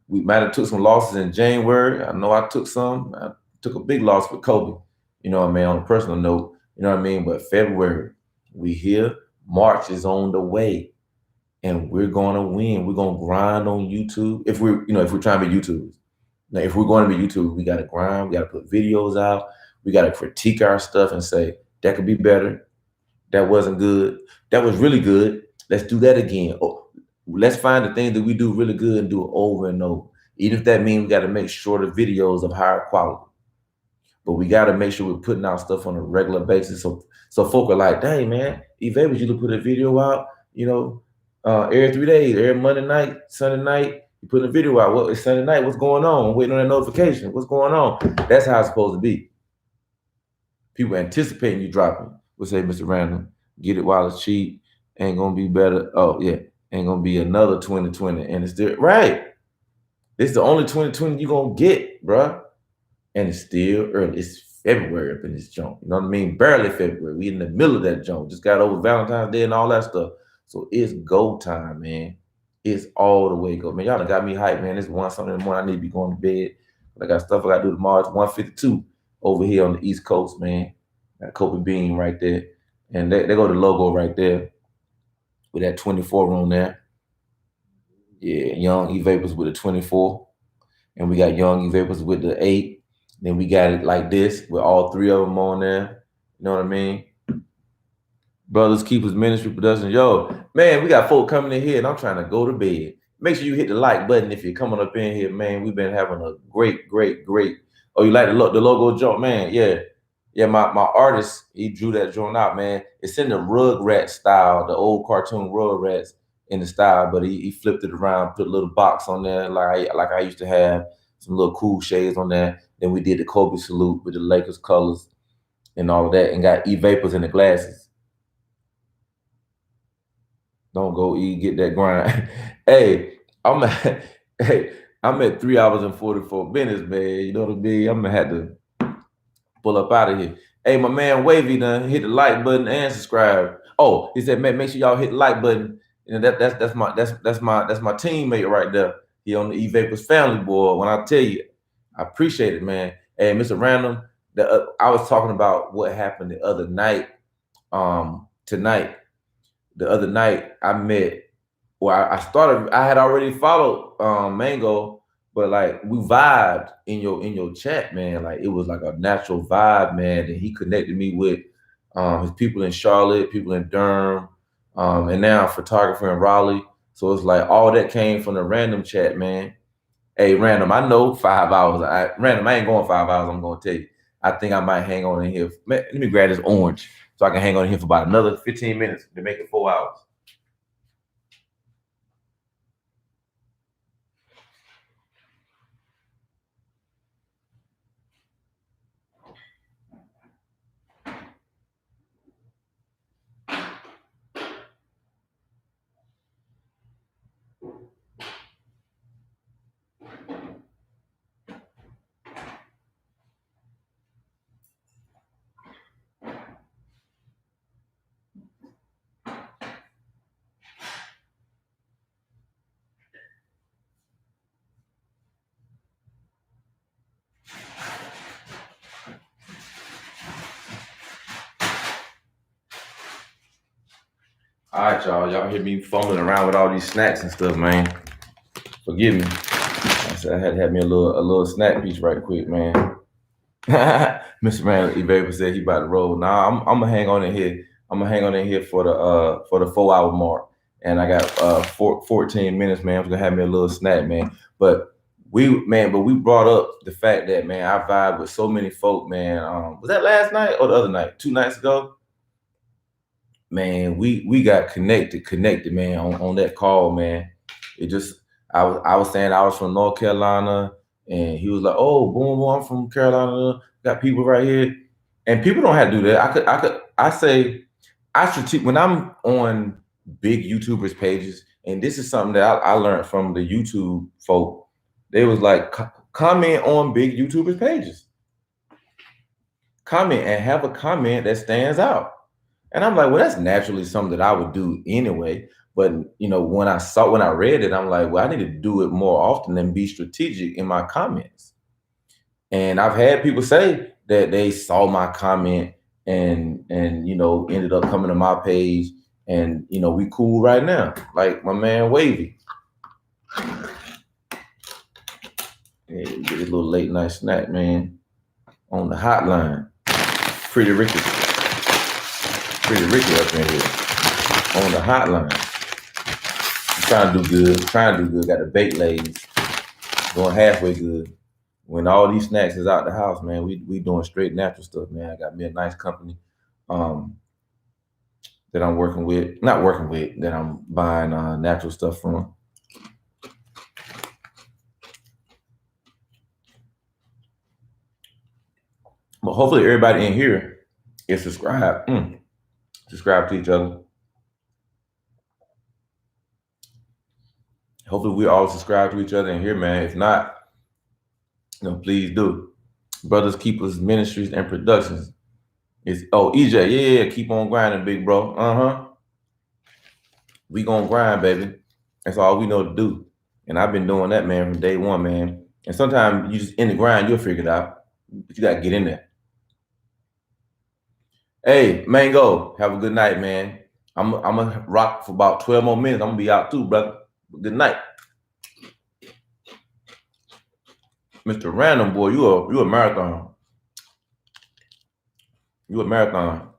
We might have took some losses in January. I know I took some. I took a big loss with Kobe, you know what I mean, on a personal note, you know what I mean? But February, we here. March is on the way. And we're gonna win. We're gonna grind on YouTube. If we're trying to be YouTubers. Now, if we're going to be YouTube, we gotta grind, we gotta put videos out, we gotta critique our stuff and say, that could be better. That wasn't good. That was really good. Let's do that again. Oh, let's find the things that we do really good and do it over and over. Even if that means we gotta make shorter videos of higher quality. But we gotta make sure we're putting out stuff on a regular basis. So folk are like, dang, man, Eve, you to put a video out, every 3 days, every Monday night, Sunday night, you put a video out. Well, it's Sunday night. What's going on? I'm waiting on that notification. What's going on? That's how it's supposed to be. People anticipating you dropping. We'll say, Mr. Random, get it while it's cheap. Ain't gonna be better. Oh yeah, ain't gonna be another 2020. And it's still right. This is the only 2020 you're gonna get, bruh. And it's still early. It's February up in this joint. You know what I mean? Barely February. We in the middle of that joint. Just got over Valentine's Day and all that stuff. So it's go time, man. It's all the way go. Man, y'all done got me hyped, man. It's 1 something in the morning. I need to be going to bed. I got stuff I got to do tomorrow. It's 1:52 over here on the East Coast, man. Got Kobe Bean right there. And they go the logo right there with that 24 on there. Yeah, Young E-Vapors with a 24. And we got Young E-Vapors with the 8. Then we got it like this with all 3 of them on there. You know what I mean? Brothers Keepers Ministry Production. Yo, man, we got folk coming in here and I'm trying to go to bed. Make sure you hit the like button if you're coming up in here, man. We've been having a great. Oh, you like the logo joint, man? Yeah. Yeah, my artist, he drew that joint out, man. It's in the Rugrat style, the old cartoon Rugrats. in the style, but he flipped it around, put a little box on there like I used to have, some little cool shades on there. Then we did the Kobe salute with the Lakers colors and all of that, and got E-Vapors in the glasses. Don't go eat, get that grind. Hey, I'm at, hey, I'm at 3 hours and 44 minutes, man. You know what I mean? I'm gonna have to pull up out of here. Hey, my man Wavy done hit the like button and subscribe. Oh, he said, man, make sure y'all hit the like button. You know, that's my teammate right there. He on the E-Vapors family, boy. When I tell you, I appreciate it, man. Hey, Mr. Random, I was talking about what happened the other night. Tonight, the other night, I met. Well, I had already followed Mango, but like we vibed in your chat, man. Like it was like a natural vibe, man. And he connected me with his people in Charlotte, people in Durham, and now a photographer in Raleigh. So it's like all that came from the random chat, man. Hey, Random, I know 5 hours. Random, I ain't going 5 hours. I'm going to tell you. I think I might hang on in here. Man, let me grab this orange so I can hang on in here for about another 15 minutes to make it 4 hours. All right, y'all. Y'all hear me fumbling around with all these snacks and stuff, man. Forgive me. I said I had to have me a little snack piece right quick, man. Mr. Randall Evaper said he about to roll. Nah, I'm gonna hang on in here. I'm gonna hang on in here for the 4 hour mark. And I got 14 minutes, man. I'm gonna have me a little snack, man. But we brought up the fact that, man, I vibe with so many folk, man. Was that last night or the other night? 2 nights ago? Man, we got connected, man, on that call, man. It just I was saying I was from North Carolina, and he was like, "Oh, boom, boom, I'm from Carolina. Got people right here," and people don't have to do that. I say I strategic when I'm on big YouTubers pages, and this is something that I learned from the YouTube folk. They was like, comment on big YouTubers pages, comment and have a comment that stands out. And I'm like, well, that's naturally something that I would do anyway. But you know, when I read it, I'm like, well, I need to do it more often and be strategic in my comments. And I've had people say that they saw my comment and you know ended up coming to my page, and you know we cool right now, like my man Wavy. Yeah, get this little late night snack, man, on the hotline. Pretty Ricky up in here on the hotline. I'm trying to do good. Got the bake lays going halfway good. When all these snacks is out the house, man, we doing straight natural stuff, man. I got me a nice company that I'm that I'm buying natural stuff from. But hopefully everybody in here is subscribed. Subscribe to each other. Hopefully we all subscribe to each other in here, man. If not, you know, please do. Brothers Keepers Ministries and Productions. It's EJ, yeah, keep on grinding, big bro. We gonna grind, baby. That's all we know to do. And I've been doing that, man, from day one, man. And sometimes you just in the grind, you'll figure it out. But you gotta get in there. Hey, Mango, have a good night, man. I'm gonna rock for about 12 more minutes. I'm gonna be out too, brother. Good night. Mr. Random, boy, you a marathon. You a marathon.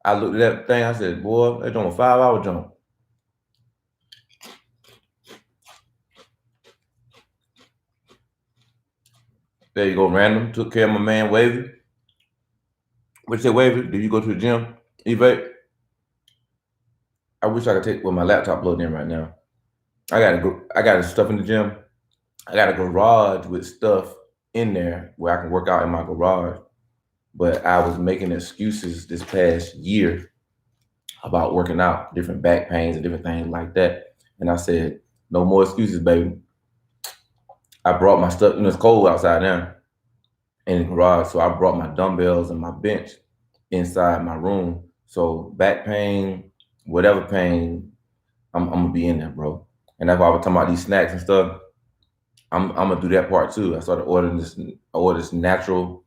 I looked at that thing, I said, boy, they're doing a 5 hour jump. There you go, Random. Took care of my man Wavy. What you say, Wavy? Did you go to the gym? Evape? I wish I could take my laptop plugged in right now. I got stuff in the gym. I got a garage with stuff in there where I can work out in my garage. But I was making excuses this past year about working out, different back pains and different things like that. And I said, no more excuses, baby. I brought my stuff, it's cold outside now in the garage. So I brought my dumbbells and my bench inside my room. So back pain, whatever pain, I'm gonna be in there, bro. And that's why I was talking about these snacks and stuff. I'm gonna do that part too. I started ordering this natural,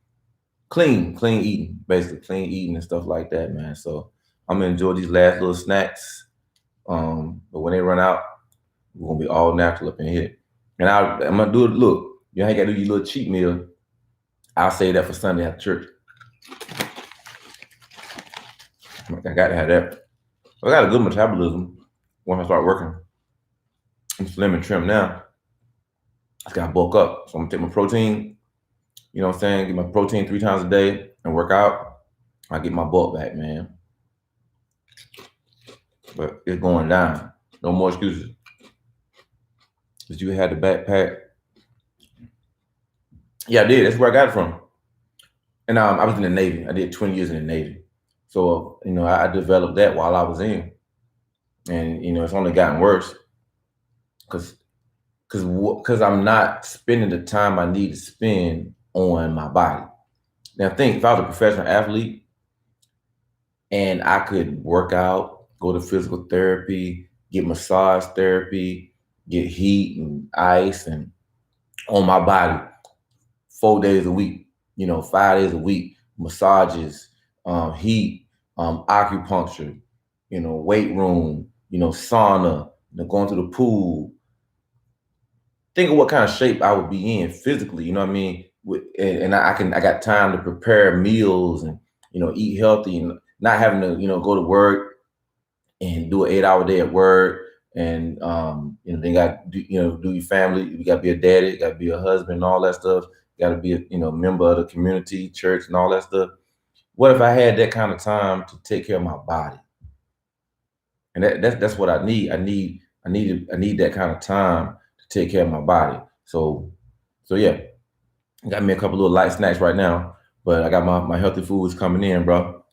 clean eating, basically clean eating and stuff like that, man. So I'm gonna enjoy these last little snacks. But when they run out, we're gonna be all natural up in here. And I'm gonna do it. Look, you ain't gotta do your little cheat meal. I'll save that for Sunday at church. I gotta have that. I got a good metabolism once I start working. I'm slim and trim now. I just gotta bulk up. So I'm gonna take my protein, you know what I'm saying? Get my protein 3 times a day and work out. I get my bulk back, man. But it's going down. No more excuses. Did you have the backpack? Yeah, I did. That's where I got it from. And I was in the Navy. I did 20 years in the Navy. So, I developed that while I was in. And, it's only gotten worse because I'm not spending the time I need to spend on my body. Now, think if I was a professional athlete and I could work out, go to physical therapy, get massage therapy, get heat and ice and on my body 4 days a week, 5 days a week, massages, heat, acupuncture, weight room, sauna, going to the pool. Think of what kind of shape I would be in physically, you know what I mean? And I got time to prepare meals and, eat healthy and not having to, go to work and do an 8-hour day at work. And, then you got, do your family. You got to be a daddy, got to be a husband and all that stuff. Got to be a, member of the community, church and all that stuff. What if I had that kind of time to take care of my body? And that's what I need. I need that kind of time to take care of my body. So yeah, got me a couple little light snacks right now, but I got my healthy foods coming in, bro.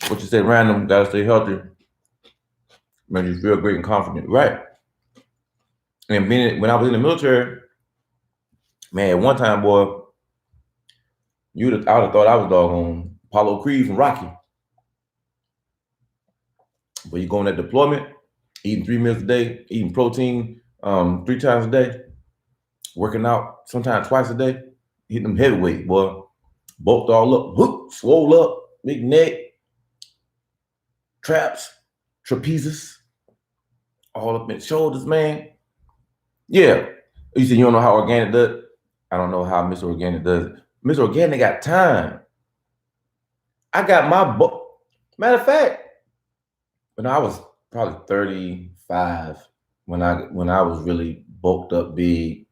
What you said, random, gotta stay healthy. Makes you feel great and confident, right? And when I was in the military, man, at one time, boy, I would have thought I was doggone Apollo Creed from Rocky. But you go on that deployment, eating 3 meals a day, eating protein 3 times a day, working out sometimes twice a day, hitting them heavyweight, boy. Bulked all up, whoop, swole up, big neck, traps, trapezes, all up in shoulders, man. Yeah. You said you don't know how organic does? I don't know how Mr. Organic does it. Mr. Organic got time. I got my book. Matter of fact, when I was probably 35, when I was really bulked up big,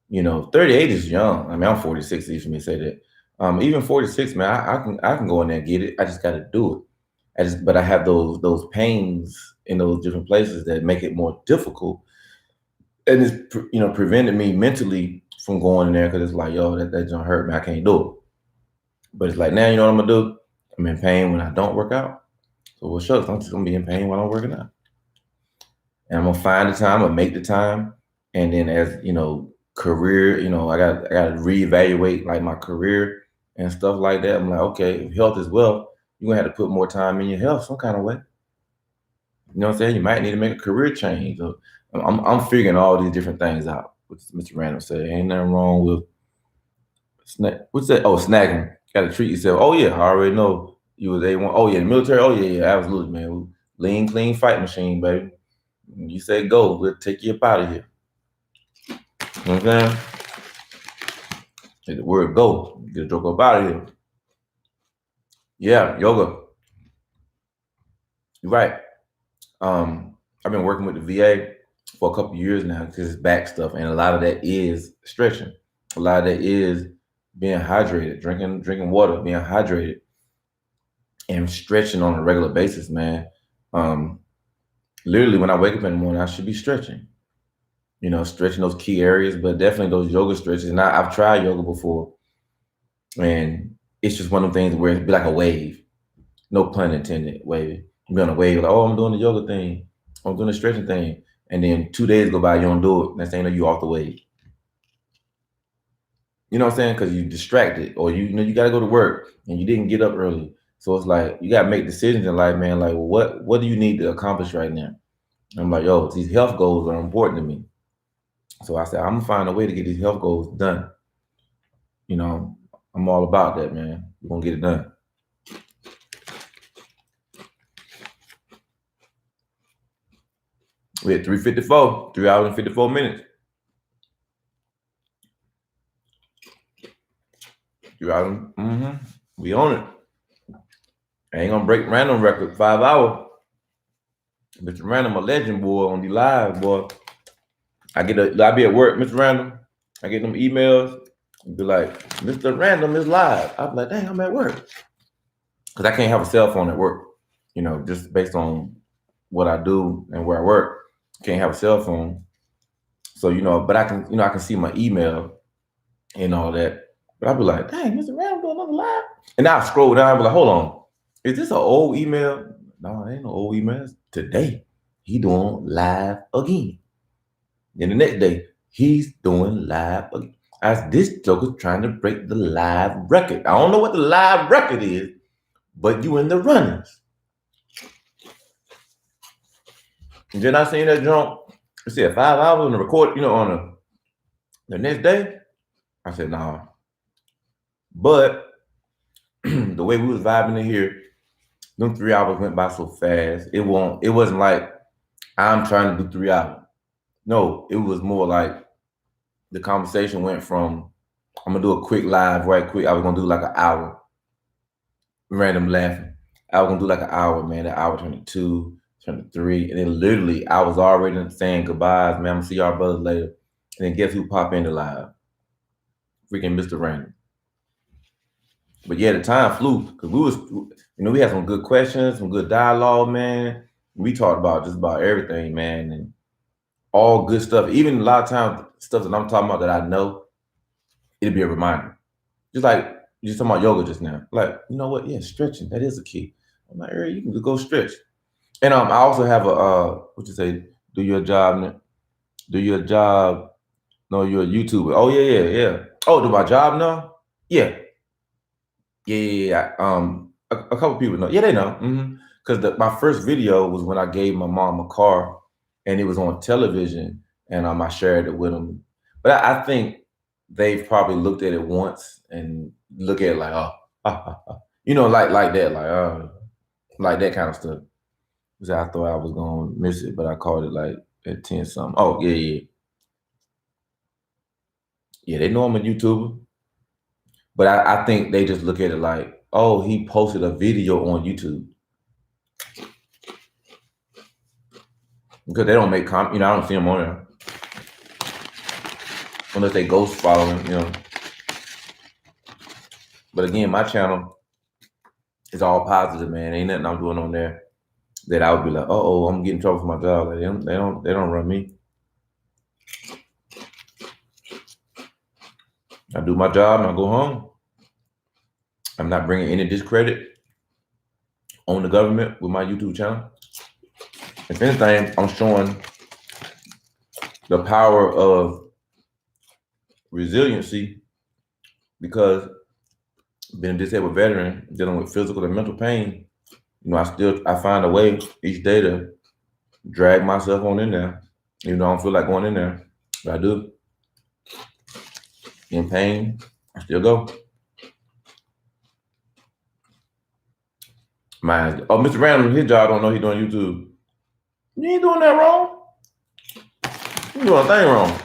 38 is young. I mean, I'm 46, easy for me to say that. Even 46, man, I can go in there and get it. I just got to do it. But I have those pains in those different places that make it more difficult, and it's prevented me mentally from going in there because it's like, yo, that don't hurt me. I can't do it. But it's like, now you know what I'm gonna do? I'm in pain when I don't work out. So well, shucks, I'm just gonna be in pain while I'm working out. And I'm gonna find the time, I'm gonna make the time, and then as career, I got to reevaluate like my career and stuff like that. I'm like, okay, if health is wealth, you're gonna have to put more time in your health some kind of way. You know what I'm saying? You might need to make a career change. So I'm figuring all these different things out. What Mr. Randall said, ain't nothing wrong with snack. What's that? Oh, snacking. Got to treat yourself. Oh yeah, I already know you was A1. Oh yeah, the military. Oh yeah, absolutely, man. Lean, clean fight machine, baby. You say go, we'll take you up out of here. You know what I'm saying? Say the word go, get a joke up out of here. Yeah, yoga. You're right. I've been working with the VA for a couple of years now because it's back stuff, and a lot of that is stretching. A lot of that is being hydrated, drinking water, being hydrated, and stretching on a regular basis, man. Literally when I wake up in the morning, I should be stretching. You know, stretching those key areas, but definitely those yoga stretches. And I've tried yoga before, and it's just one of them things where it'd be like a wave. No pun intended, wave. You be on a wave, like, oh, I'm doing the yoga thing, I'm doing the stretching thing. And then 2 days go by, you don't do it. Next thing you know, you off the wave. You know what I'm saying? Because you distracted, or you know you got to go to work and you didn't get up early. So it's like you got to make decisions in life, man. Like, well, what do you need to accomplish right now? I'm like, yo, these health goals are important to me. So I said, I'm gonna find a way to get these health goals done. You know, I'm all about that, man. We're gonna get it done. We at 3:54, 3 hours and 54 minutes. 3 hours. We on it. I ain't gonna break random record 5 hours. Mr. Random, a legend, boy, on the live, boy. I be at work, Mr. Random. I get them emails. Be like, Mr. Random is live. I'm like, dang, I'm at work. Because I can't have a cell phone at work. You know, just based on what I do and where I work. Can't have a cell phone. So, you know, but I can see my email and all that. But I'll be like, dang, Mr. Random doing another live. And now I scroll down, I'll be like, hold on. Is this an old email? No, it ain't no old emails. Today, he doing live again. Then the next day, he's doing live again. As this joker's trying to break the live record. I don't know what the live record is, but you in the runnings. And then I seen that jump. I said 5 hours on the record, you know, on the next day. I said, nah. But the way we was vibing in here, them 3 hours went by so fast. It wasn't like I'm trying to do 3 hours. No, it was more like the conversation went from, I'm gonna do a quick live right quick. I was gonna do like an hour. Random laughing. I was gonna do like an hour, man. That hour turned to 2, turned to 3. And then literally I was already saying goodbyes, man. I'm gonna see y'all brothers later. And then guess who popped into live? Freaking Mr. Random. But yeah, the time flew because we had some good questions, some good dialogue, man. We talked about just about everything, man, and all good stuff. Even a lot of times, stuff that I'm talking about that I know, it'll be a reminder. Just like you just talking about yoga just now. Like, you know what? Yeah, stretching, that is a key. I'm like, you can go stretch. And I also have do your job. No, you're a YouTuber. Oh, yeah. Oh, do my job now? Yeah. Yeah. A couple people know. Yeah, they know. Because my first video was when I gave my mom a car, and it was on television, and I shared it with them. But I think they've probably looked at it once and look at it like, you know, like that, like that kind of stuff. So I thought I was gonna miss it, but I called it like at 10 something. Oh, yeah. Yeah, they know I'm a YouTuber. But I think they just look at it like, oh, he posted a video on YouTube. Because they don't make I don't see them on there. Unless they ghost following, you know. But again, my channel is all positive, man. Ain't nothing I'm doing on there that I would be like, oh, I'm getting in trouble for my job. Like, they don't run me. I do my job and I go home. I'm not bringing any discredit on the government with my YouTube channel. If anything, I'm showing the power of resiliency, because being a disabled veteran, dealing with physical and mental pain, you know, I find a way each day to drag myself on in there. Even though I don't feel like going in there, but I do. In pain, I still go. Mr. Random, his job, I don't know he's doing YouTube. You ain't doing that wrong. You doing a thing wrong.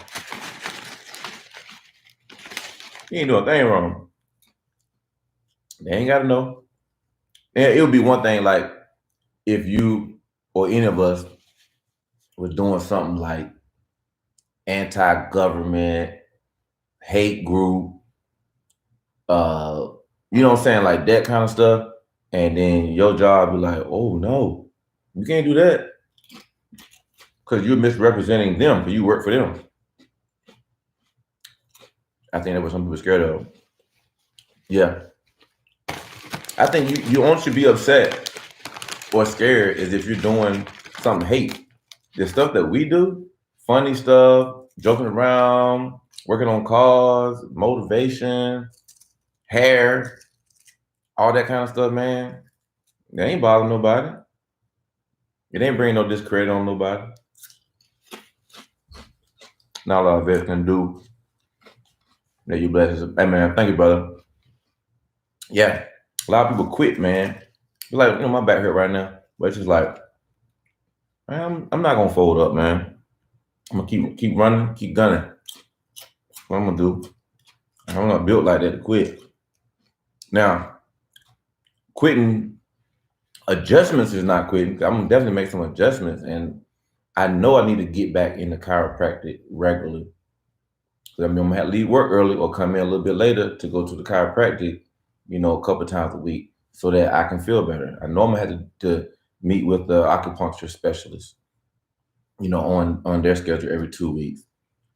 You ain't doing a thing wrong. They ain't gotta know. And it would be one thing like if you or any of us was doing something like anti-government, hate group, you know what I'm saying, like that kind of stuff. And then your job be like, oh no, You can't do that because you're misrepresenting them because you work for them. I think that's what some people are scared of. Yeah. I think you only should be upset or scared is if you're doing something hate. The stuff that we do, funny stuff, joking around, working on cars, motivation, hair, all that kind of stuff, man. It ain't bothering nobody. It ain't bring no discredit on nobody. Not a lot of us can do that. You bless us. Hey, man, thank you, brother. Yeah, a lot of people quit, man. Like, my back hurt right now, but it's just like, man, I'm not gonna fold up, man. I'm gonna keep running, keep gunning. What I'm gonna do? I'm not built like that to quit. Now, quitting adjustments is not quitting. I'm gonna definitely make some adjustments, and I know I need to get back into chiropractic regularly. So I'm gonna have to leave work early or come in a little bit later to go to the chiropractic, a couple of times a week so that I can feel better. I know I'm gonna have to meet with the acupuncture specialist, on their schedule every 2 weeks.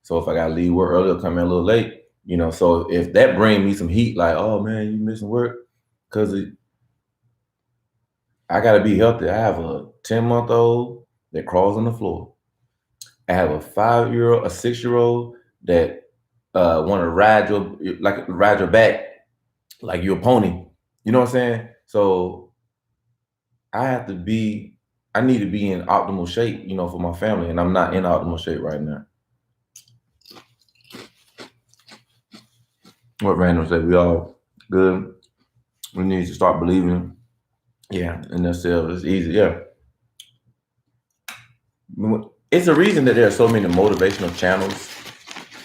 So if I gotta leave work early or come in a little late, so if that brings me some heat, like, oh man, you missing work, because I gotta be healthy. I have a 10-month-old that crawls on the floor. I have a 5-year-old, a 6-year-old that want to ride your back like you're a pony. You know what I'm saying? So I need to be in optimal shape, for my family, and I'm not in optimal shape right now. What Randall said, we all good. We need to start believing, in themselves. It's easy, yeah. It's a reason that there are so many motivational channels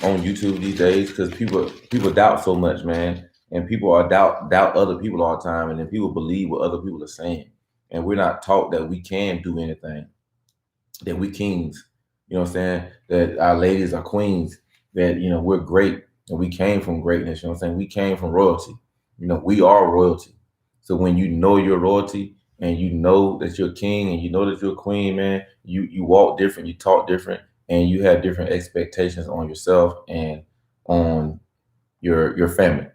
on YouTube these days, because people doubt so much, man, and people doubt other people all the time, and then people believe what other people are saying, and we're not taught that we can do anything, that we kings, what I'm saying, that our ladies are queens, that we're great and we came from greatness, what I'm saying, we came from royalty, we are royalty. So when you know your royalty and you know that you're a king and you know that you're a queen, man, you walk different, you talk different, and you have different expectations on yourself and on your family.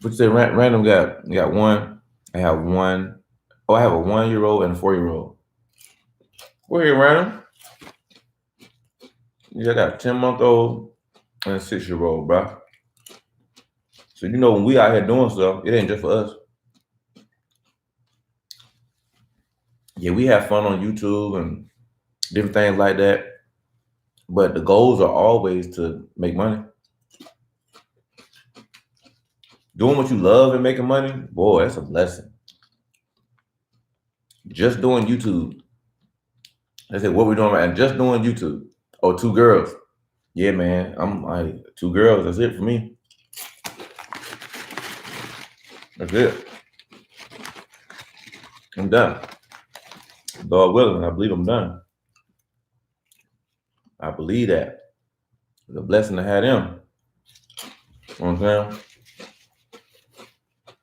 But you say random got one. I have one. Oh, I have a 1-year-old and a 4-year-old. Go ahead, random. Yeah, I got a 10-month-old and a 6-year-old, bro. So when we out here doing stuff, it ain't just for us. Yeah, we have fun on YouTube and different things like that, but the goals are always to make money. Doing what you love and making money, boy, that's a blessing. Just doing YouTube. I said, what we doing right now? Just doing YouTube. Oh, 2 girls. Yeah, man. I'm like 2 girls. That's it for me. That's it. I'm done. God willing, I believe I'm done. I believe that. It's a blessing to have them. You know what I'm saying?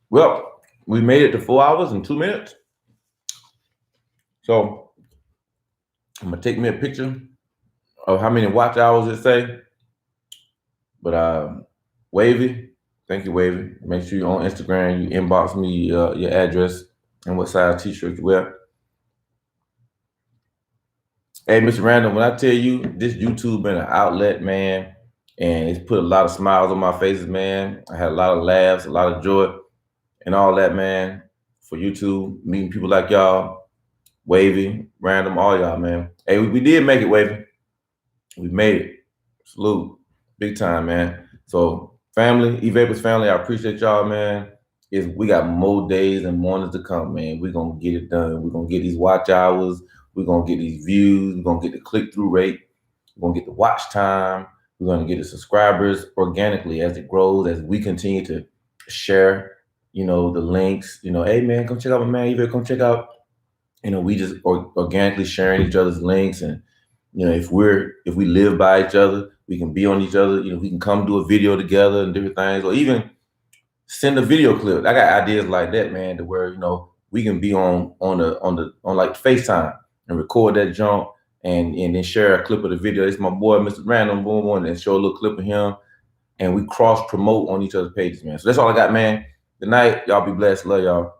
Well, we made it to 4 hours and 2 minutes. So I'm gonna take me a picture of how many watch hours it say. But Wavy, thank you, Wavy. Make sure you're on Instagram, you inbox me your address and what size t-shirt you wear. Hey, Mr. Random, when I tell you this YouTube been an outlet, man, and it's put a lot of smiles on my faces, man. I had a lot of laughs, a lot of joy, and all that, man, for YouTube, meeting people like y'all, Wavy, Random, all y'all, man. Hey, we did make it, Wavy. We made it. Salute. Big time, man. So, family, E-Vapors family, I appreciate y'all, man. We got more days and mornings to come, man. We're going to get it done. We're going to get these watch hours. We're going to get these views. We're going to get the click-through rate. We're going to get the watch time. We're going to get the subscribers organically as it grows, as we continue to share, the links. Hey, man, come check out my man. You better come check out. We just organically sharing each other's links. And, if we live by each other, we can be on each other. We can come do a video together and different things, or even send a video clip. I got ideas like that, man, to where, we can be on like FaceTime and record that junk and then share a clip of the video. It's my boy, Mr. Random, boom, boom, and show a little clip of him, and we cross promote on each other's pages, man. So that's all I got, man. Good night. Y'all be blessed. Love y'all.